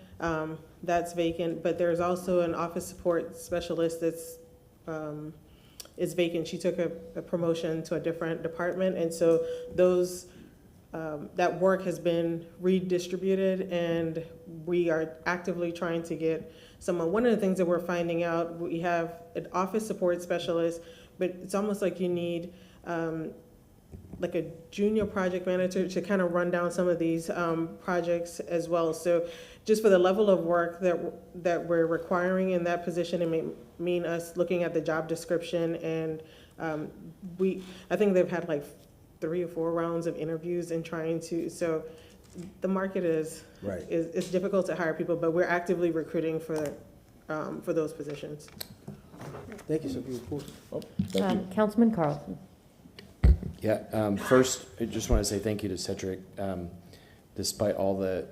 that's vacant, but there's also an office support specialist that's is vacant. She took a promotion to a different department, and so those that work has been redistributed, and we are actively trying to get someone. One of the things that we're finding out, we have an office support specialist, but it's almost like you need like a junior project manager to kind of run down some of these projects as well. So just for the level of work that we're requiring in that position, it may mean us looking at the job description, and I think they've had like 3 or 4 rounds of interviews and trying to, so the market is difficult to hire people, but we're actively recruiting for those positions.
Thank you, sir, for your report.
Thank you.
Councilman Carlson.
Yeah, first, I just want to say thank you to Cedric. Despite all the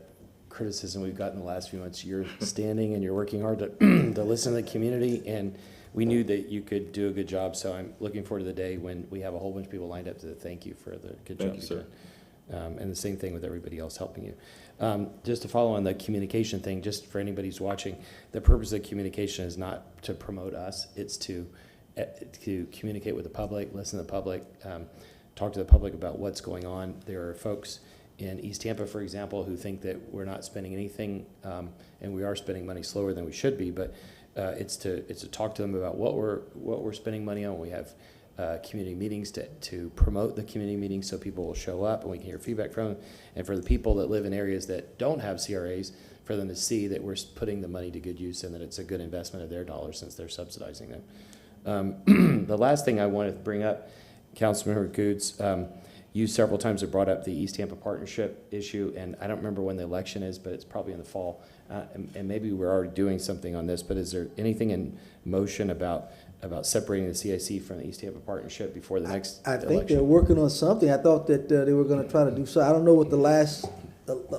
criticism we've gotten the last few months, you're standing and you're working hard to listen to the community, and we knew that you could do a good job, so I'm looking forward to the day when we have a whole bunch of people lined up to thank you for the good job you've done. And the same thing with everybody else helping you. Just to follow on the communication thing, just for anybody who's watching, the purpose of communication is not to promote us, it's to communicate with the public, listen to the public, talk to the public about what's going on. There are folks in East Tampa, for example, who think that we're not spending anything, and we are spending money slower than we should be, but it's to talk to them about what we're spending money on. We have community meetings to promote the community meetings so people will show up and we can hear feedback from them. And for the people that live in areas that don't have CRAs, for them to see that we're putting the money to good use and that it's a good investment of their dollars since they're subsidizing them. The last thing I want to bring up, Councilmember Goods, you several times have brought up the East Tampa partnership issue, and I don't remember when the election is, but it's probably in the fall. And maybe we're already doing something on this, but is there anything in motion about separating the CIC from the East Tampa partnership before the next
I think
election?
they're working on something. I thought that they were gonna try to do so. I don't know what the last,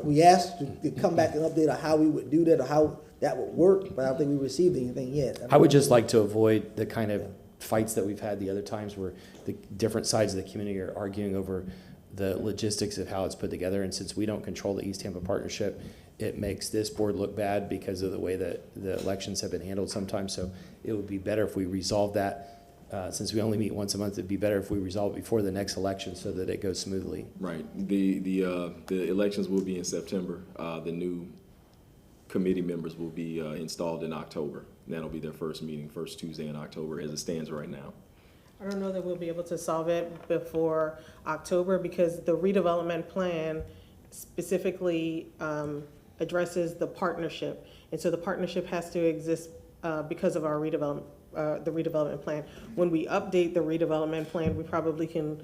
we asked to come back and update on how we would do that or how that would work, but I don't think we received anything yet.
I would just like to avoid the kind of fights that we've had the other times where the different sides of the community are arguing over the logistics of how it's put together. And since we don't control the East Tampa partnership, it makes this board look bad because of the way that the elections have been handled sometimes. So it would be better if we resolve that. Since we only meet once a month, it'd be better if we resolve it before the next election so that it goes smoothly.
Right. The elections will be in September. The new committee members will be installed in October. That'll be their first meeting, first Tuesday in October as it stands right now.
I don't know that we'll be able to solve it before October because the redevelopment plan specifically addresses the partnership. And so the partnership has to exist because of our redevelopment, the redevelopment plan. When we update the redevelopment plan, we probably can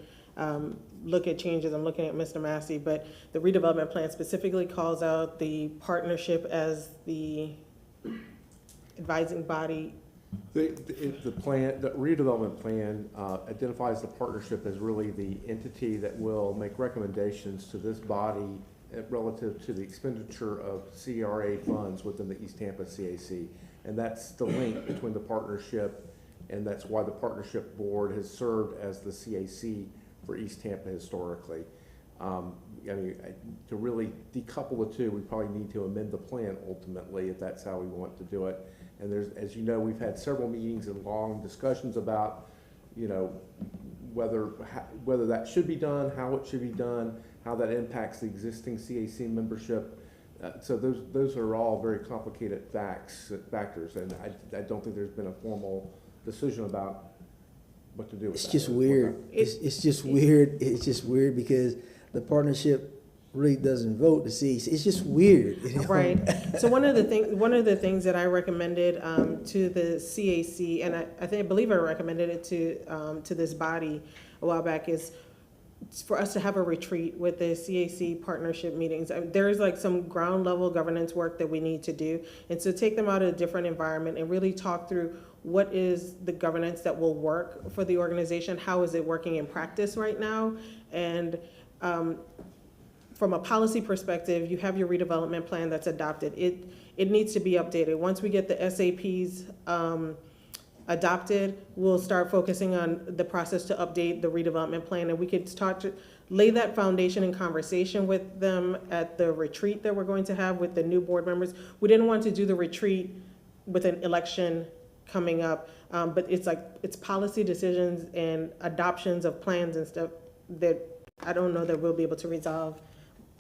look at changes. I'm looking at Mr. Massey, but the redevelopment plan specifically calls out the partnership as the advising body.
The redevelopment plan identifies the partnership as really the entity that will make recommendations to this body relative to the expenditure of CRA funds within the East Tampa CAC. And that's the link between the partnership, and that's why the partnership board has served as the CAC for East Tampa historically. I mean, to really decouple the two, we probably need to amend the plan ultimately if that's how we want to do it. And there's, as you know, we've had several meetings and long discussions about, you know, whether that should be done, how it should be done, how that impacts the existing CAC membership. So those are all very complicated factors, and I don't think there's been a formal decision about what to do with
It's
that.
just weird. It's just weird. It's just weird because the partnership really doesn't vote to see. It's just weird. You know?
Right. So one of the things that I recommended to the CAC, and I believe I recommended it to this body a while back, is for us to have a retreat with the CAC partnership meetings. There's like some ground level governance work that we need to do, and so take them out of a different environment and really talk through what is the governance that will work for the organization, how is it working in practice right now, and from a policy perspective, you have your redevelopment plan that's adopted. It needs to be updated. Once we get the SAPs adopted, we'll start focusing on the process to update the redevelopment plan, and we could start to lay that foundation in conversation with them at the retreat that we're going to have with the new board members. We didn't want to do the retreat with an election coming up, but it's policy decisions and adoptions of plans and stuff that I don't know that we'll be able to resolve.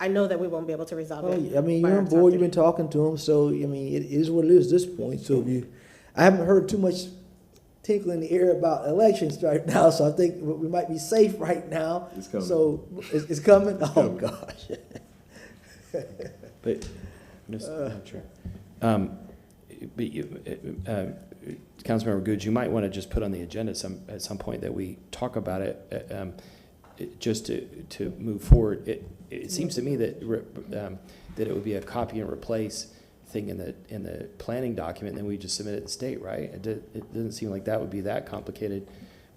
I know that we won't be able to resolve it.
I mean, you're on board, you've been talking to them, so, I mean, it is what it is at this point. So I haven't heard too much tinkle in the air about elections right now, so I think we might be safe right now.
It's coming.
So, it's coming? Oh, gosh.
But, Councilmember Goods, you might want to just put on the agenda at some point that we talk about it, just to move forward. It seems to me that that it would be a copy and replace thing in the planning document, and then we just submit it to state, right? It doesn't seem like that would be that complicated,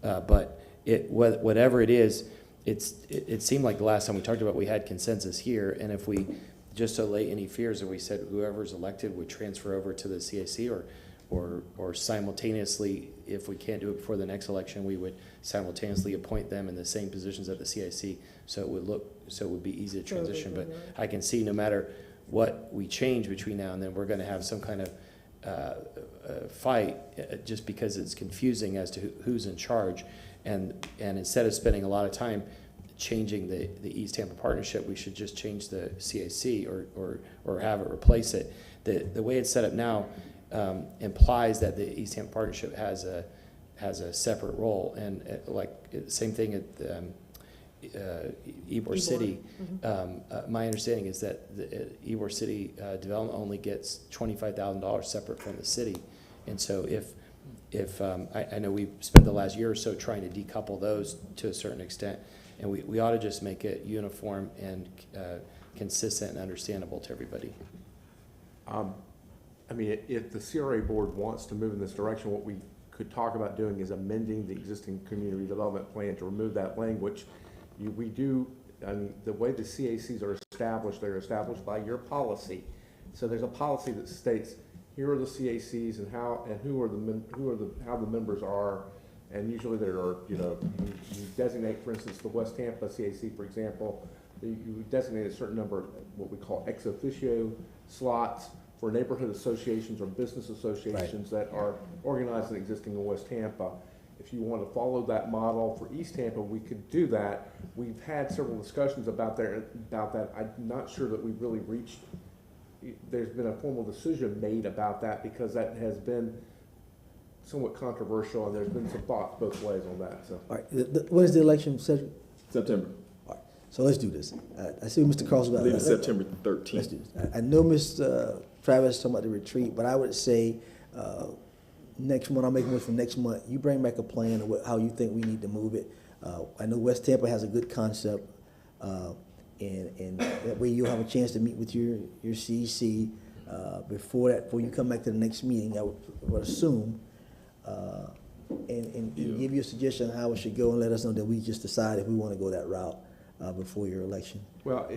but whatever it is, it seemed like the last time we talked about, we had consensus here, and if we just allay any fears, and we said whoever's elected would transfer over to the CAC, or simultaneously, if we can't do it before the next election, we would simultaneously appoint them in the same positions at the CIC, so it would be easy to transition. But I can see no matter what we change between now and then, we're going to have some kind of fight just because it's confusing as to who's in charge. And instead of spending a lot of time changing the East Tampa partnership, we should just change the CAC or have it replace it. The way it's set up now implies that the East Tampa partnership has a separate role, and like same thing at Ybor City. My understanding is that the Ybor City development only gets $25,000 separate from the city, and so if, I know we've spent the last year or so trying to decouple those to a certain extent, and we ought to just make it uniform and consistent and understandable to everybody.
I mean, if the CRA board wants to move in this direction, what we could talk about doing is amending the existing community development plan to remove that language. We do, I mean, the way the CACs are established, they're established by your policy. So there's a policy that states, here are the CACs and how, and how the members are. And usually there are, you designate, for instance, the West Tampa CAC, for example, you designate a certain number of what we call ex officio slots for neighborhood associations or business associations that are organized and existing in West Tampa. If you want to follow that model for East Tampa, we could do that. We've had several discussions about that. I'm not sure that we've really reached, there's been a formal decision made about that because that has been somewhat controversial and there's been some thoughts both ways on that. So.
All right, when is the election, Cedric?
September.
All right, so let's do this. I see Mr. Carlson.
I believe it's September 13th.
Let's do this. I know Mr. Travis talking about the retreat, but I would say next month, I'll make a motion for next month. You bring back a plan of how you think we need to move it. I know West Tampa has a good concept, and that way you'll have a chance to meet with your CEC before you come back to the next meeting, I would assume, and give you a suggestion on how it should go and let us know that we just decide if we want to go that route before your election.
Well,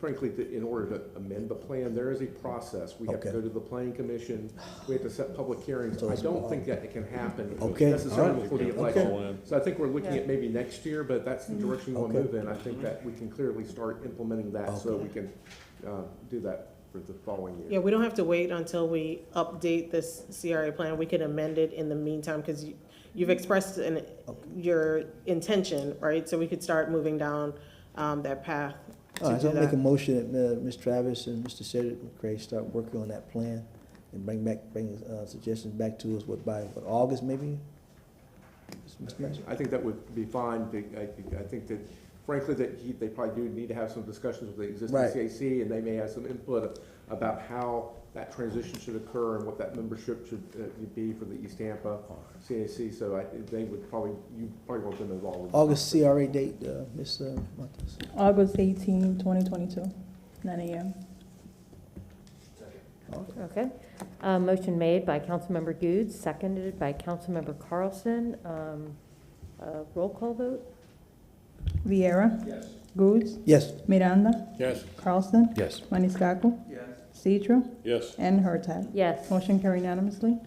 frankly, in order to amend the plan, there is a process. We have to go to the planning commission. We have to set public hearings. So I don't think that it can happen necessarily before the election. Okay. So I think we're looking at maybe next year, but that's the direction we want to move in. I think that we can clearly start implementing that so we can do that for the following year.
Yeah, we don't have to wait until we update this CRA plan. We can amend it in the meantime because you've expressed your intention, right? So we could start moving down that path.
All right, so I'll make a motion that Ms. Travis and Mr. Cedric McCray start working on that plan and bring suggestions back to us by August maybe?
I think that would be fine. I think that frankly that they probably do need to have some discussions with the existing CAC, and they may have some input about how that transition should occur and what that membership should be for the East Tampa CAC. So you probably want them involved.
August CRA date, Ms. Montes?
August 18, 2022, 9 a.m.
Okay. Motion made by Councilmember Goods, seconded by Councilmember Carlson. Roll call vote?
Vieira.
Yes.
Goods.
Yes.
Miranda.
Yes.
Carlson.
Yes.
Maniscalco.
Yes.
Citro.
Yes.
And Hurtad.
Yes.
Motion carried unanimously.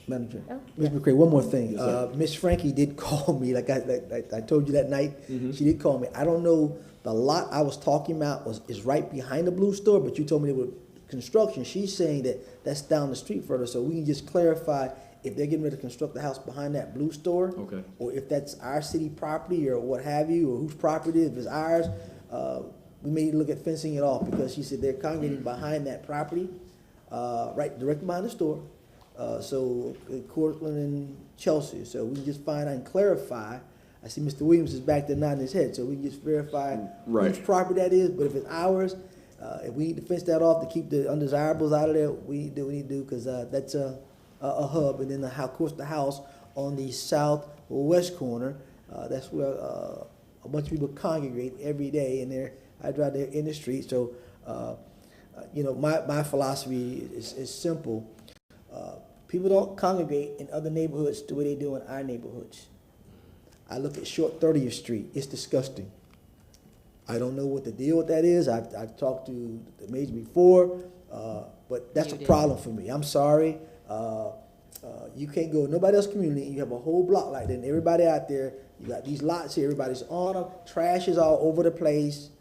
Madam Chair.
Oh,
Ms. McCray, one more thing. Miss Frankie did call me, like I told you that night. She did call me. I don't know, the lot I was talking about is right behind the Blue Store, but you told me there was construction. She's saying that that's down the street further, so we can just clarify if they're getting ready to construct the house behind that Blue Store, or if that's our city property or what have you, or whose property, if it's ours, we may look at fencing it off, because she said they're congregating behind that property, right directly behind the store. So Cortland and Chelsea, so we can just find out and clarify. I see Mr. Williams is back there nodding his head, so we can just verify whose property that is, but if it's ours, if we need to fence that off to keep the undesirables out of there, we need to do, because that's a hub. And then of course the house on the southwest corner, that's where a bunch of people congregate every day, and I drive there in the street. So my philosophy is simple. People don't congregate in other neighborhoods the way they do in our neighborhoods. I look at Short 30th Street. It's disgusting. I don't know what the deal with that is. I've talked to the mayor before, but that's a problem for me. I'm sorry. You can't go nobody else's community, and you have a whole block like that, and everybody out there, you got these lots here, everybody's on them, trash is all over the place.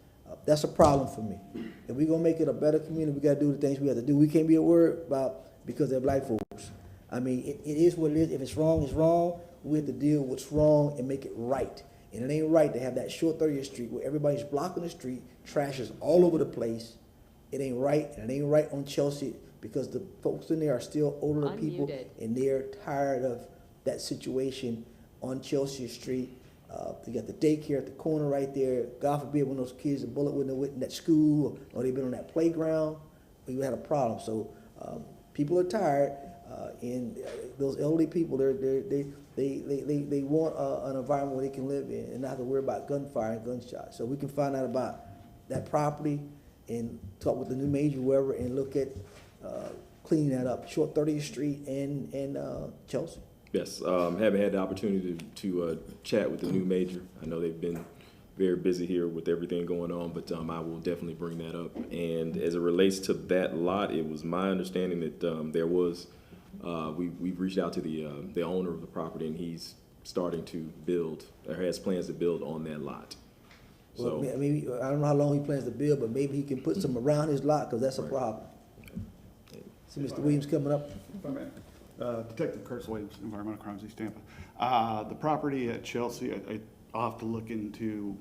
That's a problem for me. If we're going to make it a better community, we got to do the things we have to do. We can't be worried about because they're black folks. I mean, it is what it is. If it's wrong, it's wrong. We have to deal with what's wrong and make it right. And it ain't right to have that Short 30th Street where everybody's blocking the street, trash is all over the place. It ain't right, and it ain't right on Chelsea, because the folks in there are still older people, and they're tired of that situation on Chelsea Street. They got the daycare at the corner right there. God forbid when those kids, a bullet when they're in that school, or they've been on that playground, we had a problem. So people are tired. Those elderly people, they want an environment where they can live in and not have to worry about gunfire and gunshots. So we can find out about that property and talk with the new major, whoever, and look at cleaning that up. Short 30th Street and Chelsea.
Yes, haven't had the opportunity to chat with the new major. I know they've been very busy here with everything going on, but I will definitely bring that up. And as it relates to that lot, it was my understanding that there was, we've reached out to the owner of the property, and he's starting to build, or has plans to build on that lot. So,
well, maybe, I don't know how long he plans to build, but maybe he can put some around his lot, because that's a problem. See Mr. Williams coming up.
Detective Curtis Williams, Environmental Crimes, East Tampa. The property at Chelsea, I'll have to look into,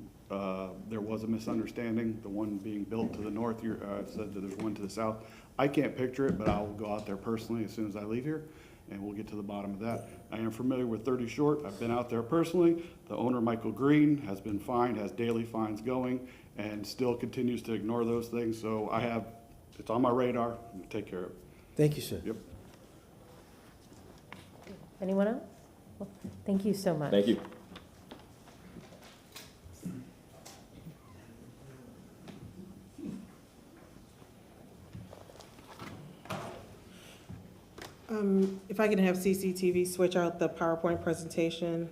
there was a misunderstanding. The one being built to the north, you said that there's one to the south. I can't picture it, but I'll go out there personally as soon as I leave here, and we'll get to the bottom of that. I am familiar with 30 Short. I've been out there personally. The owner, Michael Green, has been fined, has daily fines going, and still continues to ignore those things. So it's on my radar. I'm gonna take care of it.
Thank you, sir.
Yep.
Anyone else? Well, thank you so much.
thank you.
If I can have CCTV switch out the PowerPoint presentation.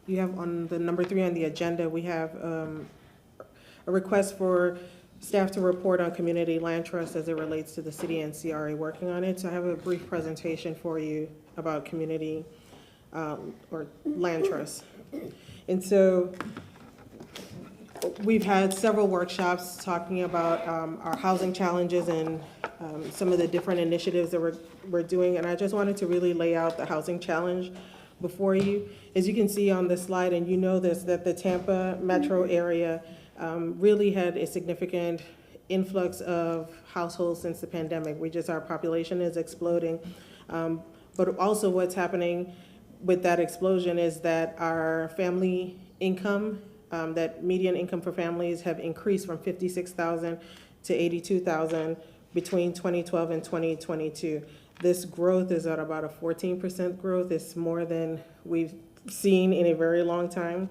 You have on the number 3 on the agenda, we have a request for staff to report on community land trust as it relates to the city and CRA working on it. So I have a brief presentation for you about community or land trust. And so we've had several workshops talking about our housing challenges and some of the different initiatives that we're doing. And I just wanted to really lay out the housing challenge before you. As you can see on this slide, and you know this, that the Tampa metro area really had a significant influx of households since the pandemic. Our population is exploding. But also what's happening with that explosion is that our family income, that median income for families have increased from $56,000 to $82,000 between 2012 and 2022. This growth is at about a 14% growth. It's more than we've seen in a very long time.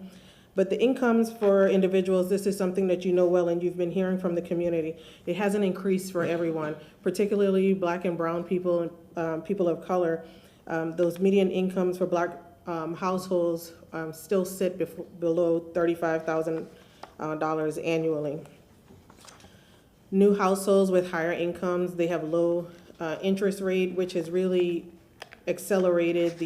But the incomes for individuals, this is something that you know well and you've been hearing from the community. It hasn't increased for everyone, particularly Black and brown people and people of color. Those median incomes for Black households still sit below $35,000 annually. New households with higher incomes, they have low interest rate, which has really accelerated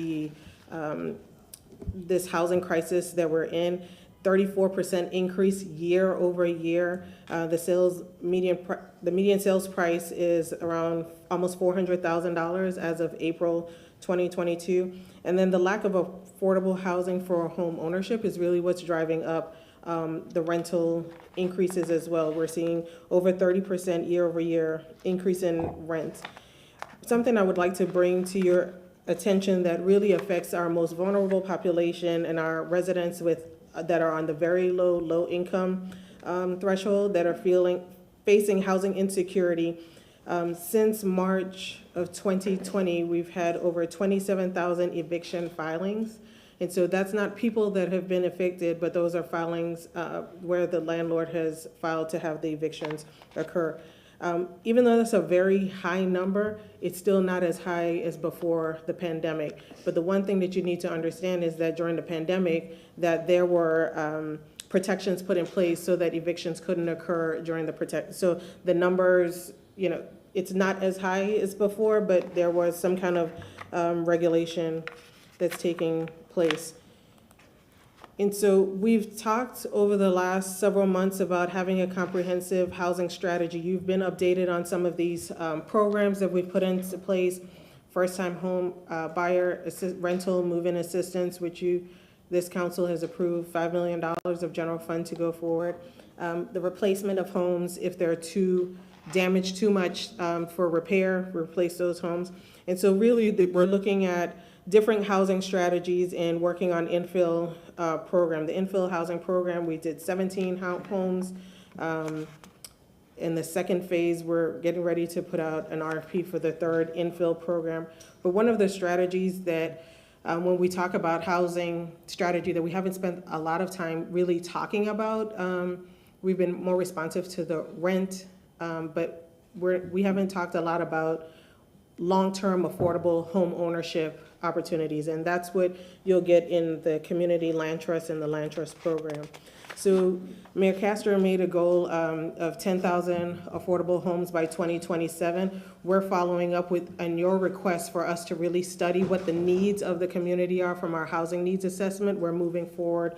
this housing crisis that we're in. 34% increase year over year. The median sales price is around almost $400,000 as of April 2022. And then the lack of affordable housing for home ownership is really what's driving up the rental increases as well. We're seeing over 30% year over year increase in rent. Something I would like to bring to your attention that really affects our most vulnerable population and our residents that are on the very low income threshold, that are facing housing insecurity. Since March of 2020, we've had over 27,000 eviction filings. And so that's not people that have been evicted, but those are filings where the landlord has filed to have the evictions occur. Even though that's a very high number, it's still not as high as before the pandemic. But the one thing that you need to understand is that during the pandemic, that there were protections put in place so that evictions couldn't occur during so the numbers, it's not as high as before, but there was some kind of regulation that's taking place. And so we've talked over the last several months about having a comprehensive housing strategy. You've been updated on some of these programs that we've put into place. First-time home buyer rental move-in assistance, which this council has approved $5 million of general fund to go forward. The replacement of homes, if they're damaged too much for repair, replace those homes. And so really we're looking at different housing strategies and working on infill program. The infill housing program, we did 17 homes In the second phase, we're getting ready to put out an RFP for the third infill program. But one of the strategies that, when we talk about housing strategy, that we haven't spent a lot of time really talking about, we've been more responsive to the rent, but we haven't talked a lot about long-term affordable home ownership opportunities, and that's what you'll get in the community land trust and the land trust program. So Mayor Castro made a goal of 10,000 affordable homes by 2027. We're following up on your request for us to really study what the needs of the community are from our housing needs assessment. We're moving forward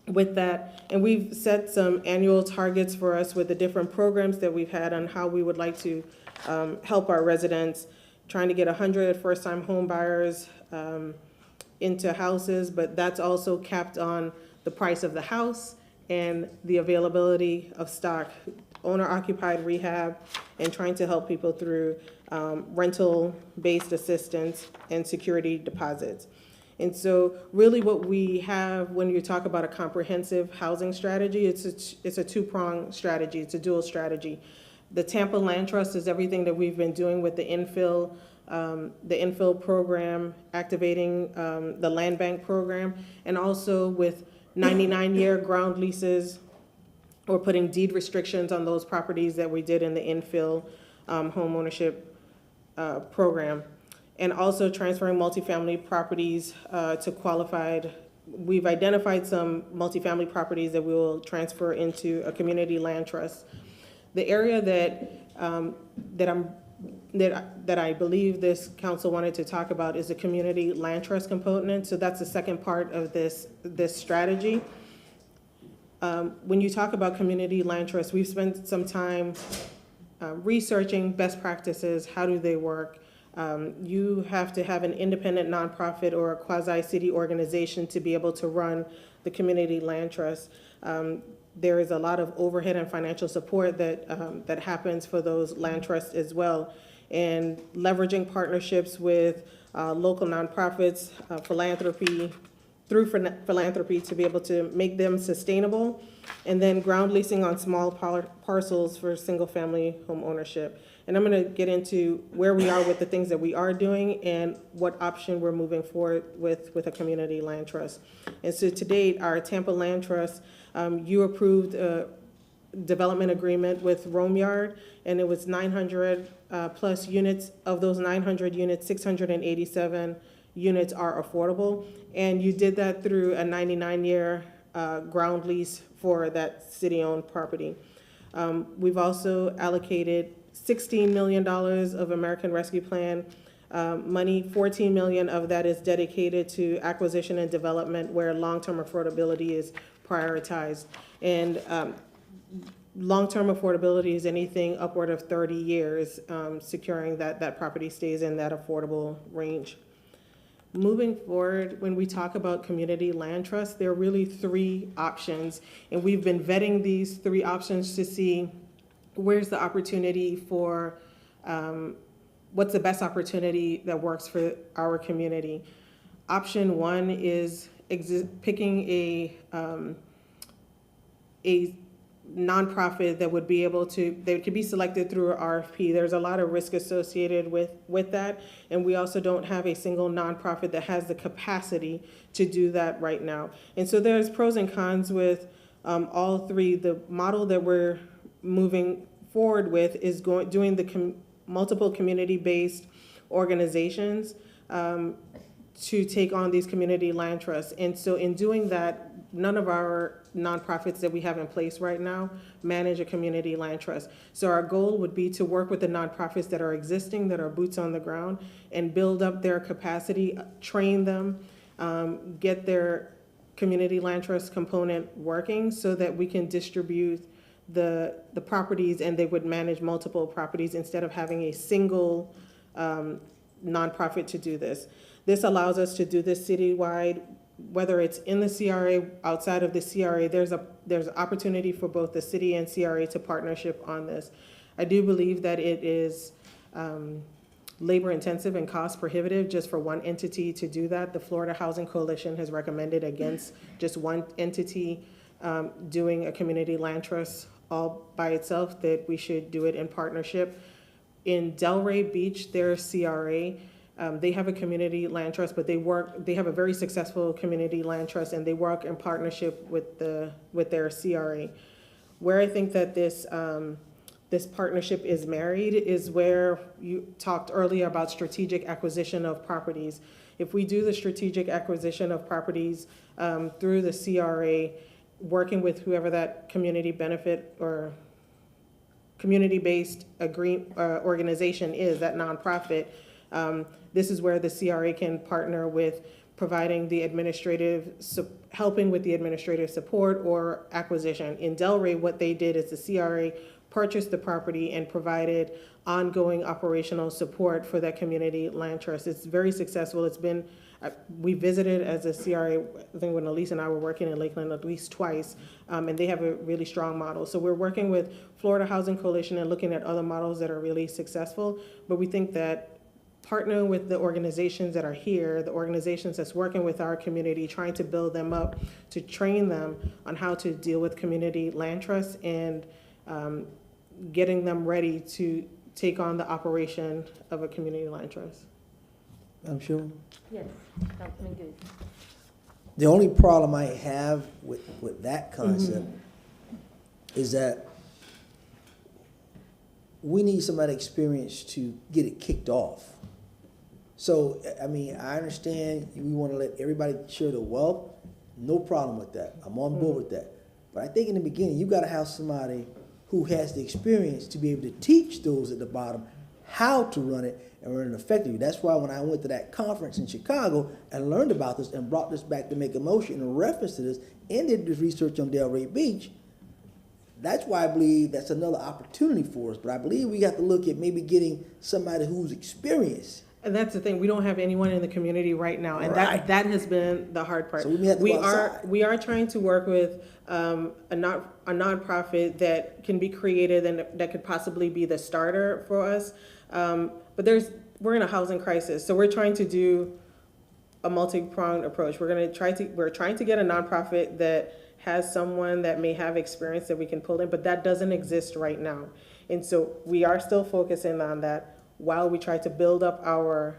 with that. And we've set some annual targets for us with the different programs that we've had on how we would like to help our residents, trying to get 100 first-time home buyers into houses, but that's also capped on the price of the house and the availability of stock, owner-occupied rehab, and trying to help people through rental-based assistance and security deposits. And so really what we have when you talk about a comprehensive housing strategy, it's a two-pronged strategy, it's a dual strategy. The Tampa Land Trust is everything that we've been doing with the infill program, activating the land bank program, and also with 99-year ground leases, or putting deed restrictions on those properties that we did in the infill home ownership program. And also transferring multifamily properties to qualified. We've identified some multifamily properties that we will transfer into a community land trust. The area that I believe this council wanted to talk about is the community land trust component. So that's the second part of this strategy. When you talk about community land trust, we've spent some time researching best practices. How do they work? You have to have an independent nonprofit or a quasi-city organization to be able to run the community land trust. There is a lot of overhead and financial support that happens for those land trusts as well. And leveraging partnerships with local nonprofits, through philanthropy to be able to make them sustainable, and then ground leasing on small parcels for single-family home ownership. And I'm going to get into where we are with the things that we are doing and what option we're moving forward with a community land trust. And so to date, our Tampa Land Trust, you approved a development agreement with Rome Yard, and it was 900 plus units. Of those 900 units, 687 units are affordable. And you did that through a 99-year ground lease for that city-owned property. We've also allocated $16 million of American Rescue Plan money. $14 million of that is dedicated to acquisition and development where long-term affordability is prioritized. And long-term affordability is anything upward of 30 years, securing that property stays in that affordable range. Moving forward, when we talk about community land trust, there are really three options, and we've been vetting these three options to see where's the opportunity for, what's the best opportunity that works for our community. Option one is picking a nonprofit that would be able to, they could be selected through an RFP. There's a lot of risk associated with that, and we also don't have a single nonprofit that has the capacity to do that right now. And so there's pros and cons with all three. The model that we're moving forward with is doing the multiple community-based organizations to take on these community land trusts. And so in doing that, none of our nonprofits that we have in place right now manage a community land trust. So our goal would be to work with the nonprofits that are existing, that are boots on the ground, and build up their capacity, train them, get their community land trust component working so that we can distribute the properties, and they would manage multiple properties instead of having a single nonprofit to do this. This allows us to do this citywide, whether it's in the CRA, outside of the CRA. There's opportunity for both the city and CRA to partnership on this. I do believe that it is labor intensive and cost prohibitive just for one entity to do that. The Florida Housing Coalition has recommended against just one entity doing a community land trust all by itself, that we should do it in partnership. In Delray Beach, their CRA, they have a community land trust, but they have a very successful community land trust, and they work in partnership with their CRA. Where I think that this partnership is married is where you talked earlier about strategic acquisition of properties. If we do the strategic acquisition of properties through the CRA, working with whoever that community benefit or community-based organization is, that nonprofit, this is where the CRA can partner with providing the helping with the administrative support or acquisition. In Delray, what they did is the CRA purchased the property and provided ongoing operational support for that community land trust. It's very successful. It's been, we visited as a CRA, I think when Elise and I were working in Lakeland at least twice, and they have a really strong model. So we're working with Florida Housing Coalition and looking at other models that are really successful, but we think that partner with the organizations that are here, the organizations that's working with our community, trying to build them up, to train them on how to deal with community land trusts, and getting them ready to take on the operation of a community land trust.
I'm sure.
Yes, Councilman Good.
The only problem I have with that concept is that we need somebody experienced to get it kicked off. So, I mean, I understand we want to let everybody share the wealth. No problem with that. I'm on board with that. But I think in the beginning, you got to have somebody who has the experience to be able to teach those at the bottom how to run it and run it effectively. That's why when I went to that conference in Chicago and learned about this and brought this back to make a motion in reference to this and did this research on Delray Beach, that's why I believe that's another opportunity for us. But I believe we got to look at maybe getting somebody who's experienced.
And that's the thing, we don't have anyone in the community right now, and that has been the hard part.
So we have to go outside.
We are trying to work with a nonprofit that can be created and that could possibly be the starter for us. But we're in a housing crisis, so we're trying to do a multi-pronged approach. We're trying to get a nonprofit that has someone that may have experience that we can pull in, but that doesn't exist right now. And so we are still focusing on that while we try to build up our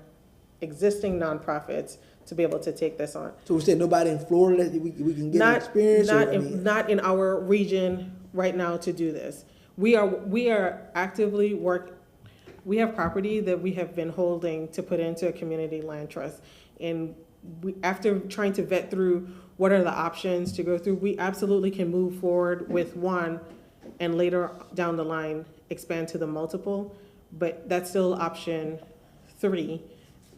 existing nonprofits to be able to take this on.
So we said nobody in Florida that we can get experience?
Not in our region right now to do this. We are actively we have property that we have been holding to put into a community land trust. And after trying to vet through what are the options to go through, we absolutely can move forward with one and later down the line expand to the multiple. But that's still option 3,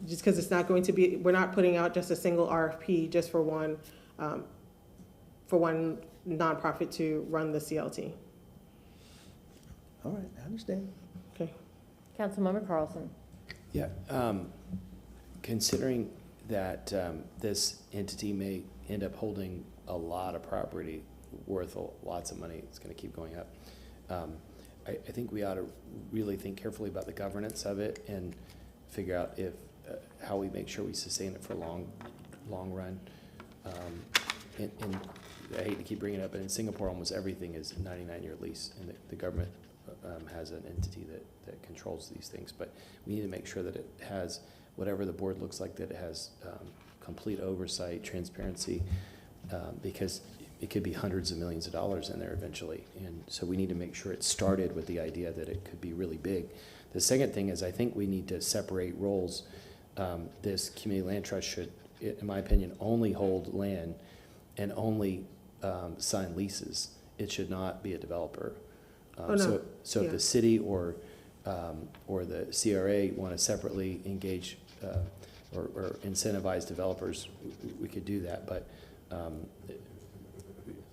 just because it's not going to be, we're not putting out just a single RFP just for one nonprofit to run the CLT.
All right, I understand.
Okay.
Councilmember Carlson.
Yeah, considering that this entity may end up holding a lot of property worth lots of money, it's going to keep going up. I think we ought to really think carefully about the governance of it and figure out if how we make sure we sustain it for long run. And I hate to keep bringing it up, but in Singapore, almost everything is 99-year lease, and the government has an entity that controls these things. But we need to make sure that it has, whatever the board looks like, that it has complete oversight, transparency, because it could be hundreds of millions of dollars in there eventually. And so we need to make sure it started with the idea that it could be really big. The second thing is I think we need to separate roles. This community land trust should, in my opinion, only hold land and only sign leases. It should not be a developer. So if the city or the CRA want to separately engage or incentivize developers, we could do that. But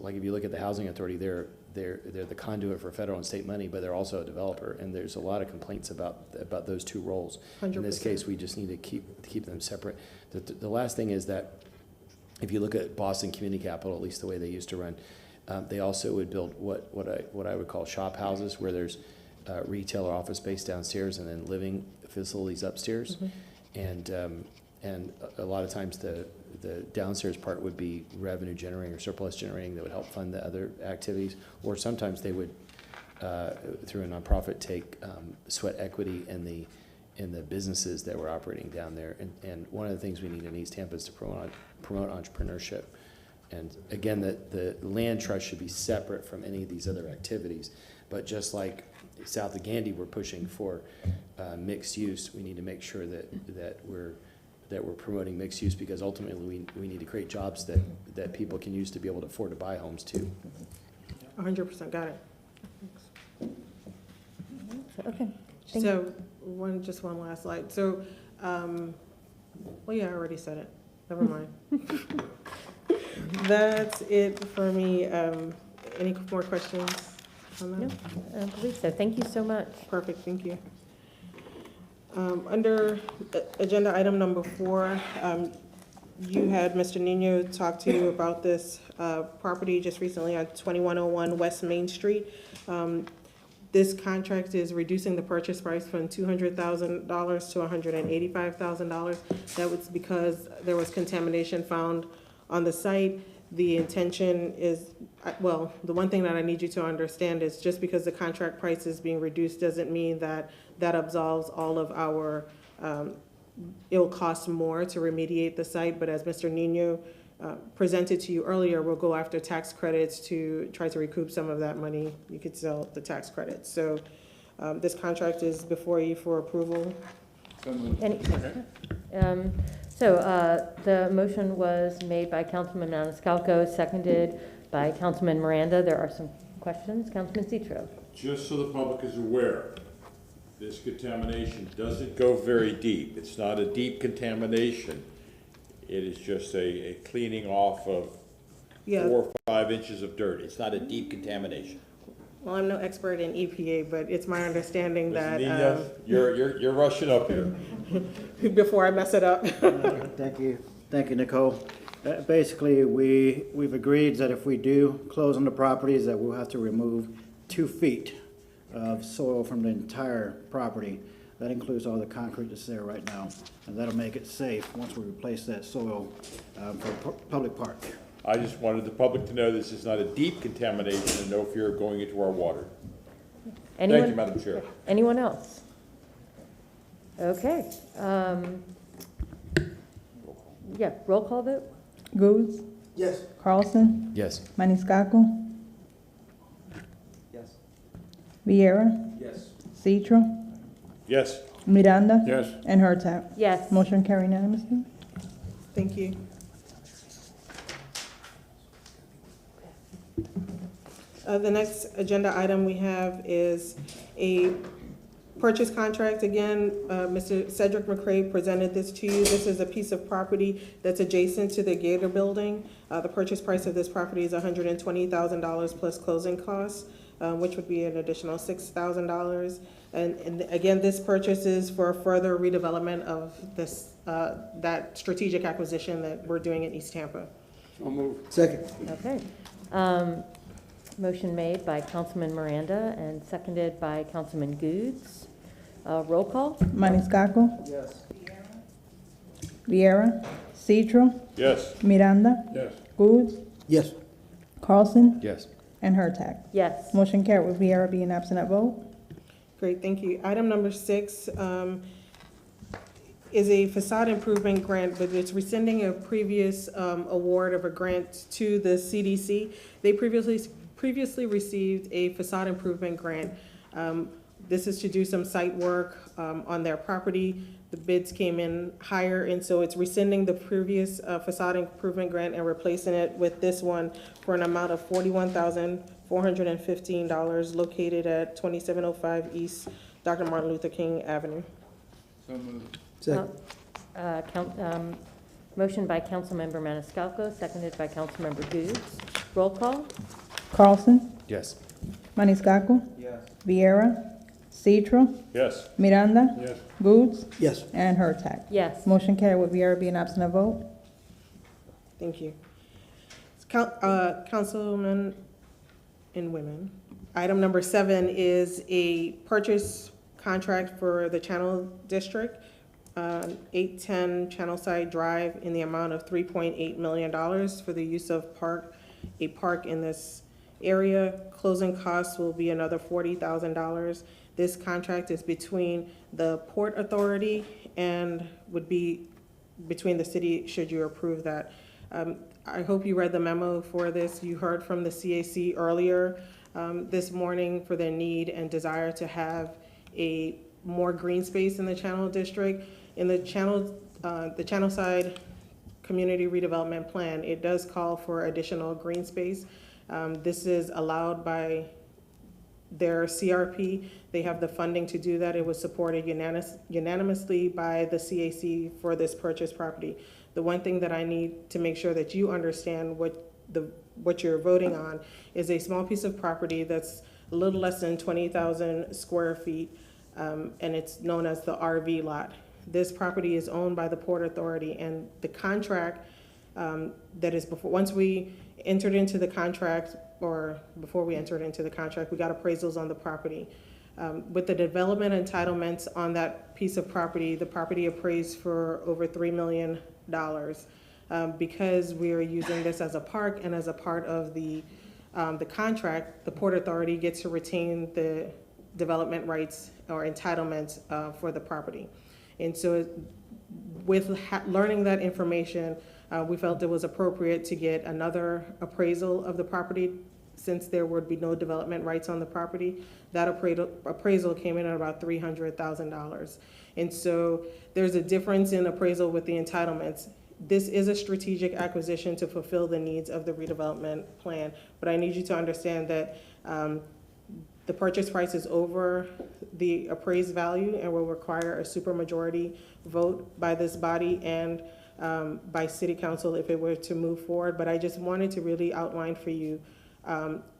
like if you look at the Housing Authority, they're the conduit for federal and state money, but they're also a developer, and there's a lot of complaints about those two roles.
100%.
In this case, we just need to keep them separate. The last thing is that if you look at Boston Community Capital, at least the way they used to run, they also would build what I would call shop houses, where there's retail or office space downstairs and then living facilities upstairs. Mm-hmm. And a lot of times the downstairs part would be revenue generating or surplus generating that would help fund the other activities, or sometimes they would through a nonprofit, take sweat equity in the businesses that were operating down there. And one of the things we need in East Tampa is to promote entrepreneurship. And again, the land trust should be separate from any of these other activities. But just like south of Gandy, we're pushing for mixed use. We need to make sure that we're promoting mixed use, because ultimately we need to create jobs that people can use to be able to afford to buy homes too.
100% got it.
Okay.
So just one last slide. So, well, yeah, I already said it. Never mind. That's it for me. Any more questions on that?
No, I don't believe so. Thank you so much.
Perfect, thank you. Under agenda item number 4, you had Mr. Nino talk to you about this property just recently on 2101 West Main Street. This contract is reducing the purchase price from $200,000 to $185,000. That was because there was contamination found on the site. The intention is, well, the one thing that I need you to understand is just because the contract price is being reduced doesn't mean that that absolves all of our, it'll cost more to remediate the site, but as Mr. Nino presented to you earlier, we'll go after tax credits to try to recoup some of that money. You could sell the tax credits. So this contract is before you for approval.
The motion was made by Councilman Maniscalco, seconded by Councilman Miranda. There are some questions. Councilman Citro.
Just so the public is aware, this contamination doesn't go very deep. It's not a deep contamination. It is just a cleaning off of 4 or 5 inches of dirt. It's not a deep contamination.
Well, I'm no expert in EPA, but it's my understanding that
you're rushing up here.
Before I mess it up.
Thank you, Nicole. Basically, we've agreed that if we do close on the properties, that we'll have to remove 2 feet of soil from the entire property. That includes all the concrete that's there right now, and that'll make it safe once we replace that soil for public park.
I just wanted the public to know this is not a deep contamination and no fear of going into our water.
Anyone?
Thank you, Madam Chair.
Anyone else? Okay. Yeah, roll call vote.
Goods?
Yes.
Carlson?
Yes.
Maniscalco?
Yes.
Vieira?
Yes.
Citro?
Yes.
Miranda?
Yes.
And Hurtak.
Yes.
Motion carried unanimously.
Thank you. The next agenda item we have is a purchase contract. Again, Mr. Cedric McCrae presented this to you. This is a piece of property that's adjacent to the Gator Building. The purchase price of this property is $120,000 plus closing costs, which would be an additional $6,000. And again, this purchase is for further redevelopment of this that strategic acquisition that we're doing in East Tampa.
So move.
Second.
Okay. Motion made by Councilman Miranda and seconded by Councilman Goods. Roll call.
Maniscalco?
Yes.
Vieira? Citro?
Yes.
Miranda?
Yes.
Goods?
Yes.
Carlson?
Yes.
And Hurtak.
Yes.
Motion carried with Vieira being absent at vote.
Great, thank you. Item number 6 is a facade improvement grant, but it's rescinding a previous award of a grant to the CDC. They previously received a facade improvement grant. This is to do some site work on their property. The bids came in higher, and so it's rescinding the previous facade improvement grant and replacing it with this one for an amount of $41,415 located at 2705 East Dr. Martin Luther King Avenue.
So moved.
Second.
Motion by Councilmember Maniscalco, seconded by Councilmember Goods. Roll call.
Carlson?
Yes.
Maniscalco?
Yes.
Vieira? Citro?
Yes.
Miranda?
Yes.
Goods?
Yes.
And Hurtak.
Yes.
Motion carried with Vieira being absent at vote.
Thank you. Councilmen and women. Item number 7 is a purchase contract for the Channel District, 810 Channelside Drive, in the amount of $3.8 million for the use of a park in this area. Closing costs will be another $40,000. This contract is between the Port Authority and would be between the city, should you approve that. I hope you read the memo for this. You heard from the CAC earlier this morning for their need and desire to have a more green space in the Channel District. In the Channel Side Community Redevelopment Plan, it does call for additional green space. This is allowed by their CRP. They have the funding to do that. It was supported unanimously by the CAC for this purchase property. The one thing that I need to make sure that you understand what you're voting on is a small piece of property that's a little less than 20,000 square feet, and it's known as the RV lot. This property is owned by the Port Authority, and the contract that is once we entered into the contract, or before we entered into the contract, we got appraisals on the property. With the development entitlements on that piece of property, the property appraised for over $3 million. Because we are using this as a park and as a part of the contract, the Port Authority gets to retain the development rights or entitlements for the property. And so with learning that information, we felt it was appropriate to get another appraisal of the property since there would be no development rights on the property. That appraisal came in at about $300,000. And so there's a difference in appraisal with the entitlements. This is a strategic acquisition to fulfill the needs of the redevelopment plan, but I need you to understand that the purchase price is over the appraised value and will require a supermajority vote by this body and by City Council if it were to move forward. But I just wanted to really outline for you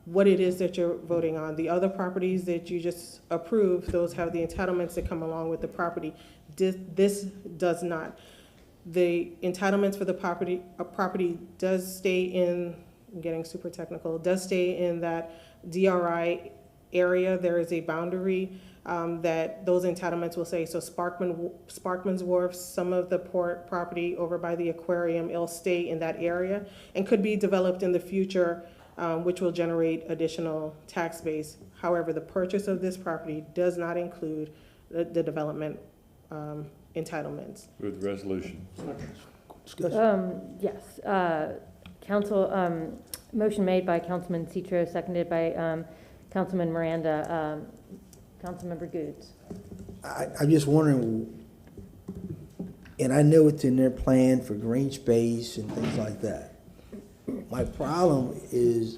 what it is that you're voting on. The other properties that you just approved, those have the entitlements that come along with the property. This does not. The entitlements for the property does stay in, I'm getting super technical, does stay in that DRI area. There is a boundary that those entitlements will say. So Sparkman's Wharf, some of the port property over by the aquarium, it'll stay in that area and could be developed in the future, which will generate additional tax base. However, the purchase of this property does not include the development entitlements.
With the resolution.
Yes. Motion made by Councilman Citro, seconded by Councilman Miranda. Councilmember Goods.
I'm just wondering, and I know it's in their plan for green space and things like that. My problem is,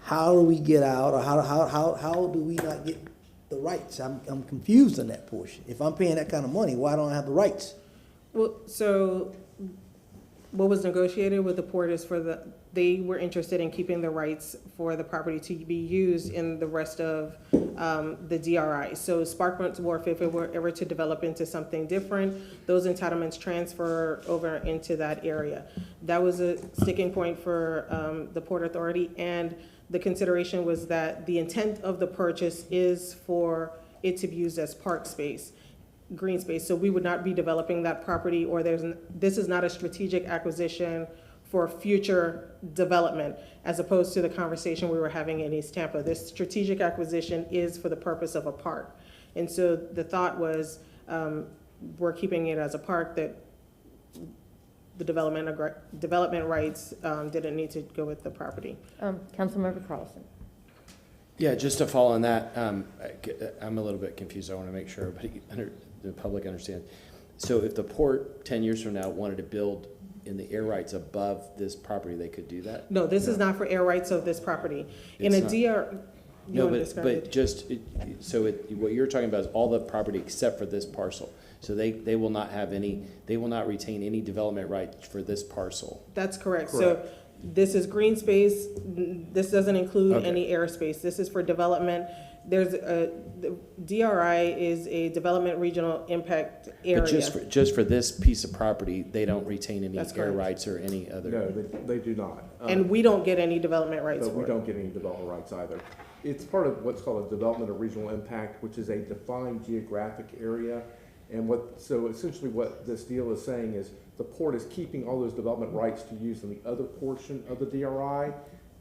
how do we get out, or how do we not get the rights? I'm confused on that portion. If I'm paying that kind of money, why don't I have the rights?
Well, so what was negotiated with the port is they were interested in keeping the rights for the property to be used in the rest of the DRI. So Sparkman's Wharf, if it were ever to develop into something different, those entitlements transfer over into that area. That was a sticking point for the Port Authority, and the consideration was that the intent of the purchase is for it to be used as park space, green space. So we would not be developing that property, or this is not a strategic acquisition for future development, as opposed to the conversation we were having in East Tampa. This strategic acquisition is for the purpose of a park. And so the thought was, we're keeping it as a park, that the development rights didn't need to go with the property.
Councilmember Carlson.
Yeah, just to follow on that, I'm a little bit confused. I want to make sure the public understands. So if the port 10 years from now wanted to build in the air rights above this property, they could do that?
No, this is not for air rights of this property. In
It's
a
not.
DR,
No, what you're talking about is all the property except for this parcel. So they will not have any, they will not retain any development rights for this parcel.
That's correct. So this is green space. This doesn't include any airspace. This is for development. The DRI is a development regional impact area.
But just for this piece of property, they don't retain any air rights or any other.
No, they do not.
And we don't get any development rights for it.
We don't get any development rights either. It's part of what's called a development of regional impact, which is a defined geographic area. And so essentially what this deal is saying is the port is keeping all those development rights to use in the other portion of the DRI,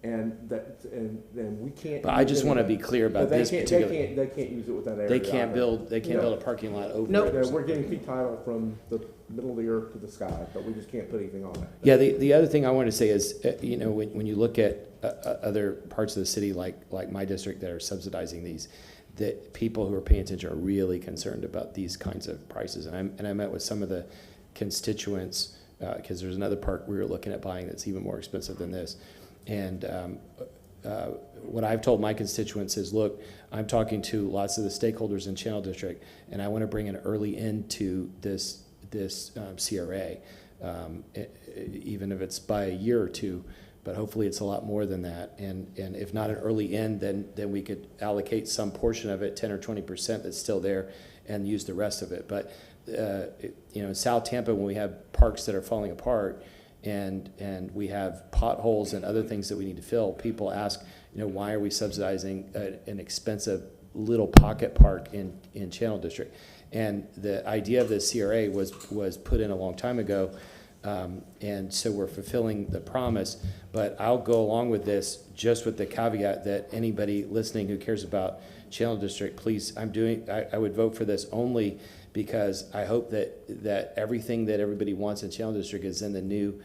and we can't.
But I just want to be clear about this particular.
They can't use it with that area.
They can't
either.
build a parking lot over
Nope.
it.
Yeah, we're getting fee title from the middle of the earth to the sky, but we just can't put anything on it.
Yeah, the other thing I want to say is, when you look at other parts of the city, like my district, that are subsidizing these, that people who are paying attention are really concerned about these kinds of prices. And I met with some of the constituents, because there's another park we were looking at buying that's even more expensive than this. And what I've told my constituents is, look, I'm talking to lots of the stakeholders in Channel District, and I want to bring an early end to this CRA, even if it's by a year or two, but hopefully it's a lot more than that. And if not an early end, then we could allocate some portion of it, 10 or 20% that's still there, and use the rest of it. But in South Tampa, when we have parks that are falling apart, and we have potholes and other things that we need to fill, people ask, why are we subsidizing an expensive little pocket park in Channel District? And the idea of the CRA was put in a long time ago, and so we're fulfilling the promise. But I'll go along with this just with the caveat that anybody listening who cares about Channel District, please, I would vote for this only because I hope that everything that everybody wants in Channel District is in the new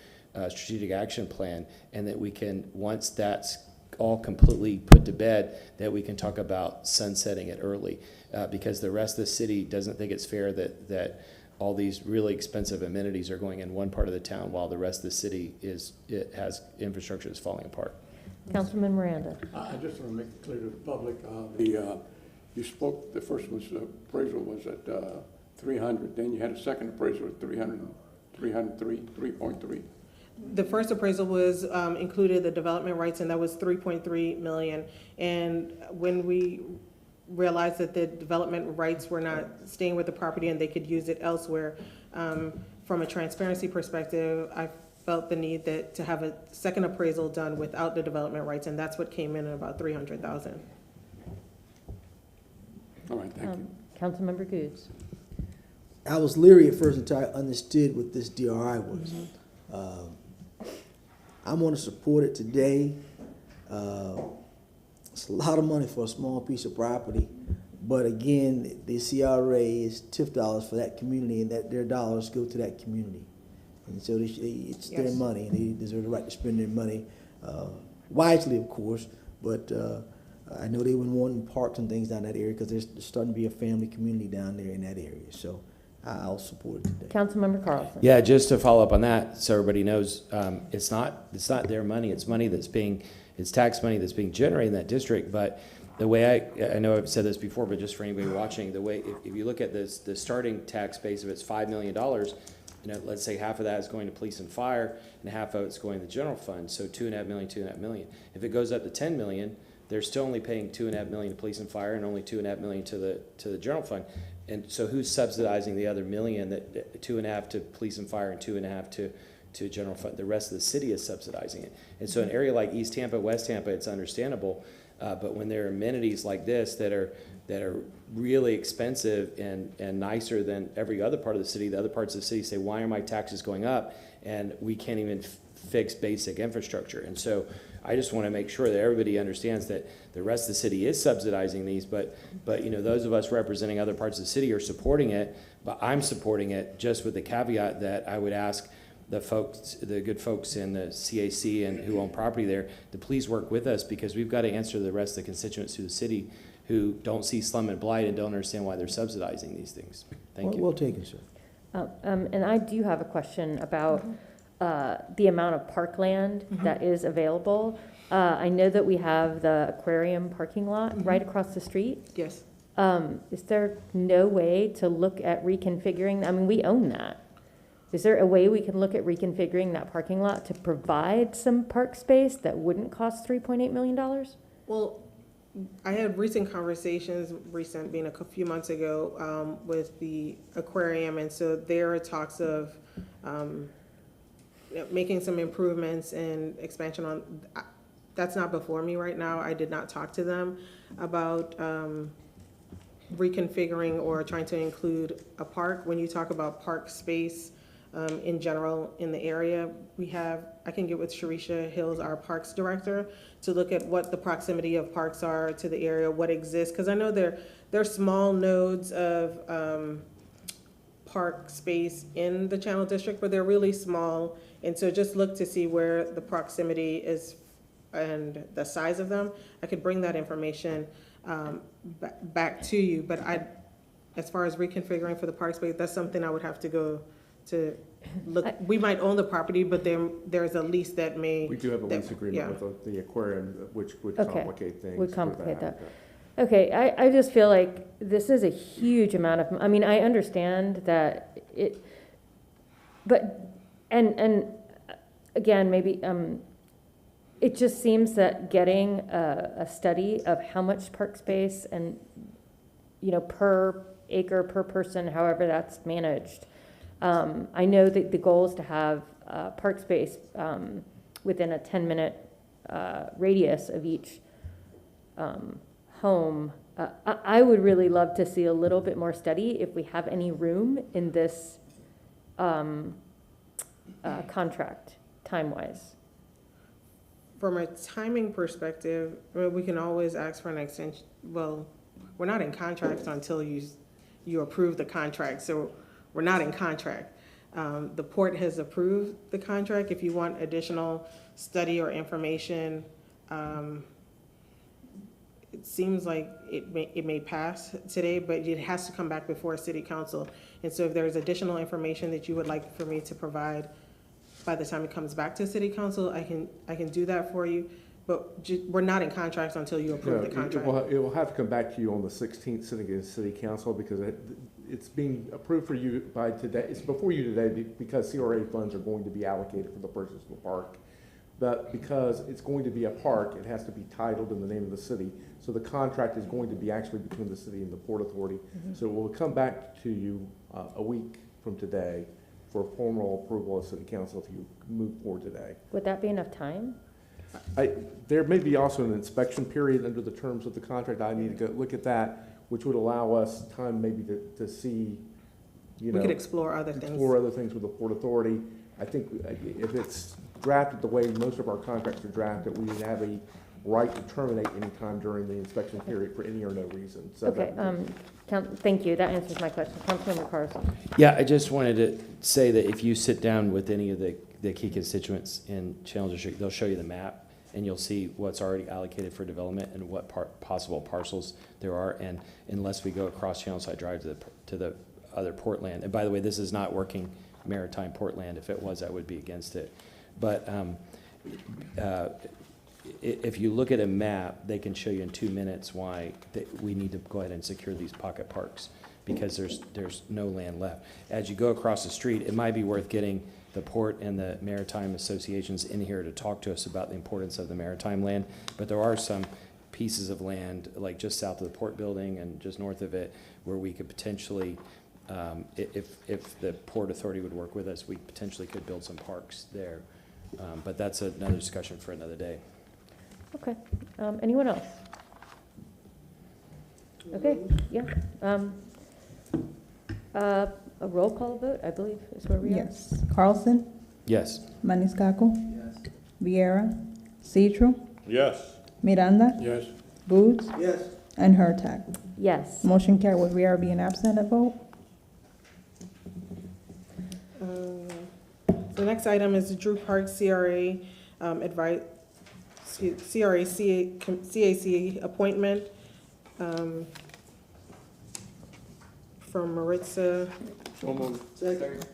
strategic action plan, and that we can, once that's all completely put to bed, that we can talk about sunsetting it early, because the rest of the city doesn't think it's fair that all these really expensive amenities are going in one part of the town while the rest of the city has infrastructure that's falling apart.
Councilman Miranda.
I just want to make it clear to the public, you spoke, the first appraisal was at 300, then you had a second appraisal at 303.3.
The first appraisal was included the development rights, and that was 3.3 million. And when we realized that the development rights were not staying with the property and they could use it elsewhere, from a transparency perspective, I felt the need to have a second appraisal done without the development rights, and that's what came in at about 300,000.
All right, thank you.
Councilmember Goods.
I was leery at first until I understood what this DRI was. I'm going to support it today. It's a lot of money for a small piece of property, but again, the CRA is TIF dollars for that community, and that their dollars go to that community. And so it's their money, and they deserve the right to spend their money wisely, of course, but I know they've been wanting parks and things down that area because there's starting to be a family community down there in that area. So I'll support it today.
Councilmember Carlson.
Yeah, just to follow up on that, so everybody knows, it's not their money. It's money it's tax money that's being generated in that district. But the way I know I've said this before, but just for anybody watching, the way if you look at this, the starting tax base, if it's $5 million, let's say half of that is going to police and fire, and half of it's going to the general fund. So $2.5 million. If it goes up to $10 million, they're still only paying $2.5 million to police and fire, and only $2.5 million to the general fund. And so who's subsidizing the other $1 million? That 2.5 to police and fire and 2.5 to general fund? The rest of the city is subsidizing it. And so in an area like East Tampa, West Tampa, it's understandable. But when there are amenities like this that are really expensive and nicer than every other part of the city, the other parts of the city say, why are my taxes going up? And we can't even fix basic infrastructure. And so I just want to make sure that everybody understands that the rest of the city is subsidizing these, but those of us representing other parts of the city are supporting it. But I'm supporting it just with the caveat that I would ask the good folks in the CAC and who own property there to please work with us, because we've got to answer the rest of the constituents through the city who don't see slum and blight and don't understand why they're subsidizing these things. Thank you.
Well taken, sir.
And I do have a question about the amount of parkland that is available. I know that we have the aquarium parking lot right across the street.
Yes.
Is there no way to look at reconfiguring? I mean, we own that. Is there a way we can look at reconfiguring that parking lot to provide some park space that wouldn't cost $3.8 million?
Well, I had recent conversations, being a few months ago, with the aquarium, and so there are talks of making some improvements and expansion on. That's not before me right now. I did not talk to them about reconfiguring or trying to include a park. When you talk about park space, in general in the area. I can get with Sharisha Hills, our parks director, to look at what the proximity of parks are to the area, what exists, because I know they're small nodes of park space in the Channel District, but they're really small. And so just look to see where the proximity is and the size of them. I could bring that information back to you, but as far as reconfiguring for the park space, that's something I would have to go to look. We might own the property, but there's a lease that may.
We do have a lease agreement with the aquarium, which would complicate things.
Would complicate that. Okay, I just feel like this is a huge amount of, I mean, I understand that but again, maybe, it just seems that getting a study of how much park space and, per acre, per person, however that's managed. I know that the goal is to have park space within a 10-minute radius of each home. I would really love to see a little bit more study if we have any room in this contract, time-wise.
From a timing perspective, we can always ask for an extension. Well, we're not in contract until you approve the contract, so we're not in contract. The port has approved the contract. If you want additional study or information, it seems like it may pass today, but it has to come back before City Council. And so if there's additional information that you would like for me to provide by the time it comes back to City Council, I can do that for you. But we're not in contract until you approve the contract.
It will have to come back to you on the 16th sitting of City Council because it's being approved for you by today. It's before you today because CRA funds are going to be allocated for the purchase of the park. But because it's going to be a park, it has to be titled in the name of the city. So the contract is going to be actually between the city and the Port Authority. Mm-hmm. So it will come back to you a week from today for formal approval of City Council if you move forward today.
Would that be enough time?
There may be also an inspection period under the terms of the contract. I need to go look at that, which would allow us time maybe to see,
we could explore other things.
Explore other things with the Port Authority. I think if it's drafted the way most of our contracts are drafted, we have a right to terminate any time during the inspection period for any or no reason. So
okay, thank you. That answers my question. Councilmember Carson.
Yeah, I just wanted to say that if you sit down with any of the key constituents in Channel District, they'll show you the map and you'll see what's already allocated for development and what possible parcels there are. And unless we go across Channelside Drive to the other port land, and by the way, this is not working maritime port land. If it was, I would be against it. But if you look at a map, they can show you in 2 minutes why we need to go ahead and secure these pocket parks because there's no land left. As you go across the street, it might be worth getting the port and the maritime associations in here to talk to us about the importance of the maritime land. But there are some pieces of land, like just south of the port building and just north of it, where we could potentially, if the Port Authority would work with us, we potentially could build some parks there. But that's another discussion for another day.
Okay. Anyone else? Okay. Yeah. A roll call vote, I believe, is where we are.
Yes. Carlson?
Yes.
Maniscalco? Yes. Vieira? Citro?
Yes.
Miranda?
Yes.
Boots?
Yes.
And Hurtak.
Yes.
Motion carried with Vieira being absent at vote.
The next item is the Drew Park CRA CAC appointment from Maritza.
So moved.
Second.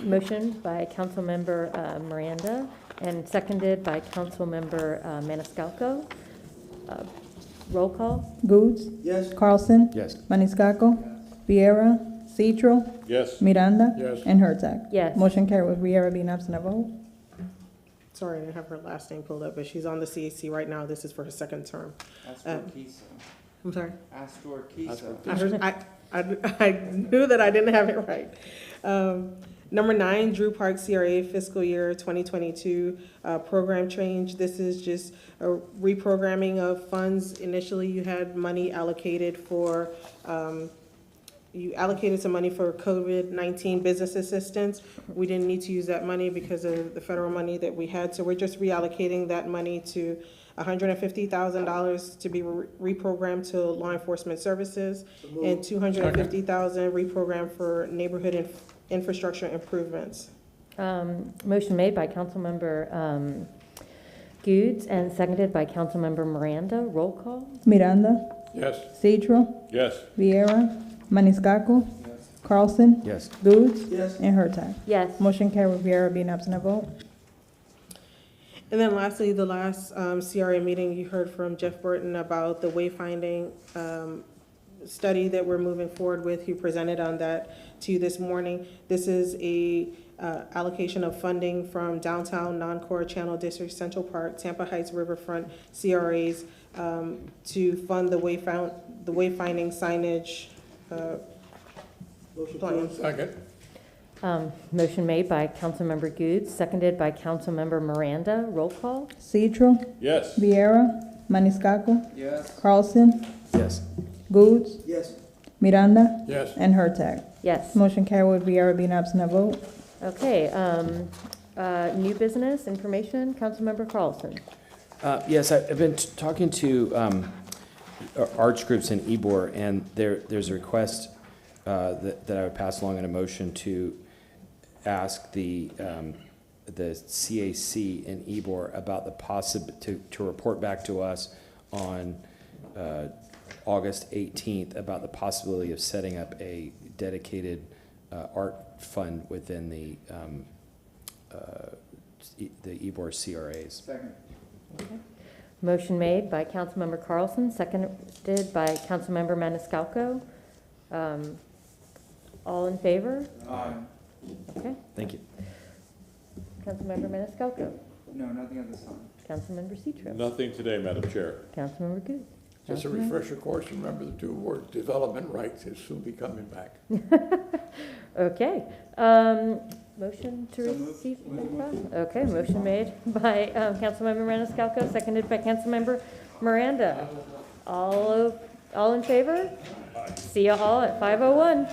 Motion by Councilmember Miranda and seconded by Councilmember Maniscalco. Roll call.
Goods?
Yes.
Carlson?
Yes.
Maniscalco? Vieira? Citro?
Yes.
Miranda?
Yes.
And Hurtak.
Yes.
Motion carried with Vieira being absent at vote.
Sorry, I didn't have her last name pulled up, but she's on the CAC right now. This is for her second term. I'm sorry?
Astor Kisa.
I knew that I didn't have it right. Number 9, Drew Park CRA fiscal year 2022 program change. This is just a reprogramming of funds. Initially, you had money allocated for you allocated some money for COVID-19 business assistance. We didn't need to use that money because of the federal money that we had, so we're just reallocating that money to $150,000 to be reprogrammed to law enforcement services and $250,000 reprogrammed for neighborhood infrastructure improvements.
Motion made by Councilmember Goods and seconded by Councilmember Miranda. Roll call.
Miranda.
Yes.
Cedro.
Yes.
Vieira. Maniscalco. Carlson.
Yes.
Goods.
Yes.
And Hurtak.
Yes.
Motion carried with Vieira being absent at vote.
And then lastly, the last CRA meeting, you heard from Jeff Burton about the wayfinding study that we're moving forward with. He presented on that to you this morning. This is a allocation of funding from downtown non-core channel district, Central Park, Tampa Heights Riverfront CRAs to fund the wayfinding signage plan.
Second.
Motion made by Councilmember Goods, seconded by Councilmember Miranda. Roll call.
Cedro.
Yes.
Vieira. Maniscalco.
Yes.
Carlson.
Yes.
Goods.
Yes.
Miranda.
Yes.
And Hurtak.
Yes.
Motion carried with Vieira being absent at vote.
Okay, new business information, Councilmember Carlson.
Yes, I've been talking to arts groups in Ybor, and there's a request that I would pass along in a motion to ask the CAC in Ybor about the to report back to us on August 18th about the possibility of setting up a dedicated art fund within the Ybor CRAs.
Second.
Motion made by Councilmember Carlson, seconded by Councilmember Maniscalco. All in favor?
Aye.
Okay.
Thank you.
Councilmember Maniscalco.
No, nothing at this time.
Councilmember Citro.
Nothing today, Madam Chair.
Councilmember Good.
Just a refresher course, remember the two words, development rights is soon be coming back.
Okay. Motion to receive and file. Okay, motion made by Councilmember Maniscalco, seconded by Councilmember Miranda. All in favor? See you all at 5:01.